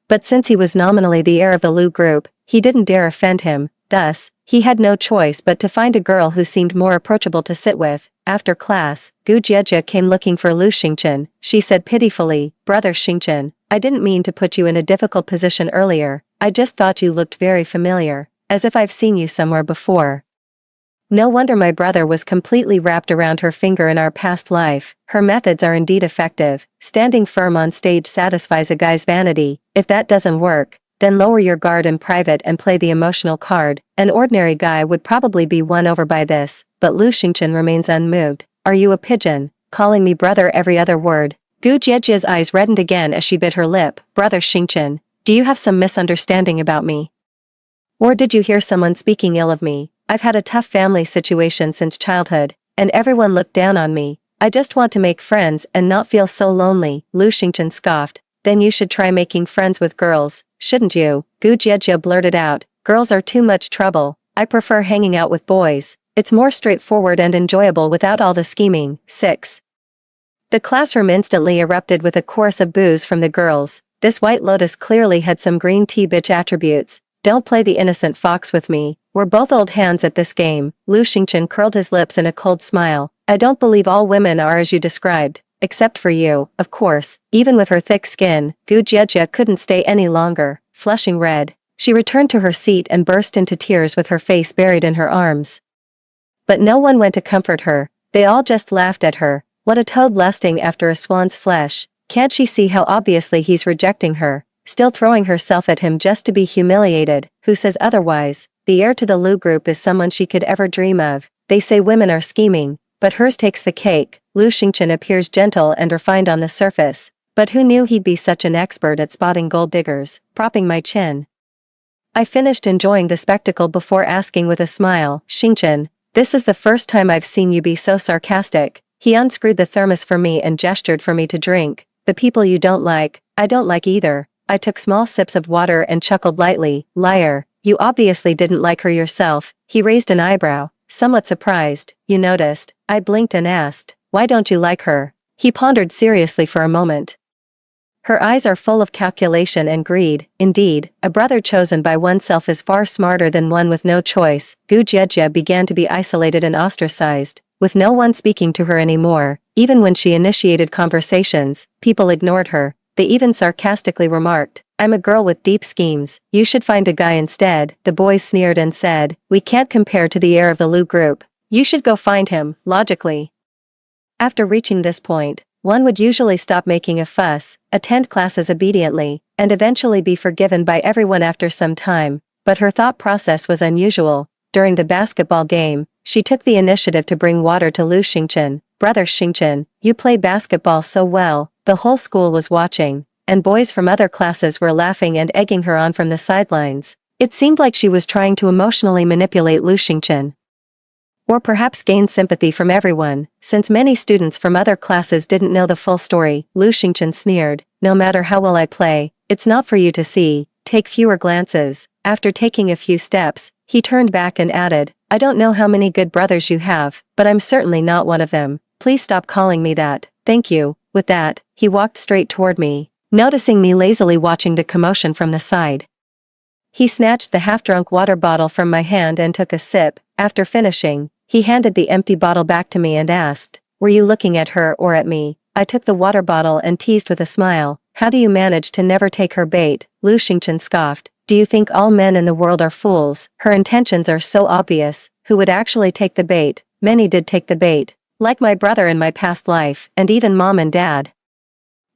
But since he was nominally the heir of the Lu group, he didn't dare offend him. Thus, he had no choice but to find a girl who seemed more approachable to sit with. After class, Gu Jiejia came looking for Lu Xingchen. She said pitifully, Brother Xingchen, I didn't mean to put you in a difficult position earlier. I just thought you looked very familiar, as if I've seen you somewhere before. No wonder my brother was completely wrapped around her finger in our past life. Her methods are indeed effective. Standing firm on stage satisfies a guy's vanity. If that doesn't work, then lower your guard in private and play the emotional card. An ordinary guy would probably be won over by this, but Lu Xingchen remains unmoved. Are you a pigeon? calling me brother every other word. Gu Jiejia's eyes reddened again as she bit her lip. Brother Xingchen, do you have some misunderstanding about me? Or did you hear someone speaking ill of me? I've had a tough family situation since childhood, and everyone looked down on me. I just want to make friends and not feel so lonely, Lu Xingchen scoffed. Then you should try making friends with girls, shouldn't you? Gu Jiejie blurted out. Girls are too much trouble. I prefer hanging out with boys. It's more straightforward and enjoyable without all the scheming. 6. The classroom instantly erupted with a chorus of boos from the girls. This White Lotus clearly had some green tea bitch attributes. Don't play the innocent fox with me. We're both old hands at this game. Lu Xingchen curled his lips in a cold smile. I don't believe all women are as you described. Except for you, of course. Even with her thick skin, Gu Jiejie couldn't stay any longer. Flushing red, she returned to her seat and burst into tears with her face buried in her arms. But no one went to comfort her. They all just laughed at her. What a toad lusting after a swan's flesh. Can't she see how obviously he's rejecting her? Still throwing herself at him just to be humiliated. Who says otherwise? The heir to the Lu group is someone she could ever dream of. They say women are scheming, but hers takes the cake. Lu Xingchen appears gentle and refined on the surface, but who knew he'd be such an expert at spotting gold diggers? Propping my chin, I finished enjoying the spectacle before asking with a smile, Xingchen, this is the first time I've seen you be so sarcastic. He unscrewed the thermos for me and gestured for me to drink. The people you don't like, I don't like either. I took small sips of water and chuckled lightly. Liar, you obviously didn't like her yourself. He raised an eyebrow, somewhat surprised. You noticed? I blinked and asked, why don't you like her? He pondered seriously for a moment. Her eyes are full of calculation and greed. Indeed, a brother chosen by oneself is far smarter than one with no choice. Gu Jiejie began to be isolated and ostracized, with no one speaking to her anymore. Even when she initiated conversations, people ignored her. They even sarcastically remarked, I'm a girl with deep schemes, you should find a guy instead. The boys sneered and said, we can't compare to the heir of the Lu group. You should go find him, logically. After reaching this point, one would usually stop making a fuss, attend classes obediently, and eventually be forgiven by everyone after some time, but her thought process was unusual. During the basketball game, she took the initiative to bring water to Lu Xingchen. Brother Xingchen, you play basketball so well. The whole school was watching, and boys from other classes were laughing and egging her on from the sidelines. It seemed like she was trying to emotionally manipulate Lu Xingchen, or perhaps gain sympathy from everyone, since many students from other classes didn't know the full story. Lu Xingchen sneered, no matter how well I play, it's not for you to see. Take fewer glances. After taking a few steps, he turned back and added, I don't know how many good brothers you have, but I'm certainly not one of them. Please stop calling me that. Thank you. With that, he walked straight toward me, noticing me lazily watching the commotion from the side. He snatched the half-drunk water bottle from my hand and took a sip. After finishing, he handed the empty bottle back to me and asked, were you looking at her or at me? I took the water bottle and teased with a smile, how do you manage to never take her bait? Lu Xingchen scoffed, do you think all men in the world are fools? Her intentions are so obvious. Who would actually take the bait? Many did take the bait, like my brother in my past life, and even mom and dad.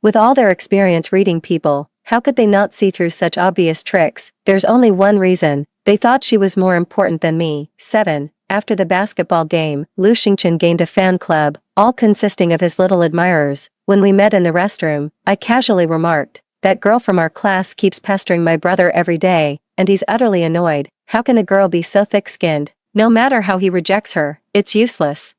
With all their experience reading people, how could they not see through such obvious tricks? There's only one reason, they thought she was more important than me. 7. After the basketball game, Lu Xingchen gained a fan club, all consisting of his little admirers. When we met in the restroom, I casually remarked, that girl from our class keeps pestering my brother every day, and he's utterly annoyed. How can a girl be so thick-skinned? No matter how he rejects her, it's useless.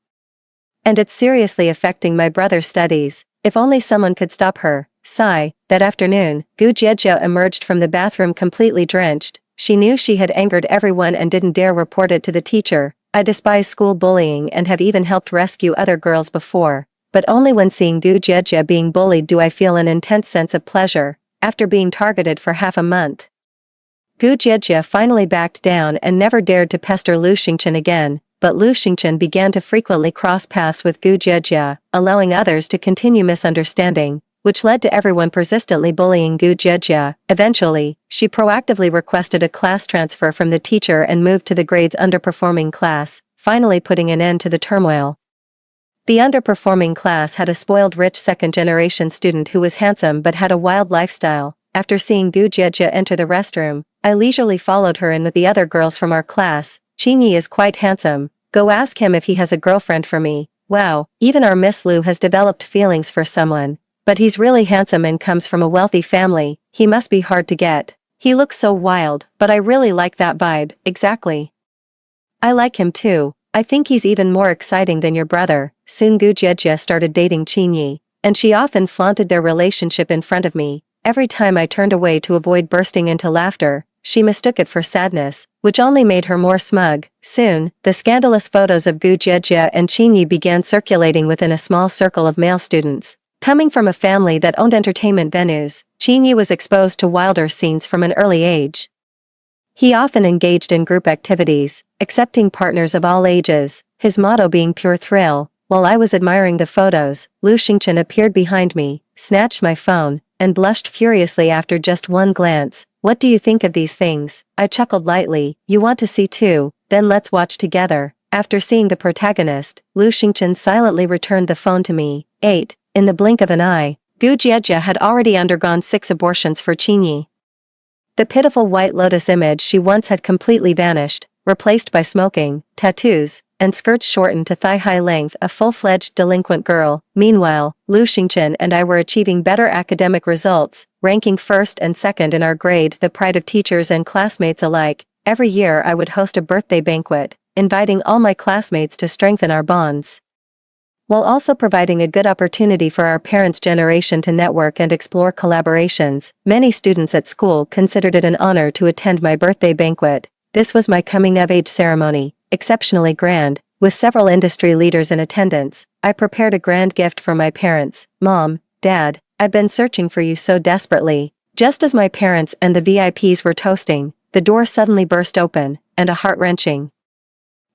And it's seriously affecting my brother's studies. If only someone could stop her. Sigh. That afternoon, Gu Jiejie emerged from the bathroom completely drenched. She knew she had angered everyone and didn't dare report it to the teacher. I despise school bullying and have even helped rescue other girls before, but only when seeing Gu Jiejie being bullied do I feel an intense sense of pleasure. After being targeted for half a month, Gu Jiejie finally backed down and never dared to pester Lu Xingchen again. But Lu Xingchen began to frequently cross paths with Gu Jiejie, allowing others to continue misunderstanding, which led to everyone persistently bullying Gu Jiejie. Eventually, she proactively requested a class transfer from the teacher and moved to the grades underperforming class, finally putting an end to the turmoil. The underperforming class had a spoiled rich second-generation student who was handsome but had a wild lifestyle. After seeing Gu Jiejie enter the restroom, I leisurely followed her in with the other girls from our class. Qingyi is quite handsome. Go ask him if he has a girlfriend for me. Wow, even our Miss Lou has developed feelings for someone. But he's really handsome and comes from a wealthy family, he must be hard to get. He looks so wild, but I really like that vibe, exactly. I like him too. I think he's even more exciting than your brother. Soon Gu Jiejie started dating Qingyi, and she often flaunted their relationship in front of me. Every time I turned away to avoid bursting into laughter, she mistook it for sadness, which only made her more smug. Soon, the scandalous photos of Gu Jiejie and Qingyi began circulating within a small circle of male students. Coming from a family that owned entertainment venues, Qingyi was exposed to wilder scenes from an early age. He often engaged in group activities, accepting partners of all ages, his motto being pure thrill. While I was admiring the photos, Lu Xingchen appeared behind me, snatched my phone, and blushed furiously after just one glance. What do you think of these things? I chuckled lightly. You want to see too? Then let's watch together. After seeing the protagonist, Lu Xingchen silently returned the phone to me. 8. In the blink of an eye, Gu Jiejie had already undergone 6 abortions for Qingyi. The pitiful White Lotus image she once had completely vanished, replaced by smoking, tattoos, and skirts shortened to thigh-high length, a full-fledged delinquent girl. Meanwhile, Lu Xingchen and I were achieving better academic results, ranking first and second in our grade, the pride of teachers and classmates alike. Every year I would host a birthday banquet, inviting all my classmates to strengthen our bonds, while also providing a good opportunity for our parents' generation to network and explore collaborations. Many students at school considered it an honor to attend my birthday banquet. This was my coming-of-age ceremony, exceptionally grand, with several industry leaders in attendance. I prepared a grand gift for my parents. Mom, Dad, I've been searching for you so desperately. Just as my parents and the VIPs were toasting, the door suddenly burst open, and a heart-wrenching,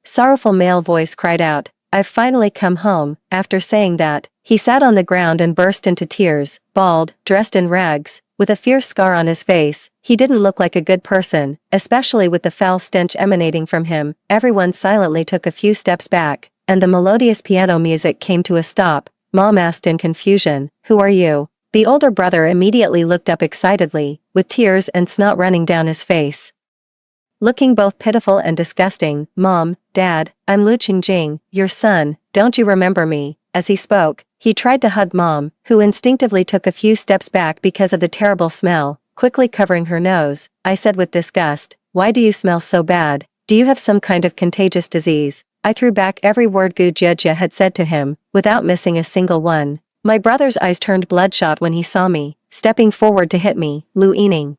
sorrowful male voice cried out, "I've finally come home." After saying that, he sat on the ground and burst into tears, bald, dressed in rags, with a fierce scar on his face. He didn't look like a good person, especially with the foul stench emanating from him. Everyone silently took a few steps back, and the melodious piano music came to a stop. Mom asked in confusion, "Who are you?" The older brother immediately looked up excitedly, with tears and snot running down his face, looking both pitiful and disgusting. "Mom, Dad, I'm Lu Qingjing, your son, don't you remember me?" As he spoke, he tried to hug Mom, who instinctively took a few steps back because of the terrible smell. Quickly covering her nose, I said with disgust, "Why do you smell so bad? Do you have some kind of contagious disease?" I threw back every word Gu Jiejie had said to him, without missing a single one. My brother's eyes turned bloodshot when he saw me, stepping forward to hit me. "Lu Yining,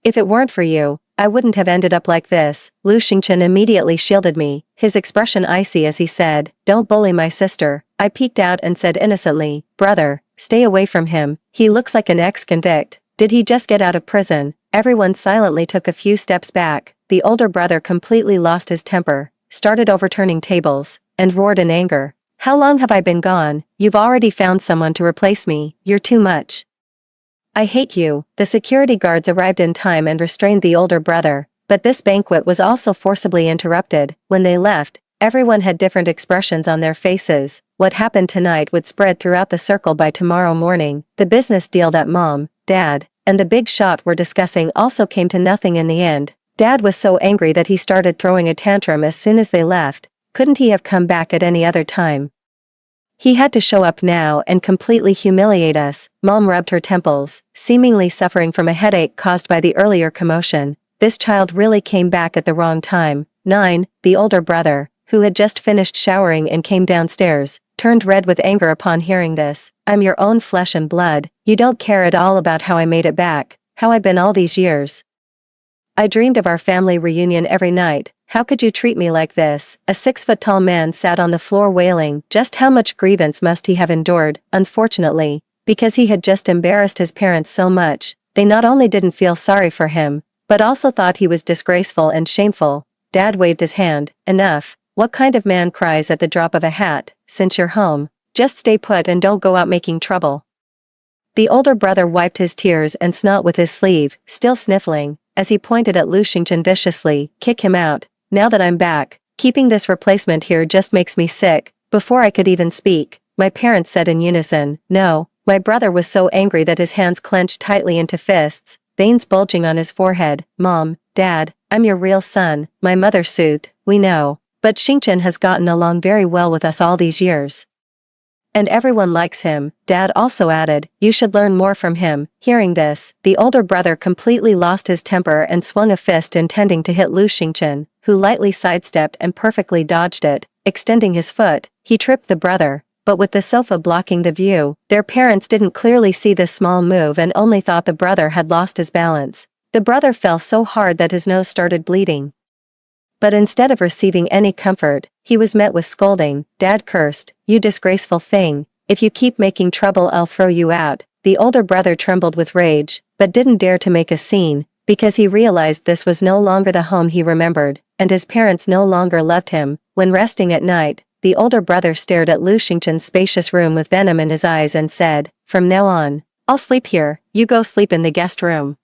if it weren't for you, I wouldn't have ended up like this." Lu Xingchen immediately shielded me, his expression icy as he said, "Don't bully my sister." I peeked out and said innocently, "Brother, stay away from him, he looks like an ex-convict. Did he just get out of prison?" Everyone silently took a few steps back. The older brother completely lost his temper, started overturning tables, and roared in anger, "How long have I been gone? You've already found someone to replace me. You're too much. I hate you." The security guards arrived in time and restrained the older brother, but this banquet was also forcibly interrupted. When they left, everyone had different expressions on their faces. What happened tonight would spread throughout the circle by tomorrow morning. The business deal that Mom, Dad, and the big shot were discussing also came to nothing in the end. Dad was so angry that he started throwing a tantrum as soon as they left. Couldn't he have come back at any other time? He had to show up now and completely humiliate us. Mom rubbed her temples, seemingly suffering from a headache caused by the earlier commotion. This child really came back at the wrong time. 9. The older brother, who had just finished showering and came downstairs, turned red with anger upon hearing this. "I'm your own flesh and blood. You don't care at all about how I made it back, how I've been all these years. I dreamed of our family reunion every night. How could you treat me like this?" A 6-foot-tall man sat on the floor wailing. Just how much grievance must he have endured? Unfortunately, because he had just embarrassed his parents so much, they not only didn't feel sorry for him, but also thought he was disgraceful and shameful. Dad waved his hand. "Enough. What kind of man cries at the drop of a hat? Since you're home, just stay put and don't go out making trouble." The older brother wiped his tears and snot with his sleeve, still sniffling, as he pointed at Lu Xingchen viciously. "Kick him out. Now that I'm back, keeping this replacement here just makes me sick." Before I could even speak, my parents said in unison, "No." My brother was so angry that his hands clenched tightly into fists, veins bulging on his forehead. "Mom, Dad, I'm your real son," my mother soothed. "We know. But Xingchen has gotten along very well with us all these years. And everyone likes him, Dad also added, you should learn more from him. Hearing this, the older brother completely lost his temper and swung a fist intending to hit Lu Xingchen, who lightly sidestepped and perfectly dodged it. Extending his foot, he tripped the brother, but with the sofa blocking the view, their parents didn't clearly see this small move and only thought the brother had lost his balance. The brother fell so hard that his nose started bleeding. But instead of receiving any comfort, he was met with scolding. Dad cursed, you disgraceful thing, if you keep making trouble I'll throw you out. The older brother trembled with rage, but didn't dare to make a scene, because he realized this was no longer the home he remembered, and his parents no longer loved him. When resting at night, the older brother stared at Lu Xingchen's spacious room with venom in his eyes and said, from now on, I'll sleep here, you go sleep in the guest room.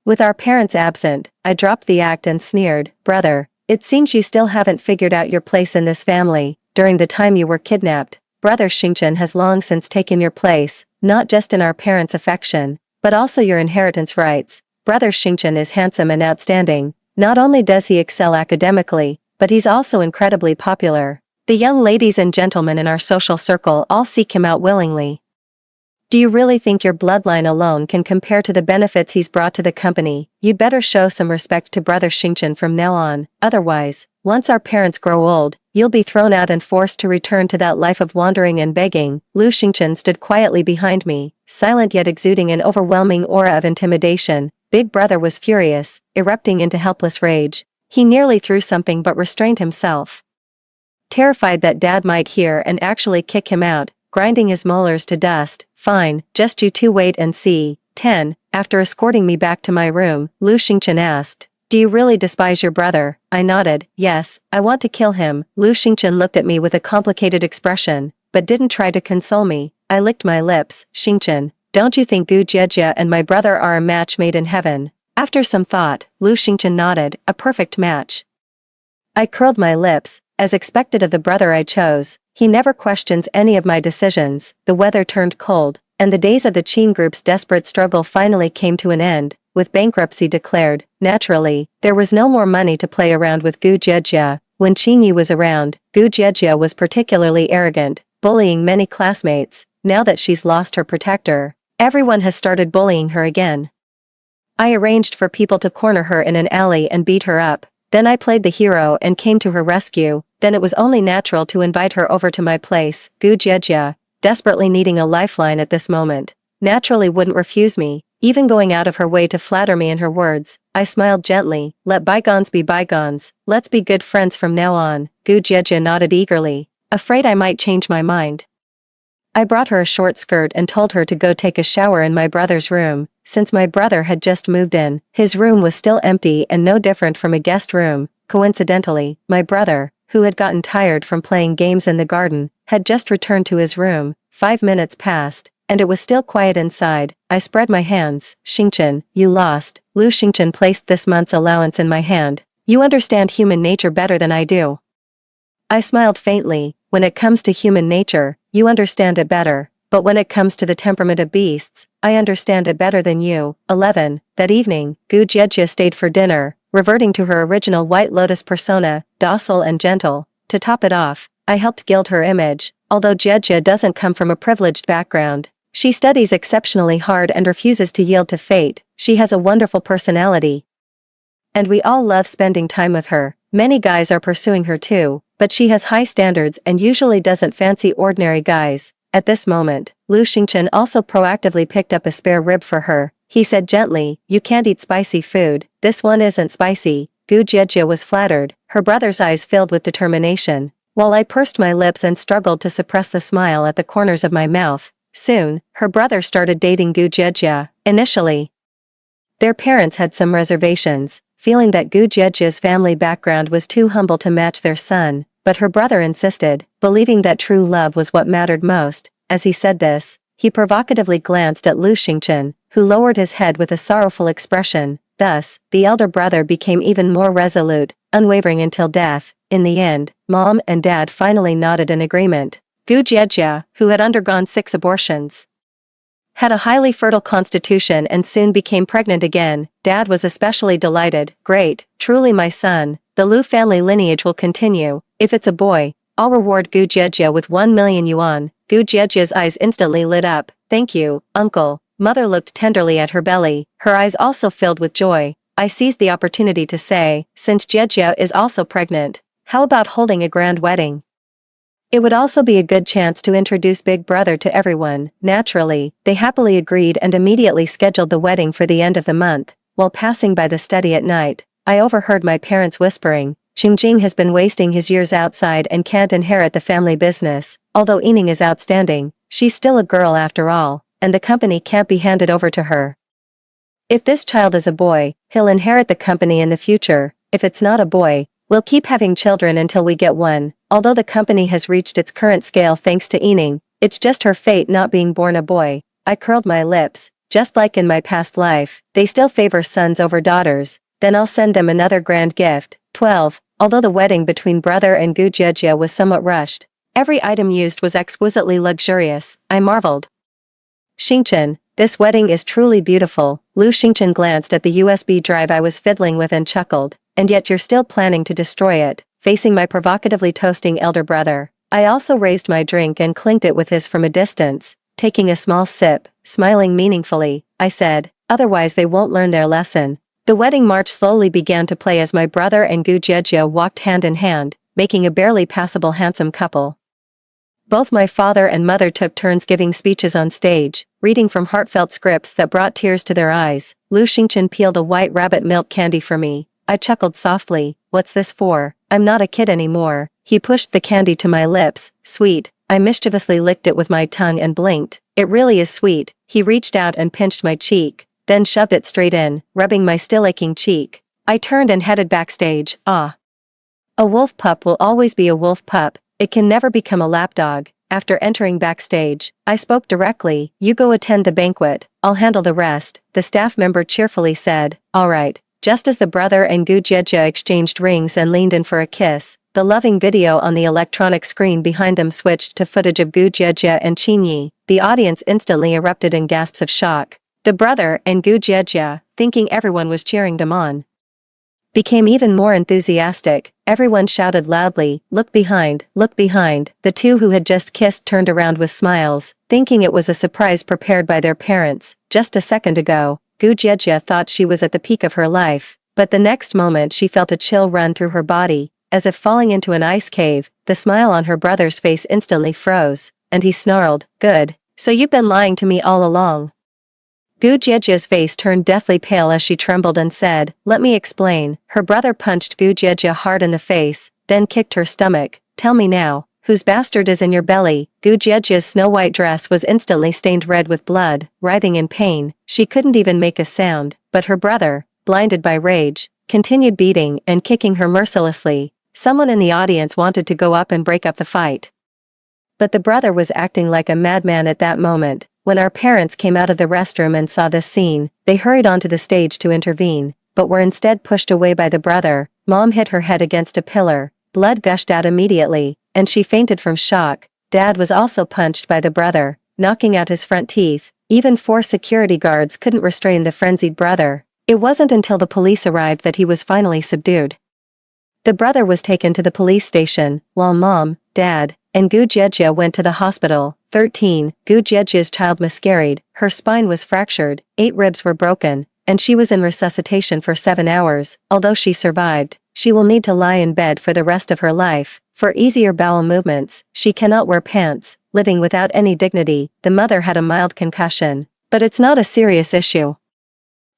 With our parents absent, I dropped the act and sneered, brother, it seems you still haven't figured out your place in this family. During the time you were kidnapped, brother Xingchen has long since taken your place, not just in our parents' affection, but also your inheritance rights. Brother Xingchen is handsome and outstanding. Not only does he excel academically, but he's also incredibly popular. The young ladies and gentlemen in our social circle all seek him out willingly. Do you really think your bloodline alone can compare to the benefits he's brought to the company? You'd better show some respect to brother Xingchen from now on, otherwise, once our parents grow old, you'll be thrown out and forced to return to that life of wandering and begging. Lu Xingchen stood quietly behind me, silent yet exuding an overwhelming aura of intimidation. Big brother was furious, erupting into helpless rage. He nearly threw something but restrained himself. Terrified that Dad might hear and actually kick him out, grinding his molars to dust, fine, just you two wait and see. 10. After escorting me back to my room, Lu Xingchen asked, do you really despise your brother? I nodded, yes, I want to kill him. Lu Xingchen looked at me with a complicated expression, but didn't try to console me. I licked my lips, Xingchen, don't you think Gu Jiejie and my brother are a match made in heaven? After some thought, Lu Xingchen nodded, a perfect match. I curled my lips, as expected of the brother I chose. He never questions any of my decisions. The weather turned cold, and the days of the Qin group's desperate struggle finally came to an end, with bankruptcy declared. Naturally, there was no more money to play around with Gu Jiejie. When Qin Yi was around, Gu Jiejie was particularly arrogant, bullying many classmates. Now that she's lost her protector, everyone has started bullying her again. I arranged for people to corner her in an alley and beat her up. Then I played the hero and came to her rescue. Then it was only natural to invite her over to my place. Gu Jiejie, desperately needing a lifeline at this moment, naturally wouldn't refuse me, even going out of her way to flatter me in her words. I smiled gently, let bygones be bygones, let's be good friends from now on. Gu Jiejie nodded eagerly, afraid I might change my mind. I brought her a short skirt and told her to go take a shower in my brother's room. Since my brother had just moved in, his room was still empty and no different from a guest room. Coincidentally, my brother, who had gotten tired from playing games in the garden, had just returned to his room. 5 minutes passed, and it was still quiet inside. I spread my hands. Xingchen, you lost. Lu Xingchen placed this month's allowance in my hand. You understand human nature better than I do. I smiled faintly. When it comes to human nature, you understand it better. But when it comes to the temperament of beasts, I understand it better than you. 11. That evening, Gu Jiejie stayed for dinner, reverting to her original White Lotus persona, docile and gentle. To top it off, I helped gild her image. Although Jiejie doesn't come from a privileged background, she studies exceptionally hard and refuses to yield to fate. She has a wonderful personality, and we all love spending time with her. Many guys are pursuing her too, but she has high standards and usually doesn't fancy ordinary guys. At this moment, Lu Xingchen also proactively picked up a spare rib for her. He said gently, you can't eat spicy food, this one isn't spicy. Gu Jiejie was flattered, her brother's eyes filled with determination, while I pursed my lips and struggled to suppress the smile at the corners of my mouth. Soon, her brother started dating Gu Jiejie. Initially, their parents had some reservations, feeling that Gu Jiejie's family background was too humble to match their son, but her brother insisted, believing that true love was what mattered most. As he said this, he provocatively glanced at Lu Xingchen, who lowered his head with a sorrowful expression. Thus, the elder brother became even more resolute, unwavering until death. In the end, Mom and Dad finally nodded in agreement. Gu Jiejie, who had undergone 6 abortions, had a highly fertile constitution and soon became pregnant again. Dad was especially delighted. Great, truly my son. the Liu family lineage will continue. If it's a boy, I'll reward Gu Jiejie with 1 million yuan. Gu Jiejie's eyes instantly lit up. Thank you, uncle. Mother looked tenderly at her belly, her eyes also filled with joy. I seized the opportunity to say, since Jiejie is also pregnant, how about holding a grand wedding? It would also be a good chance to introduce Big Brother to everyone. Naturally, they happily agreed and immediately scheduled the wedding for the end of the month. While passing by the study at night, I overheard my parents whispering, Xingjing has been wasting his years outside and can't inherit the family business. Although Yining is outstanding, she's still a girl after all, and the company can't be handed over to her. If this child is a boy, he'll inherit the company in the future. If it's not a boy, we'll keep having children until we get one. Although the company has reached its current scale thanks to Yining, it's just her fate not being born a boy. I curled my lips. Just like in my past life, they still favor sons over daughters. Then I'll send them another grand gift. 12. Although the wedding between brother and Gu Jiejie was somewhat rushed, every item used was exquisitely luxurious. I marveled. Xingchen, this wedding is truly beautiful. Liu Xingchen glanced at the USB drive I was fiddling with and chuckled. And yet you're still planning to destroy it, facing my provocatively toasting elder brother. I also raised my drink and clinked it with his from a distance. Taking a small sip, smiling meaningfully, I said, otherwise they won't learn their lesson. The wedding march slowly began to play as my brother and Gu Jiejie walked hand in hand, making a barely passable handsome couple. Both my father and mother took turns giving speeches on stage, reading from heartfelt scripts that brought tears to their eyes. Liu Xingchen peeled a white rabbit milk candy for me. I chuckled softly, what's this for? I'm not a kid anymore. He pushed the candy to my lips, sweet. I mischievously licked it with my tongue and blinked. It really is sweet. He reached out and pinched my cheek, then shoved it straight in, rubbing my still aching cheek. I turned and headed backstage. Ah. A wolf pup will always be a wolf pup. It can never become a lapdog. After entering backstage, I spoke directly, you go attend the banquet, I'll handle the rest. The staff member cheerfully said, all right. Just as the brother and Gu Jiejie exchanged rings and leaned in for a kiss, the loving video on the electronic screen behind them switched to footage of Gu Jiejie and Qinyi. The audience instantly erupted in gasps of shock. The brother and Gu Jiejie, thinking everyone was cheering them on, became even more enthusiastic. Everyone shouted loudly, look behind, look behind. The two who had just kissed turned around with smiles, thinking it was a surprise prepared by their parents. Just a second ago, Gu Jiejie thought she was at the peak of her life, but the next moment she felt a chill run through her body, as if falling into an ice cave. The smile on her brother's face instantly froze, and he snarled, good, so you've been lying to me all along. Gu Jiejie's face turned deathly pale as she trembled and said, let me explain. Her brother punched Gu Jiejie hard in the face, then kicked her stomach. Tell me now, whose bastard is in your belly? Gu Jiejie's snow-white dress was instantly stained red with blood. Writhing in pain, she couldn't even make a sound, but her brother, blinded by rage, continued beating and kicking her mercilessly. Someone in the audience wanted to go up and break up the fight, but the brother was acting like a madman at that moment. When our parents came out of the restroom and saw this scene, they hurried onto the stage to intervene, but were instead pushed away by the brother. Mom hit her head against a pillar, blood gushed out immediately, and she fainted from shock. Dad was also punched by the brother, knocking out his front teeth. Even 4 security guards couldn't restrain the frenzied brother. It wasn't until the police arrived that he was finally subdued. The brother was taken to the police station, while Mom, Dad, and Gu Jiejie went to the hospital. 13. Gu Jiejie's child miscarried, her spine was fractured, 8 ribs were broken, and she was in resuscitation for 7 hours. Although she survived, she will need to lie in bed for the rest of her life. For easier bowel movements, she cannot wear pants, living without any dignity. The mother had a mild concussion, but it's not a serious issue.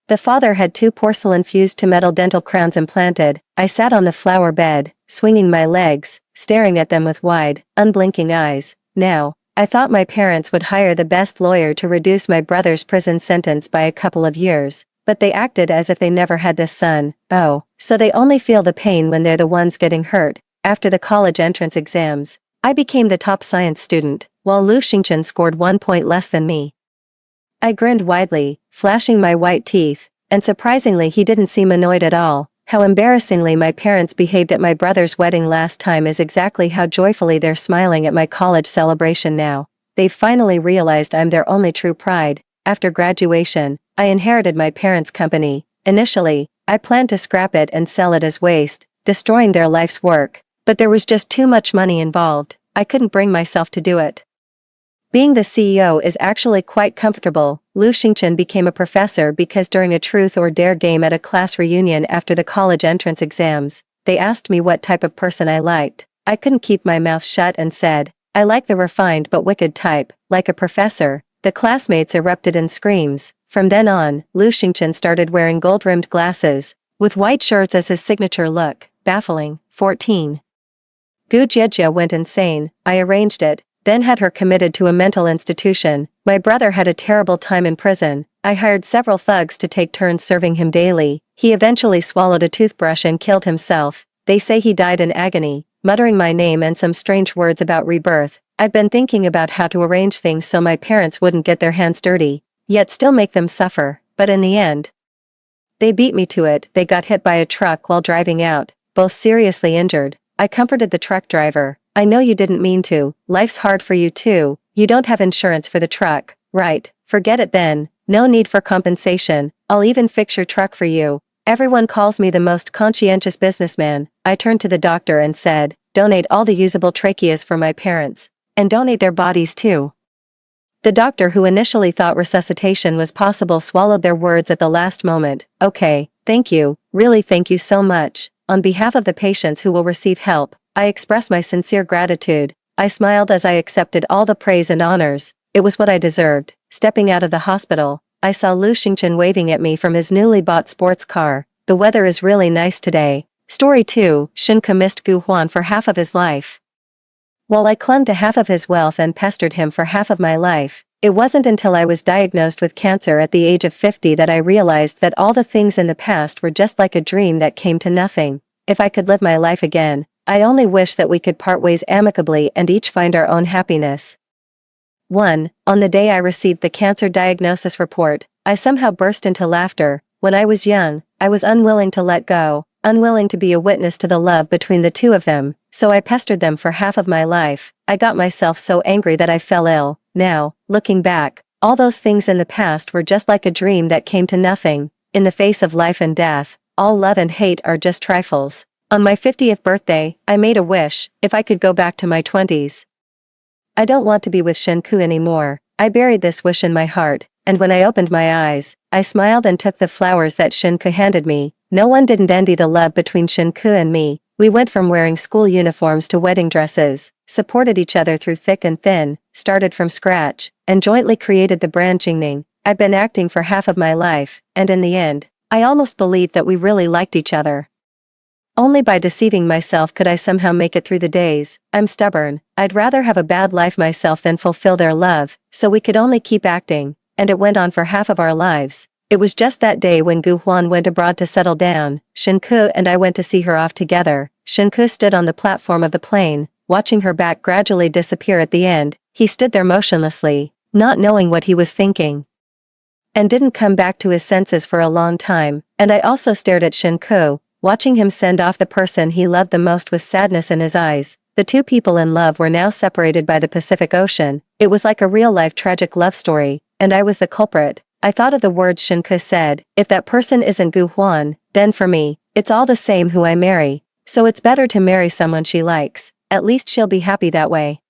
The father had 2 porcelain fused to metal dental crowns implanted. I sat on the flower bed, swinging my legs, staring at them with wide, unblinking eyes. Now, I thought my parents would hire the best lawyer to reduce my brother's prison sentence by a couple of years, but they acted as if they never had this son. Oh, so they only feel the pain when they're the ones getting hurt. After the college entrance exams, I became the top science student, while Liu Xingchen scored 1 point less than me. I grinned widely, flashing my white teeth, and surprisingly he didn't seem annoyed at all. How embarrassingly my parents behaved at my brother's wedding last time is exactly how joyfully they're smiling at my college celebration now. They've finally realized I'm their only true pride. After graduation, I inherited my parents' company. Initially, I planned to scrap it and sell it as waste, destroying their life's work. But there was just too much money involved. I couldn't bring myself to do it. Being the CEO is actually quite comfortable. Lu Xingchen became a professor because during a truth or dare game at a class reunion after the college entrance exams, they asked me what type of person I liked. I couldn't keep my mouth shut and said, I like the refined but wicked type, like a professor. The classmates erupted in screams. From then on, Lu Xingchen started wearing gold-rimmed glasses, with white shirts as his signature look. Baffling. 14. Gu Jiejia went insane. I arranged it, then had her committed to a mental institution. My brother had a terrible time in prison. I hired several thugs to take turns serving him daily. He eventually swallowed a toothbrush and killed himself. They say he died in agony, muttering my name and some strange words about rebirth. I've been thinking about how to arrange things so my parents wouldn't get their hands dirty, yet still make them suffer, but in the end, they beat me to it. They got hit by a truck while driving out, both seriously injured. I comforted the truck driver. I know you didn't mean to. Life's hard for you too. You don't have insurance for the truck, right? Forget it then. No need for compensation. I'll even fix your truck for you. Everyone calls me the most conscientious businessman. I turned to the doctor and said, donate all the usable tracheas for my parents. And donate their bodies too. The doctor, who initially thought resuscitation was possible, swallowed their words at the last moment. Okay, thank you. Really, thank you so much. On behalf of the patients who will receive help, I express my sincere gratitude. I smiled as I accepted all the praise and honors. It was what I deserved. Stepping out of the hospital, I saw Lu Xingchen waving at me from his newly bought sports car. The weather is really nice today. Story 2, Shenke missed Gu Huan for half of his life. While I clung to half of his wealth and pestered him for half of my life, it wasn't until I was diagnosed with cancer at the age of 50 that I realized that all the things in the past were just like a dream that came to nothing. If I could live my life again, I only wish that we could part ways amicably and each find our own happiness. 1. On the day I received the cancer diagnosis report, I somehow burst into laughter. When I was young, I was unwilling to let go, unwilling to be a witness to the love between the two of them, so I pestered them for half of my life. I got myself so angry that I fell ill. Now, looking back, all those things in the past were just like a dream that came to nothing. In the face of life and death, all love and hate are just trifles. On my 50th birthday, I made a wish. If I could go back to my 20s. I don't want to be with Shenke anymore. I buried this wish in my heart, and when I opened my eyes, I smiled and took the flowers that Shenke handed me. No one didn't envy the love between Shenke and me. We went from wearing school uniforms to wedding dresses, supported each other through thick and thin, started from scratch, and jointly created the brand Jingning. I've been acting for half of my life, and in the end, I almost believed that we really liked each other. Only by deceiving myself could I somehow make it through the days. I'm stubborn. I'd rather have a bad life myself than fulfill their love, so we could only keep acting, and it went on for half of our lives. It was just that day when Gu Huan went abroad to settle down, Shenke and I went to see her off together. Shenke stood on the platform of the plane, watching her back gradually disappear at the end. He stood there motionlessly, not knowing what he was thinking, and didn't come back to his senses for a long time. And I also stared at Shenke, watching him send off the person he loved the most with sadness in his eyes. The two people in love were now separated by the Pacific Ocean. It was like a real-life tragic love story, and I was the culprit. I thought of the words Shenke said, if that person isn't Gu Huan, then for me, it's all the same who I marry. So it's better to marry someone she likes. At least she'll be happy that way.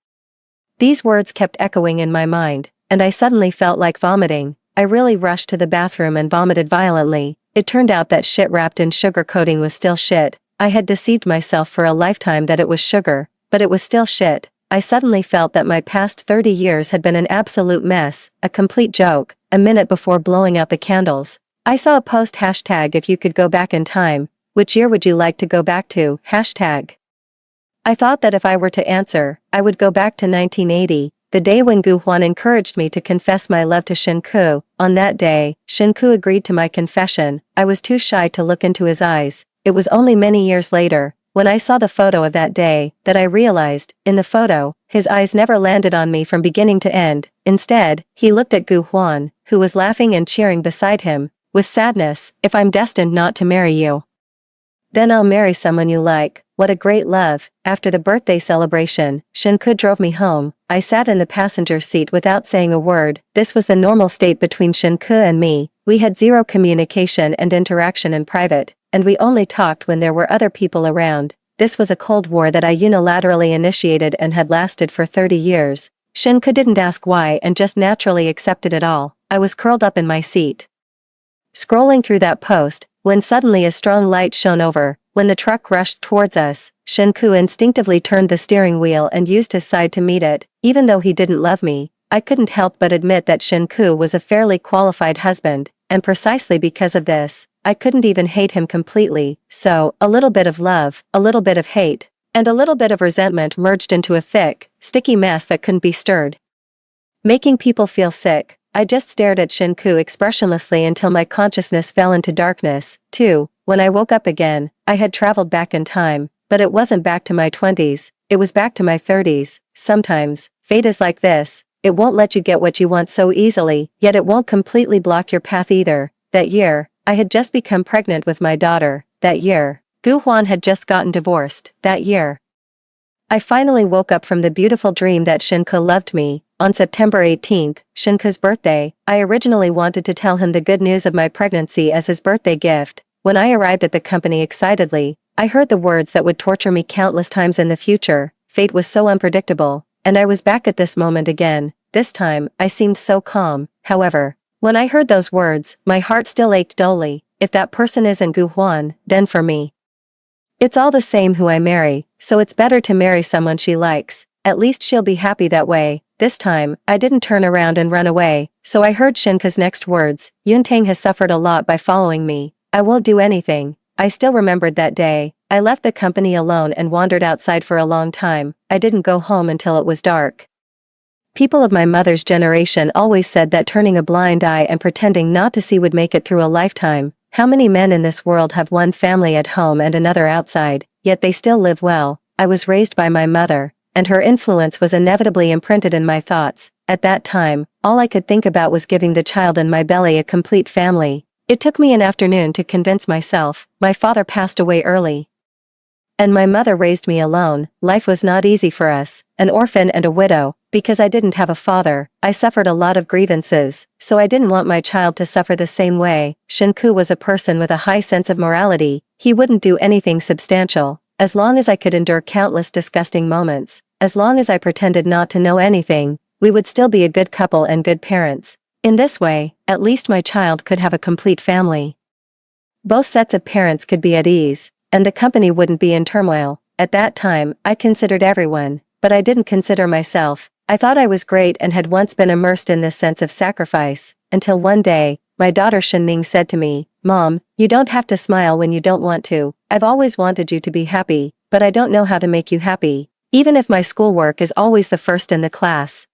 These words kept echoing in my mind, and I suddenly felt like vomiting. I really rushed to the bathroom and vomited violently. It turned out that shit wrapped in sugar coating was still shit. I had deceived myself for a lifetime that it was sugar, but it was still shit. I suddenly felt that my past 30 years had been an absolute mess, a complete joke. A minute before blowing out the candles, I saw a post hashtag if you could go back in time, which year would you like to go back to? Hashtag. I thought that if I were to answer, I would go back to 1980, the day when Gu Huan encouraged me to confess my love to Shenke. On that day, Shenke agreed to my confession. I was too shy to look into his eyes. It was only many years later, when I saw the photo of that day, that I realized, in the photo, his eyes never landed on me from beginning to end. Instead, he looked at Gu Huan, who was laughing and cheering beside him, with sadness. If I'm destined not to marry you, then I'll marry someone you like. What a great love. After the birthday celebration, Shenke drove me home. I sat in the passenger seat without saying a word. This was the normal state between Shenke and me. We had zero communication and interaction in private. and we only talked when there were other people around. This was a Cold War that I unilaterally initiated and had lasted for 30 years. Shinku didn't ask why and just naturally accepted it all. I was curled up in my seat, scrolling through that post, when suddenly a strong light shone over. When the truck rushed towards us, Shinku instinctively turned the steering wheel and used his side to meet it. Even though he didn't love me, I couldn't help but admit that Shinku was a fairly qualified husband, and precisely because of this, I couldn't even hate him completely. So, a little bit of love, a little bit of hate, and a little bit of resentment merged into a thick, sticky mess that couldn't be stirred, making people feel sick. I just stared at Shinku expressionlessly until my consciousness fell into darkness, too. When I woke up again, I had traveled back in time, but it wasn't back to my 20s, it was back to my 30s. Sometimes, fate is like this. It won't let you get what you want so easily, yet it won't completely block your path either. That year, I had just become pregnant with my daughter. That year, Gu Huan had just gotten divorced. That year, I finally woke up from the beautiful dream that Shinku loved me. On September 18th, Shinku's birthday, I originally wanted to tell him the good news of my pregnancy as his birthday gift. When I arrived at the company excitedly, I heard the words that would torture me countless times in the future. Fate was so unpredictable, and I was back at this moment again. This time, I seemed so calm. However, when I heard those words, my heart still ached dully. If that person isn't Gu Huan, then for me, it's all the same who I marry, so it's better to marry someone she likes. At least she'll be happy that way. This time, I didn't turn around and run away, so I heard Shinku's next words. Yuntang has suffered a lot by following me. I won't do anything. I still remembered that day. I left the company alone and wandered outside for a long time. I didn't go home until it was dark. People of my mother's generation always said that turning a blind eye and pretending not to see would make it through a lifetime. How many men in this world have one family at home and another outside, yet they still live well? I was raised by my mother, and her influence was inevitably imprinted in my thoughts. At that time, all I could think about was giving the child in my belly a complete family. It took me an afternoon to convince myself. My father passed away early, and my mother raised me alone. Life was not easy for us, an orphan and a widow. Because I didn't have a father, I suffered a lot of grievances, so I didn't want my child to suffer the same way. Shinku was a person with a high sense of morality. He wouldn't do anything substantial. As long as I could endure countless disgusting moments, as long as I pretended not to know anything, we would still be a good couple and good parents. In this way, at least my child could have a complete family. Both sets of parents could be at ease, and the company wouldn't be in turmoil. At that time, I considered everyone, but I didn't consider myself. I thought I was great and had once been immersed in this sense of sacrifice, until one day, my daughter Shenning said to me, "Mom, you don't have to smile when you don't want to. I've always wanted you to be happy, but I don't know how to make you happy. Even if my schoolwork is always the first in the class,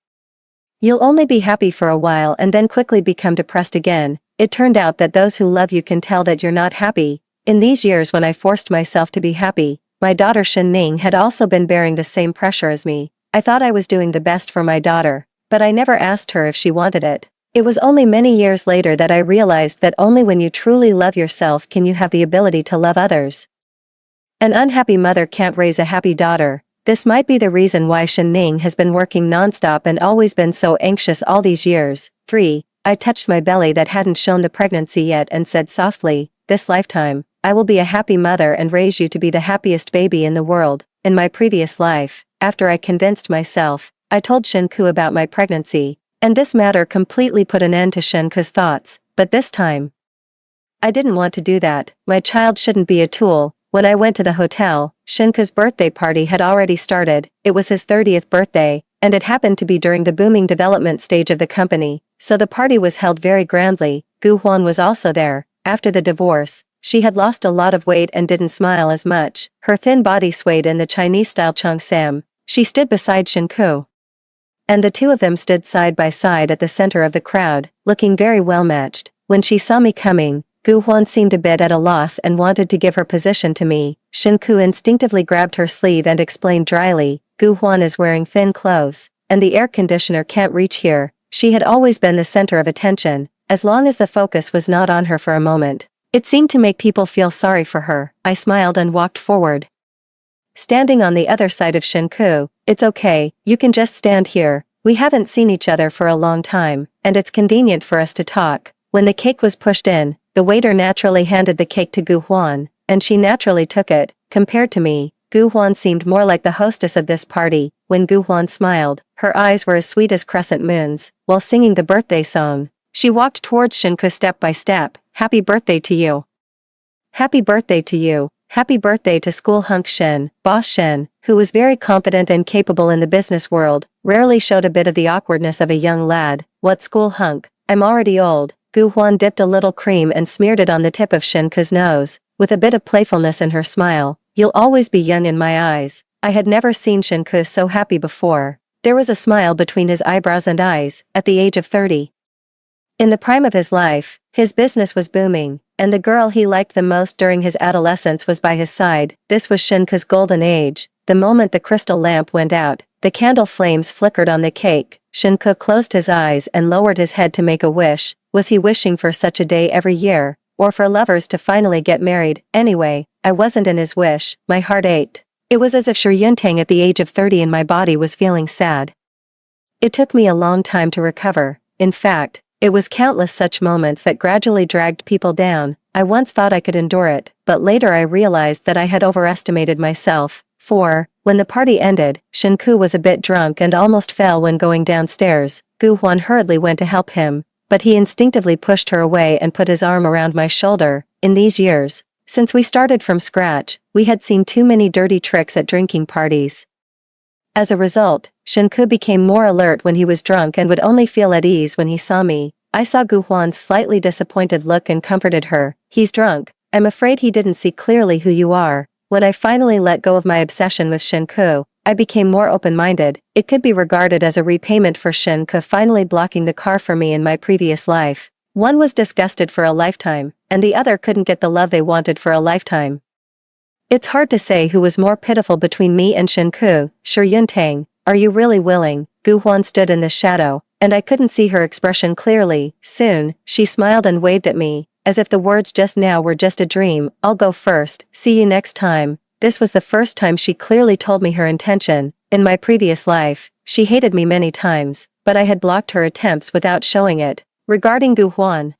you'll only be happy for a while and then quickly become depressed again." It turned out that those who love you can tell that you're not happy. In these years when I forced myself to be happy, my daughter Shenning had also been bearing the same pressure as me. I thought I was doing the best for my daughter, but I never asked her if she wanted it. It was only many years later that I realized that only when you truly love yourself can you have the ability to love others. An unhappy mother can't raise a happy daughter. This might be the reason why Shenning has been working nonstop and always been so anxious all these years. 3. I touched my belly that hadn't shown the pregnancy yet and said softly, "This lifetime, I will be a happy mother and raise you to be the happiest baby in the world." In my previous life, after I convinced myself, I told Shinku about my pregnancy, and this matter completely put an end to Shinku's thoughts. But this time, I didn't want to do that. My child shouldn't be a tool. When I went to the hotel, Shinku's birthday party had already started. It was his 30th birthday, and it happened to be during the booming development stage of the company, so the party was held very grandly. Gu Huan was also there. After the divorce, she had lost a lot of weight and didn't smile as much. Her thin body swayed in the Chinese-style cheongsam. She stood beside Shinku, and the two of them stood side by side at the center of the crowd, looking very well matched. When she saw me coming, Gu Huan seemed a bit at a loss and wanted to give her position to me. Shinku instinctively grabbed her sleeve and explained dryly, "Gu Huan is wearing thin clothes, and the air conditioner can't reach here." She had always been the center of attention, as long as the focus was not on her for a moment. It seemed to make people feel sorry for her. I smiled and walked forward, standing on the other side of Shinku. "It's okay, you can just stand here. We haven't seen each other for a long time, and it's convenient for us to talk." When the cake was pushed in, the waiter naturally handed the cake to Gu Huan, and she naturally took it. Compared to me, Gu Huan seemed more like the hostess of this party. When Gu Huan smiled, her eyes were as sweet as crescent moons, while singing the birthday song. She walked towards Shinku step by step. Happy birthday to you. Happy birthday to you. Happy birthday to school hunk Shin. Boss Shin, who was very confident and capable in the business world, rarely showed a bit of the awkwardness of a young lad. What school hunk? I'm already old. Gu Huan dipped a little cream and smeared it on the tip of Shinku's nose, with a bit of playfulness in her smile. You'll always be young in my eyes. I had never seen Shinku so happy before. There was a smile between his eyebrows and eyes, at the age of 30. In the prime of his life, his business was booming, and the girl he liked the most during his adolescence was by his side. This was Shinku's golden age. The moment the crystal lamp went out, the candle flames flickered on the cake. Shinku closed his eyes and lowered his head to make a wish. Was he wishing for such a day every year, or for lovers to finally get married? Anyway, I wasn't in his wish. My heart ached. It was as if Shi Yuntang at the age of 30 and my body was feeling sad. It took me a long time to recover. In fact, it was countless such moments that gradually dragged people down. I once thought I could endure it, but later I realized that I had overestimated myself. 4. When the party ended, Shinku was a bit drunk and almost fell when going downstairs. Gu Huan hurriedly went to help him, but he instinctively pushed her away and put his arm around my shoulder. In these years, since we started from scratch, we had seen too many dirty tricks at drinking parties. As a result, Shinku became more alert when he was drunk and would only feel at ease when he saw me. I saw Gu Huan's slightly disappointed look and comforted her. He's drunk. I'm afraid he didn't see clearly who you are. When I finally let go of my obsession with Shinku, I became more open-minded. It could be regarded as a repayment for Shinku finally blocking the car for me in my previous life. One was disgusted for a lifetime, and the other couldn't get the love they wanted for a lifetime. It's hard to say who was more pitiful between me and Shinku. Shi Yuntang, are you really willing? Gu Huan stood in the shadow, and I couldn't see her expression clearly. Soon, she smiled and waved at me, as if the words just now were just a dream. I'll go first. See you next time. This was the first time she clearly told me her intention. In my previous life, she hated me many times, but I had blocked her attempts without showing it. Regarding Gu Huan,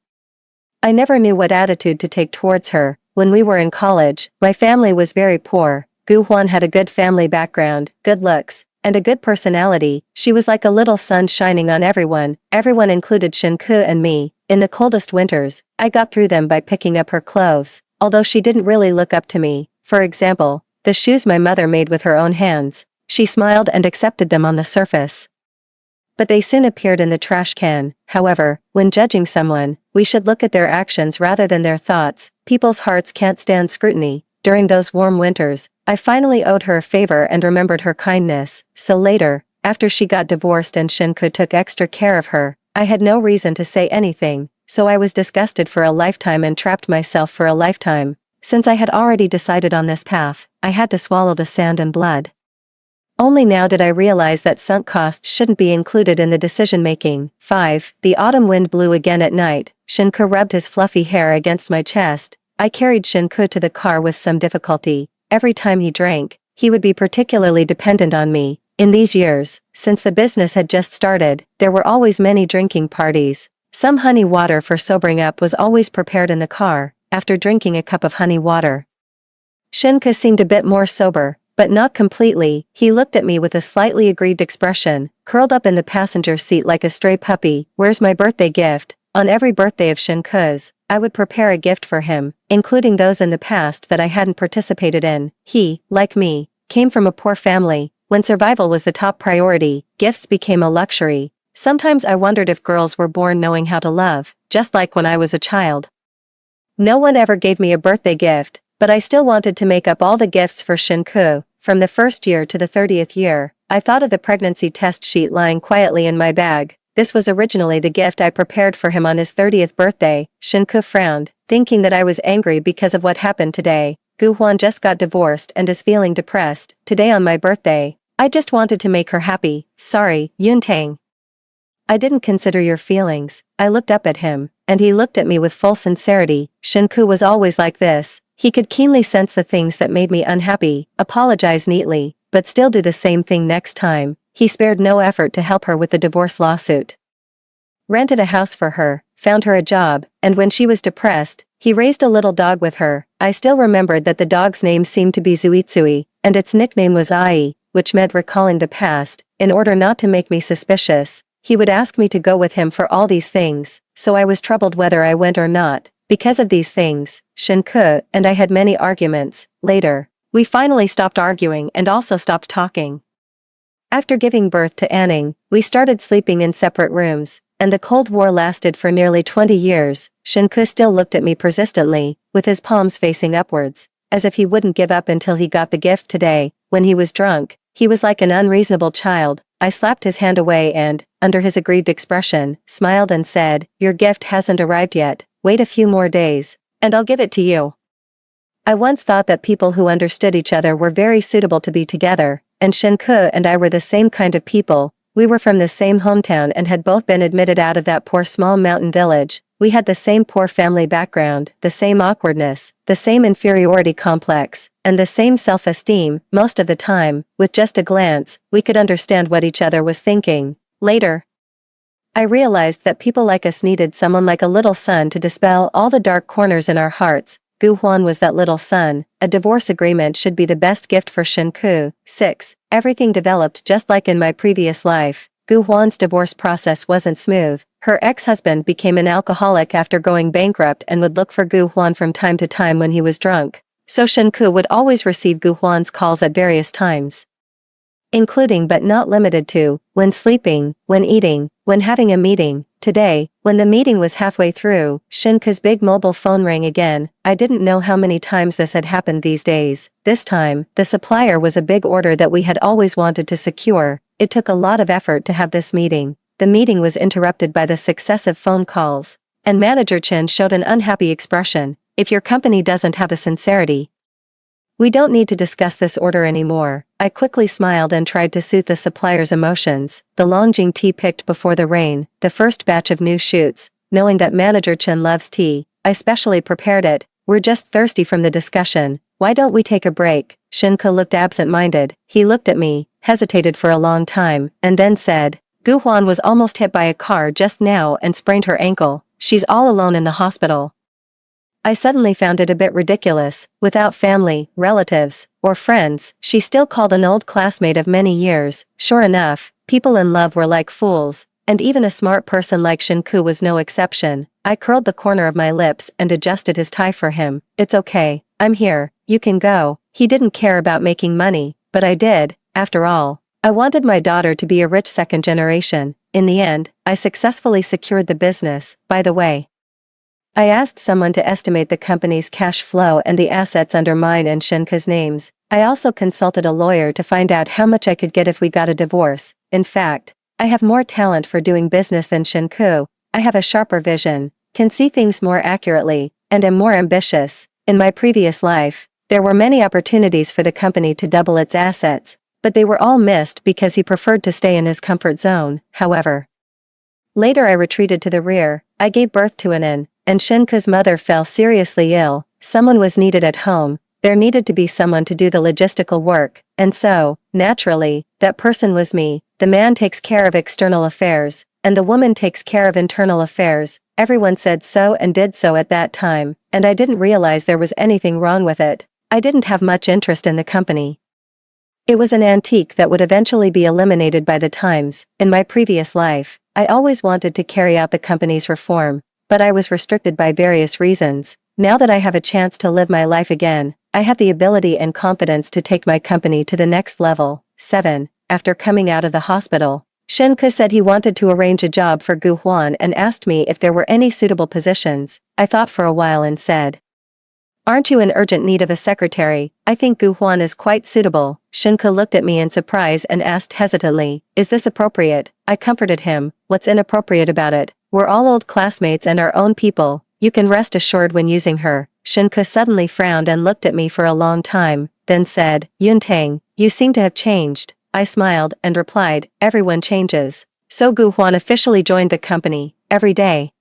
I never knew what attitude to take towards her. When we were in college, my family was very poor. Gu Huan had a good family background, good looks, and a good personality. She was like a little sun shining on everyone. Everyone included Shinku and me. In the coldest winters, I got through them by picking up her clothes, although she didn't really look up to me. For example, the shoes my mother made with her own hands. She smiled and accepted them on the surface, but they soon appeared in the trash can. However, when judging someone, we should look at their actions rather than their thoughts. People's hearts can't stand scrutiny. During those warm winters, I finally owed her a favor and remembered her kindness. So later, after she got divorced and Shinku took extra care of her, I had no reason to say anything, so I was disgusted for a lifetime and trapped myself for a lifetime. Since I had already decided on this path, I had to swallow the sand and blood. Only now did I realize that sunk costs shouldn't be included in the decision-making. 5. The autumn wind blew again at night. Shinku rubbed his fluffy hair against my chest. I carried Shinku to the car with some difficulty. Every time he drank, he would be particularly dependent on me. In these years, since the business had just started, there were always many drinking parties. Some honey water for sobering up was always prepared in the car, after drinking a cup of honey water. Shinku seemed a bit more sober, but not completely. He looked at me with a slightly aggrieved expression, curled up in the passenger seat like a stray puppy. Where's my birthday gift? On every birthday of Shinku's, I would prepare a gift for him, including those in the past that I hadn't participated in. He, like me, came from a poor family. When survival was the top priority, gifts became a luxury. Sometimes I wondered if girls were born knowing how to love, just like when I was a child. No one ever gave me a birthday gift, but I still wanted to make up all the gifts for Shinku. From the first year to the 30th year, I thought of the pregnancy test sheet lying quietly in my bag. This was originally the gift I prepared for him on his 30th birthday. Shinku frowned, thinking that I was angry because of what happened today. Gu Huan just got divorced and is feeling depressed. Today on my birthday, I just wanted to make her happy. Sorry, Yuntang. I didn't consider your feelings. I looked up at him, and he looked at me with full sincerity. Shinku was always like this. He could keenly sense the things that made me unhappy, apologize neatly, but still do the same thing next time. He spared no effort to help her with the divorce lawsuit. Rented a house for her, found her a job, and when she was depressed, he raised a little dog with her. I still remembered that the dog's name seemed to be Zuitsui, and its nickname was Ai, which meant recalling the past. In order not to make me suspicious, he would ask me to go with him for all these things, so I was troubled whether I went or not. Because of these things, Shinku and I had many arguments. Later, we finally stopped arguing and also stopped talking. After giving birth to Anning, we started sleeping in separate rooms, and the Cold War lasted for nearly 20 years. Shinku still looked at me persistently, with his palms facing upwards, as if he wouldn't give up until he got the gift today. When he was drunk, he was like an unreasonable child. I slapped his hand away and, under his aggrieved expression, smiled and said, "Your gift hasn't arrived yet. Wait a few more days, and I'll give it to you." I once thought that people who understood each other were very suitable to be together, and Shinku and I were the same kind of people. We were from the same hometown and had both been admitted out of that poor small mountain village. We had the same poor family background, the same awkwardness, the same inferiority complex, and the same self-esteem. Most of the time, with just a glance, we could understand what each other was thinking. Later, I realized that people like us needed someone like a little son to dispel all the dark corners in our hearts. Gu Huan was that little son. A divorce agreement should be the best gift for Shinku. 6. Everything developed just like in my previous life. Gu Huan's divorce process wasn't smooth. Her ex-husband became an alcoholic after going bankrupt and would look for Gu Huan from time to time when he was drunk. So Shinku would always receive Gu Huan's calls at various times, including but not limited to, when sleeping, when eating, when having a meeting. Today, when the meeting was halfway through, Shinku's big mobile phone rang again. I didn't know how many times this had happened these days. This time, the supplier was a big order that we had always wanted to secure. It took a lot of effort to have this meeting. The meeting was interrupted by the successive phone calls, and Manager Chen showed an unhappy expression. If your company doesn't have the sincerity, we don't need to discuss this order anymore. I quickly smiled and tried to soothe the supplier's emotions. The Longjing tea picked before the rain, the first batch of new shoots. Knowing that Manager Chen loves tea, I specially prepared it. We're just thirsty from the discussion. Why don't we take a break? Shinku looked absent-minded. He looked at me, hesitated for a long time, and then said, Gu Huan was almost hit by a car just now and sprained her ankle. She's all alone in the hospital. I suddenly found it a bit ridiculous. Without family, relatives, or friends, she still called an old classmate of many years. Sure enough, people in love were like fools, and even a smart person like Shinku was no exception. I curled the corner of my lips and adjusted his tie for him. It's okay, I'm here, you can go. He didn't care about making money, but I did. After all, I wanted my daughter to be a rich second generation. In the end, I successfully secured the business. By the way, I asked someone to estimate the company's cash flow and the assets under mine and Shinku's names. I also consulted a lawyer to find out how much I could get if we got a divorce. In fact, I have more talent for doing business than Shinku. I have a sharper vision, can see things more accurately, and am more ambitious. In my previous life, there were many opportunities for the company to double its assets, but they were all missed because he preferred to stay in his comfort zone. However, later I retreated to the rear. I gave birth to Anan, and Shinku's mother fell seriously ill. Someone was needed at home. There needed to be someone to do the logistical work, and so, naturally, that person was me. The man takes care of external affairs, and the woman takes care of internal affairs. Everyone said so and did so at that time, and I didn't realize there was anything wrong with it. I didn't have much interest in the company. It was an antique that would eventually be eliminated by the times. In my previous life, I always wanted to carry out the company's reform, but I was restricted by various reasons. Now that I have a chance to live my life again, I have the ability and confidence to take my company to the next level. 7. After coming out of the hospital, Shinku said he wanted to arrange a job for Gu Huan and asked me if there were any suitable positions. I thought for a while and said, Aren't you in urgent need of a secretary? I think Gu Huan is quite suitable. Shinku looked at me in surprise and asked hesitantly, Is this appropriate? I comforted him. What's inappropriate about it? We're all old classmates and our own people. You can rest assured when using her. Shinku suddenly frowned and looked at me for a long time, then said, Yuntang, you seem to have changed. I smiled and replied, Everyone changes. So Gu Huan officially joined the company. Every day,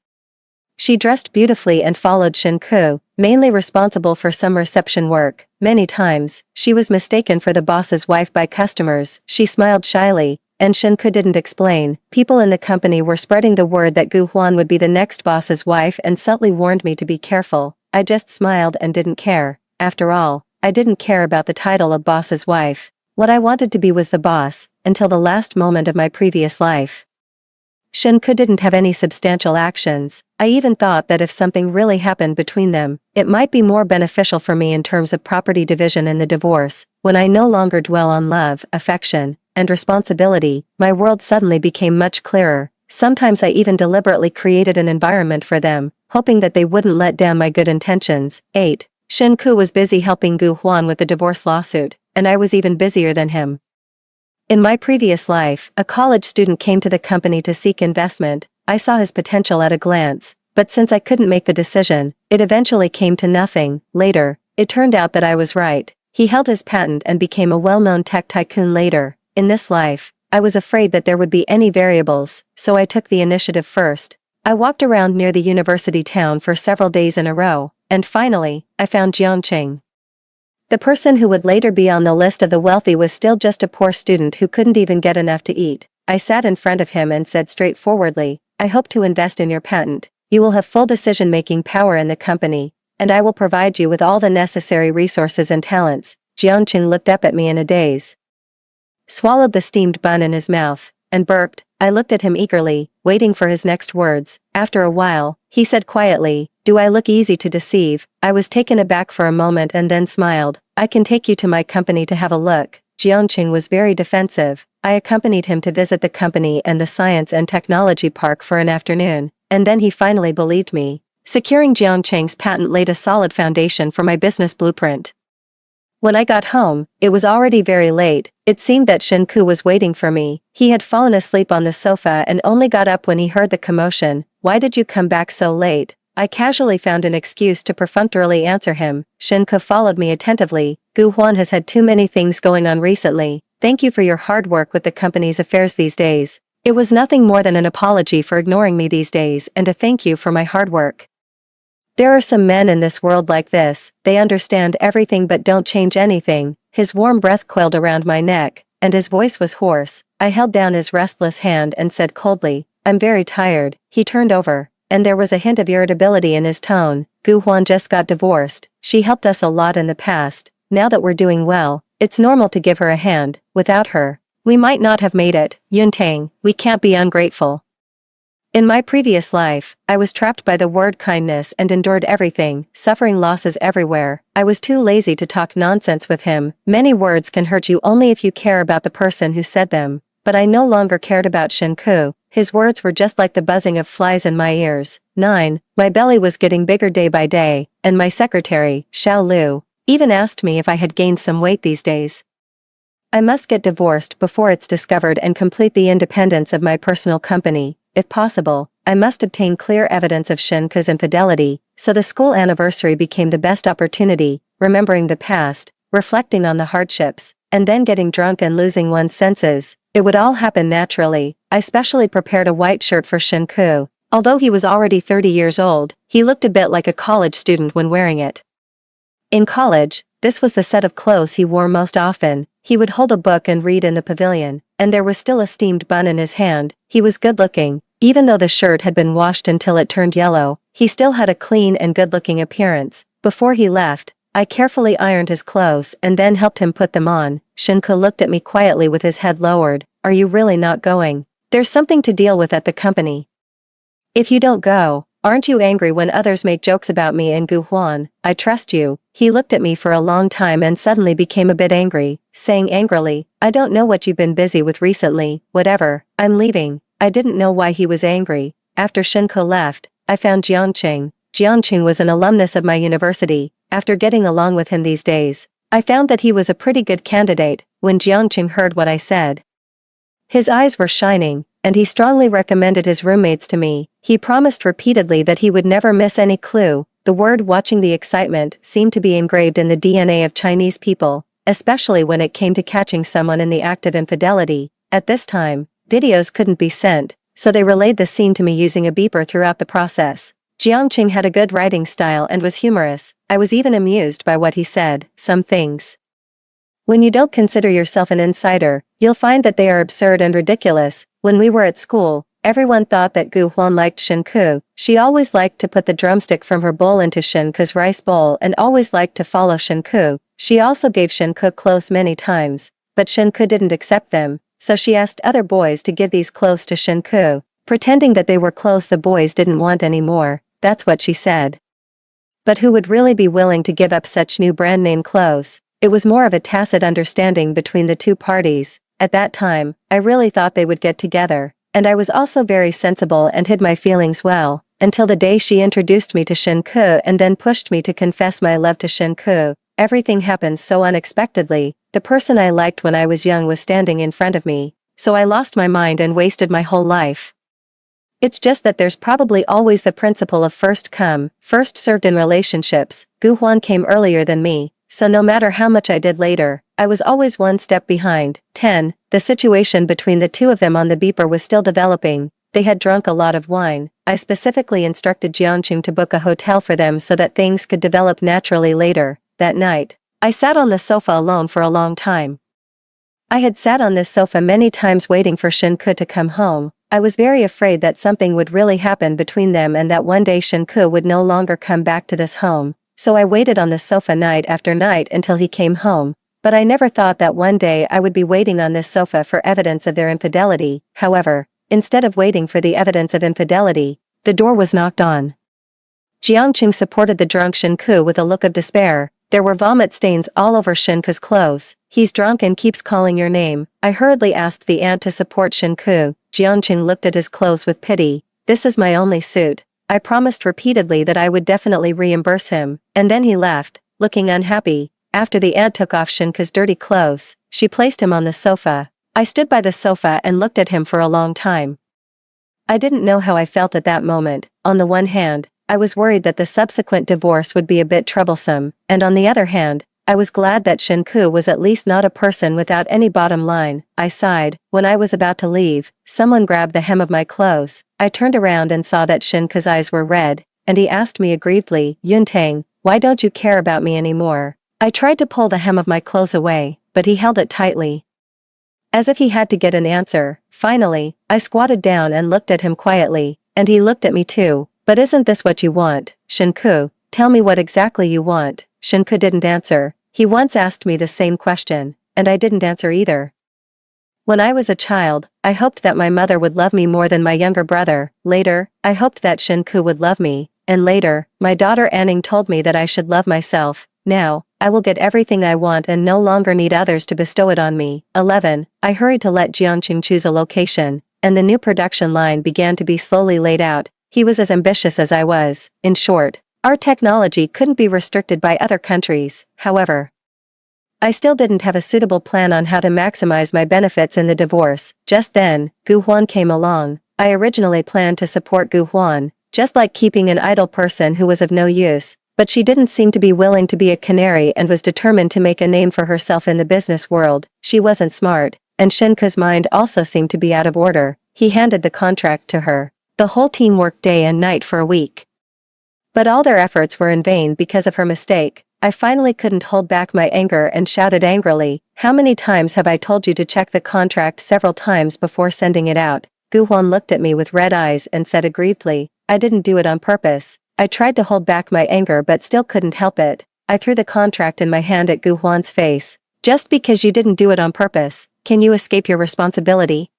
she dressed beautifully and followed Shinku, mainly responsible for some reception work. Many times, she was mistaken for the boss's wife by customers. She smiled shyly, And Shenke didn't explain. People in the company were spreading the word that Gu Huan would be the next boss's wife and subtly warned me to be careful. I just smiled and didn't care. After all, I didn't care about the title of boss's wife. What I wanted to be was the boss, until the last moment of my previous life. Shenke didn't have any substantial actions. I even thought that if something really happened between them, it might be more beneficial for me in terms of property division in the divorce. When I no longer dwell on love, affection, and responsibility, my world suddenly became much clearer. Sometimes I even deliberately created an environment for them, hoping that they wouldn't let down my good intentions. 8. Shenke was busy helping Gu Huan with the divorce lawsuit, and I was even busier than him. In my previous life, a college student came to the company to seek investment. I saw his potential at a glance, but since I couldn't make the decision, it eventually came to nothing. Later, it turned out that I was right. He held his patent and became a well-known tech tycoon later. In this life, I was afraid that there would be any variables, so I took the initiative first. I walked around near the university town for several days in a row, and finally, I found Jiangqing. The person who would later be on the list of the wealthy was still just a poor student who couldn't even get enough to eat. I sat in front of him and said straightforwardly, I hope to invest in your patent. You will have full decision-making power in the company, and I will provide you with all the necessary resources and talents. Jiangqing looked up at me in a daze, swallowed the steamed bun in his mouth, and burped. I looked at him eagerly, waiting for his next words. After a while, he said quietly, do I look easy to deceive? I was taken aback for a moment and then smiled. I can take you to my company to have a look. Jiangqing was very defensive. I accompanied him to visit the company and the science and technology park for an afternoon, and then he finally believed me. Securing Jiangqing's patent laid a solid foundation for my business blueprint. When I got home, it was already very late. It seemed that Shenke was waiting for me. He had fallen asleep on the sofa and only got up when he heard the commotion. Why did you come back so late? I casually found an excuse to perfunctorily answer him. Shenke followed me attentively. Gu Huan has had too many things going on recently. Thank you for your hard work with the company's affairs these days. It was nothing more than an apology for ignoring me these days and a thank you for my hard work. There are some men in this world like this. They understand everything but don't change anything. His warm breath coiled around my neck, and his voice was hoarse. I held down his restless hand and said coldly, I'm very tired. He turned over, and there was a hint of irritability in his tone. Gu Huan just got divorced. She helped us a lot in the past. Now that we're doing well, it's normal to give her a hand. Without her, we might not have made it. Yuntang, we can't be ungrateful. In my previous life, I was trapped by the word kindness and endured everything, suffering losses everywhere. I was too lazy to talk nonsense with him. Many words can hurt you only if you care about the person who said them. But I no longer cared about Shenke. His words were just like the buzzing of flies in my ears. 9. My belly was getting bigger day by day, and my secretary, Xiao Lu, even asked me if I had gained some weight these days. I must get divorced before it's discovered and complete the independence of my personal company. If possible, I must obtain clear evidence of Shenke's infidelity, so the school anniversary became the best opportunity, remembering the past, reflecting on the hardships, and then getting drunk and losing one's senses. It would all happen naturally. I specially prepared a white shirt for Shenke. Although he was already 30 years old, he looked a bit like a college student when wearing it. In college, this was the set of clothes he wore most often. He would hold a book and read in the pavilion, and there was still a steamed bun in his hand. He was good-looking. Even though the shirt had been washed until it turned yellow, he still had a clean and good-looking appearance. Before he left, I carefully ironed his clothes and then helped him put them on. Shenke looked at me quietly with his head lowered. Are you really not going? There's something to deal with at the company. If you don't go, aren't you angry when others make jokes about me and Gu Huan? I trust you. He looked at me for a long time and suddenly became a bit angry, saying angrily, I don't know what you've been busy with recently. Whatever, I'm leaving. I didn't know why he was angry. After Shenke left, I found Jiangqing. Jiangqing was an alumnus of my university. After getting along with him these days, I found that he was a pretty good candidate. When Jiangqing heard what I said, his eyes were shining, and he strongly recommended his roommates to me. He promised repeatedly that he would never miss any clue. The word watching the excitement seemed to be engraved in the DNA of Chinese people, especially when it came to catching someone in the act of infidelity. At this time, videos couldn't be sent, so they relayed the scene to me using a beeper throughout the process. Jiangqing had a good writing style and was humorous. I was even amused by what he said. Some things When you don't consider yourself an insider, you'll find that they are absurd and ridiculous. When we were at school, everyone thought that Gu Huan liked Shinku. She always liked to put the drumstick from her bowl into Shinku's rice bowl and always liked to follow Shinku. She also gave Shinku clothes many times, but Shinku didn't accept them, so she asked other boys to give these clothes to Shinku, pretending that they were clothes the boys didn't want anymore. That's what she said. But who would really be willing to give up such new brand name clothes? It was more of a tacit understanding between the two parties. At that time, I really thought they would get together, and I was also very sensible and hid my feelings well, until the day she introduced me to Shinku and then pushed me to confess my love to Shinku. Everything happened so unexpectedly. The person I liked when I was young was standing in front of me, so I lost my mind and wasted my whole life. It's just that there's probably always the principle of first come, first served in relationships. Gu Huan came earlier than me, so no matter how much I did later, I was always one step behind. 10. The situation between the two of them on the beeper was still developing. They had drunk a lot of wine. I specifically instructed Jiangqing to book a hotel for them so that things could develop naturally later. That night, I sat on the sofa alone for a long time. I had sat on this sofa many times waiting for Shinku to come home. I was very afraid that something would really happen between them and that one day Shinku would no longer come back to this home. So I waited on the sofa night after night until he came home, but I never thought that one day I would be waiting on this sofa for evidence of their infidelity. However, instead of waiting for the evidence of infidelity, the door was knocked on. Jiangqing supported the drunk Shinku with a look of despair. There were vomit stains all over Shinku's clothes. He's drunk and keeps calling your name. I hurriedly asked the aunt to support Shinku. Jiangqing looked at his clothes with pity. This is my only suit. I promised repeatedly that I would definitely reimburse him, and then he left, looking unhappy. After the aunt took off Shinku's dirty clothes, she placed him on the sofa. I stood by the sofa and looked at him for a long time. I didn't know how I felt at that moment. On the one hand, I was worried that the subsequent divorce would be a bit troublesome, and on the other hand, I was glad that Shinku was at least not a person without any bottom line. I sighed. When I was about to leave, someone grabbed the hem of my clothes. I turned around and saw that Shinku's eyes were red, and he asked me aggrievedly, Yuntang, why don't you care about me anymore? I tried to pull the hem of my clothes away, but he held it tightly, as if he had to get an answer. Finally, I squatted down and looked at him quietly, and he looked at me too. But isn't this what you want, Shinku? Tell me what exactly you want. Shinku didn't answer. He once asked me the same question, and I didn't answer either. When I was a child, I hoped that my mother would love me more than my younger brother. Later, I hoped that Shinku would love me, and later, my daughter Anning told me that I should love myself. Now, I will get everything I want and no longer need others to bestow it on me. 11. I hurried to let Jiangqing choose a location, and the new production line began to be slowly laid out. He was as ambitious as I was. In short, our technology couldn't be restricted by other countries. However, I still didn't have a suitable plan on how to maximize my benefits in the divorce. Just then, Gu Huan came along. I originally planned to support Gu Huan, just like keeping an idle person who was of no use, but she didn't seem to be willing to be a canary and was determined to make a name for herself in the business world. She wasn't smart, and Shinku's mind also seemed to be out of order. He handed the contract to her. The whole team worked day and night for a week. But all their efforts were in vain because of her mistake. I finally couldn't hold back my anger and shouted angrily, how many times have I told you to check the contract several times before sending it out? Gu Huan looked at me with red eyes and said aggrievedly, I didn't do it on purpose. I tried to hold back my anger but still couldn't help it. I threw the contract in my hand at Gu Huan's face. Just because you didn't do it on purpose, can you escape your responsibility?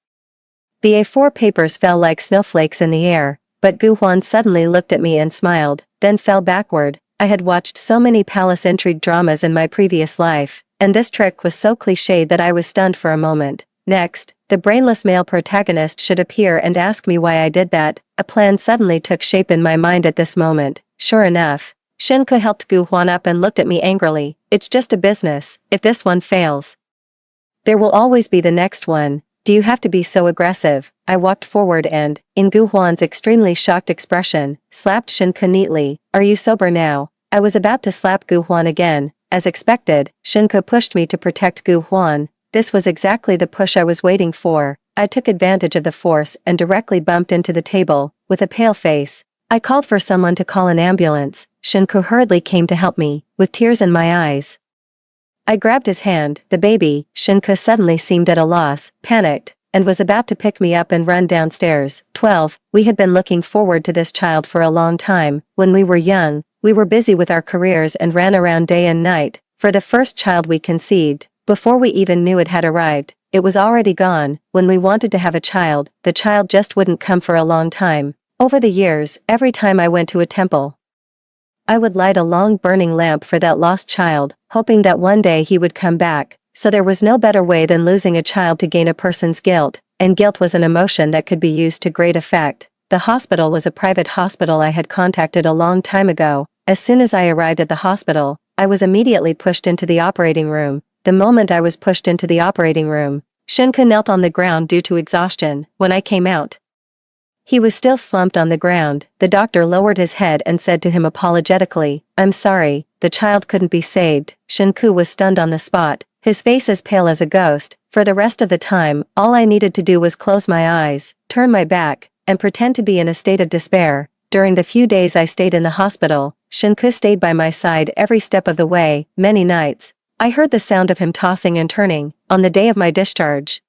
The A4 papers fell like snowflakes in the air, but Gu Huan suddenly looked at me and smiled, then fell backward. I had watched so many palace intrigue dramas in my previous life, and this trick was so cliched that I was stunned for a moment. Next, the brainless male protagonist should appear and ask me why I did that. A plan suddenly took shape in my mind at this moment. Sure enough, Shinku helped Gu Huan up and looked at me angrily. It's just a business. If this one fails, there will always be the next one. Do you have to be so aggressive? I walked forward and, in Gu Huan's extremely shocked expression, slapped Shinku neatly. Are you sober now? I was about to slap Gu Huan again. As expected, Shinku pushed me to protect Gu Huan. This was exactly the push I was waiting for. I took advantage of the force and directly bumped into the table. With a pale face, I called for someone to call an ambulance. Shinku hurriedly came to help me, with tears in my eyes. I grabbed his hand, the baby. Shinka suddenly seemed at a loss, panicked, and was about to pick me up and run downstairs. 12. We had been looking forward to this child for a long time. When we were young, we were busy with our careers and ran around day and night. For the first child we conceived, before we even knew it had arrived, it was already gone. When we wanted to have a child, the child just wouldn't come for a long time. Over the years, every time I went to a temple, I would light a long burning lamp for that lost child, hoping that one day he would come back. So there was no better way than losing a child to gain a person's guilt, and guilt was an emotion that could be used to great effect. The hospital was a private hospital I had contacted a long time ago. As soon as I arrived at the hospital, I was immediately pushed into the operating room. The moment I was pushed into the operating room, Shinka knelt on the ground due to exhaustion. When I came out, he was still slumped on the ground. The doctor lowered his head and said to him apologetically, "I'm sorry, the child couldn't be saved." Shinku was stunned on the spot, his face as pale as a ghost. For the rest of the time, all I needed to do was close my eyes, turn my back, and pretend to be in a state of despair. During the few days I stayed in the hospital, Shinku stayed by my side every step of the way. Many nights, I heard the sound of him tossing and turning. On the day of my discharge,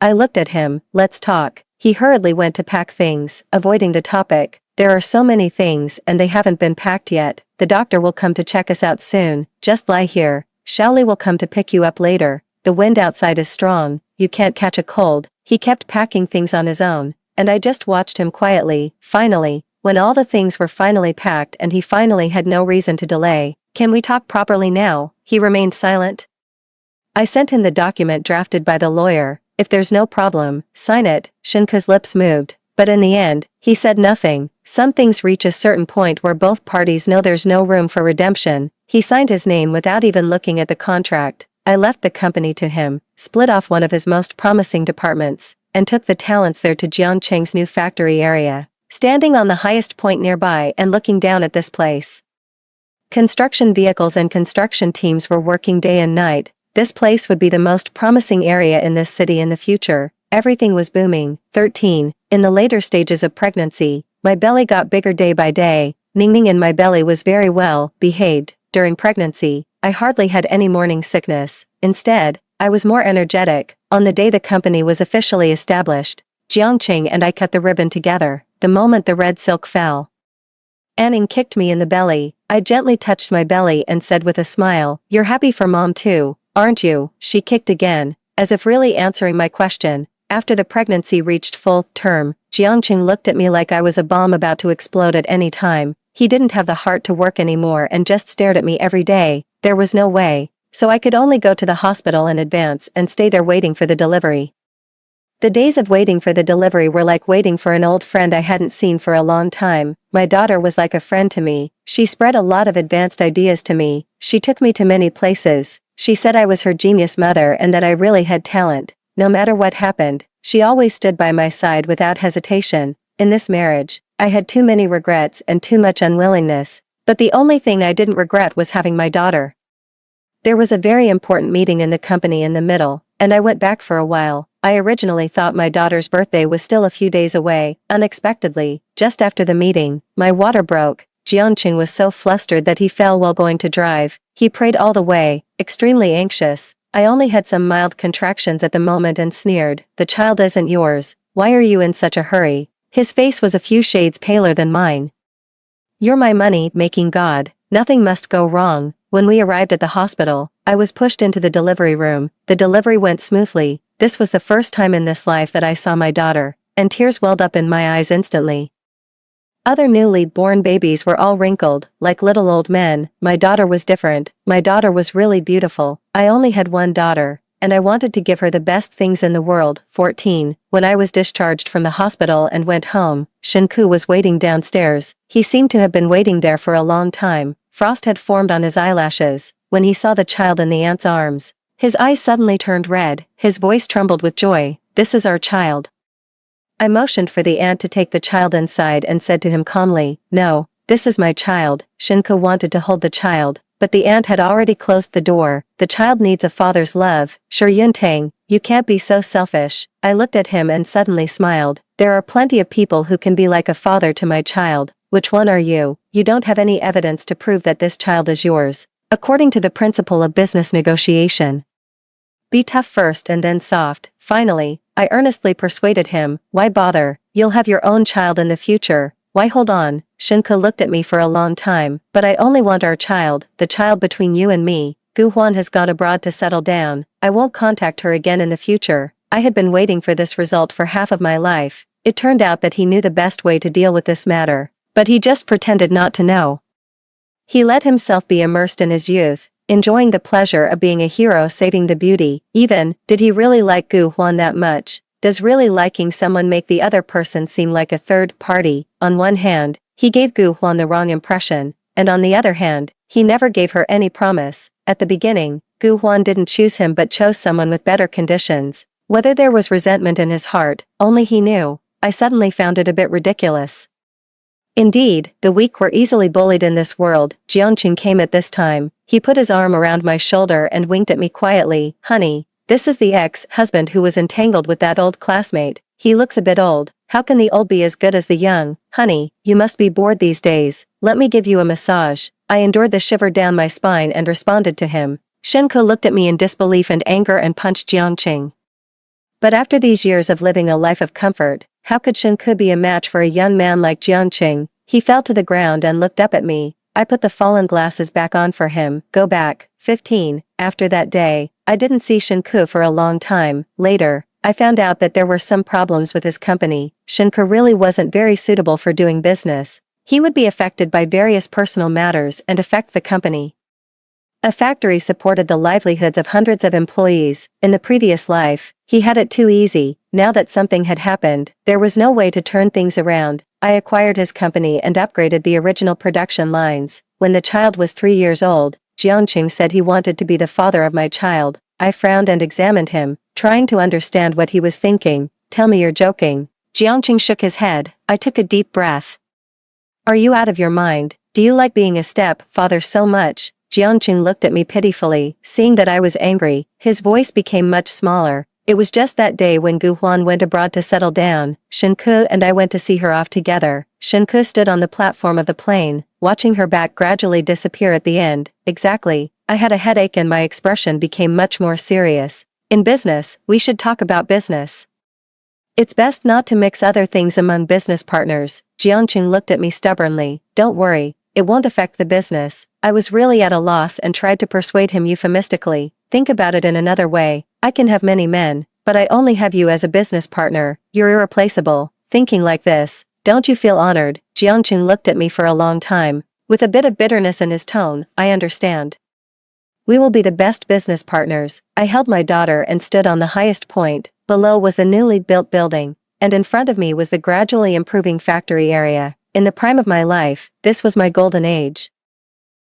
I looked at him. "Let's talk." He hurriedly went to pack things, avoiding the topic. "There are so many things and they haven't been packed yet. The doctor will come to check us out soon. Just lie here. Shaoli will come to pick you up later. The wind outside is strong. You can't catch a cold." He kept packing things on his own, and I just watched him quietly. Finally, when all the things were finally packed and he finally had no reason to delay, "Can we talk properly now?" He remained silent. I sent him the document drafted by the lawyer. "If there's no problem, sign it." Shinka's lips moved, but in the end, he said nothing. Some things reach a certain point where both parties know there's no room for redemption. He signed his name without even looking at the contract. I left the company to him, split off one of his most promising departments, and took the talents there to Jiangcheng's new factory area. Standing on the highest point nearby and looking down at this place, construction vehicles and construction teams were working day and night. This place would be the most promising area in this city in the future. Everything was booming. 13. In the later stages of pregnancy, my belly got bigger day by day. Ningning in my belly was very well behaved. During pregnancy, I hardly had any morning sickness. Instead, I was more energetic. On the day the company was officially established, Jiangcheng and I cut the ribbon together. The moment the red silk fell, Anning kicked me in the belly. I gently touched my belly and said with a smile, "You're happy for mom too, aren't you?" She kicked again, as if really answering my question. After the pregnancy reached full term, Jiangcheng looked at me like I was a bomb about to explode at any time. He didn't have the heart to work anymore and just stared at me every day. There was no way, so I could only go to the hospital in advance and stay there waiting for the delivery. The days of waiting for the delivery were like waiting for an old friend I hadn't seen for a long time. My daughter was like a friend to me. She spread a lot of advanced ideas to me. She took me to many places. She said I was her genius mother and that I really had talent. No matter what happened, she always stood by my side without hesitation. In this marriage, I had too many regrets and too much unwillingness, but the only thing I didn't regret was having my daughter. There was a very important meeting in the company in the middle, and I went back for a while. I originally thought my daughter's birthday was still a few days away. Unexpectedly, just after the meeting, my water broke. Jiangcheng was so flustered that he fell while going to drive. He prayed all the way, extremely anxious. I only had some mild contractions at the moment and sneered, "The child isn't yours. Why are you in such a hurry?" His face was a few shades paler than mine. "You're my money-making god. Nothing must go wrong." When we arrived at the hospital, I was pushed into the delivery room. The delivery went smoothly. This was the first time in this life that I saw my daughter, and tears welled up in my eyes instantly. Other newly born babies were all wrinkled, like little old men. My daughter was different. My daughter was really beautiful. I only had one daughter, and I wanted to give her the best things in the world. 14. When I was discharged from the hospital and went home, Shinku was waiting downstairs. He seemed to have been waiting there for a long time. Frost had formed on his eyelashes. When he saw the child in the aunt's arms, his eyes suddenly turned red. His voice trembled with joy. "This is our child." I motioned for the aunt to take the child inside and said to him calmly, "No, this is my child." Shinku wanted to hold the child, but the aunt had already closed the door. "The child needs a father's love. Sure Yuntang, you can't be so selfish." I looked at him and suddenly smiled. "There are plenty of people who can be like a father to my child. Which one are you? You don't have any evidence to prove that this child is yours." According to the principle of business negotiation. Be tough first and then soft. Finally, I earnestly persuaded him, why bother, you'll have your own child in the future, why hold on? Shinko looked at me for a long time, but I only want our child, the child between you and me. Gu Huan has gone abroad to settle down, I won't contact her again in the future. I had been waiting for this result for half of my life. It turned out that he knew the best way to deal with this matter, but he just pretended not to know. He let himself be immersed in his youth, enjoying the pleasure of being a hero saving the beauty. Did he really like Gu Huan that much? Does really liking someone make the other person seem like a third party? On one hand, he gave Gu Huan the wrong impression, and on the other hand, he never gave her any promise. At the beginning, Gu Huan didn't choose him but chose someone with better conditions. Whether there was resentment in his heart, only he knew. I suddenly found it a bit ridiculous. Indeed, the weak were easily bullied in this world. Jiangqing came at this time. He put his arm around my shoulder and winked at me quietly. Honey, this is the ex-husband who was entangled with that old classmate. He looks a bit old. How can the old be as good as the young? Honey, you must be bored these days. Let me give you a massage. I endured the shiver down my spine and responded to him. Shenko looked at me in disbelief and anger and punched Jiangqing. But after these years of living a life of comfort, how could Shenko be a match for a young man like Jiangqing? He fell to the ground and looked up at me. I put the fallen glasses back on for him. Go back. 15. After that day, I didn't see Shenko for a long time. Later, I found out that there were some problems with his company. Shenko really wasn't very suitable for doing business. He would be affected by various personal matters and affect the company. A factory supported the livelihoods of hundreds of employees. In the previous life, he had it too easy. Now that something had happened, there was no way to turn things around. I acquired his company and upgraded the original production lines. When the child was 3 years old, Jiangqing said he wanted to be the father of my child. I frowned and examined him, trying to understand what he was thinking. Tell me you're joking. Jiangqing shook his head. I took a deep breath. Are you out of your mind? Do you like being a step-father so much? Jiangqing looked at me pitifully, seeing that I was angry. His voice became much smaller. It was just that day when Gu Huan went abroad to settle down. Shenke and I went to see her off together. Shenke stood on the platform of the plane, watching her back gradually disappear at the end. Exactly. I had a headache and my expression became much more serious. In business, we should talk about business. It's best not to mix other things among business partners. Jiangqing looked at me stubbornly. Don't worry, it won't affect the business. I was really at a loss and tried to persuade him euphemistically. Think about it in another way. I can have many men, but I only have you as a business partner. You're irreplaceable. Thinking like this, don't you feel honored? Jiangqing looked at me for a long time. With a bit of bitterness in his tone, I understand. We will be the best business partners. I held my daughter and stood on the highest point. Below was the newly built building, and in front of me was the gradually improving factory area. In the prime of my life, this was my golden age.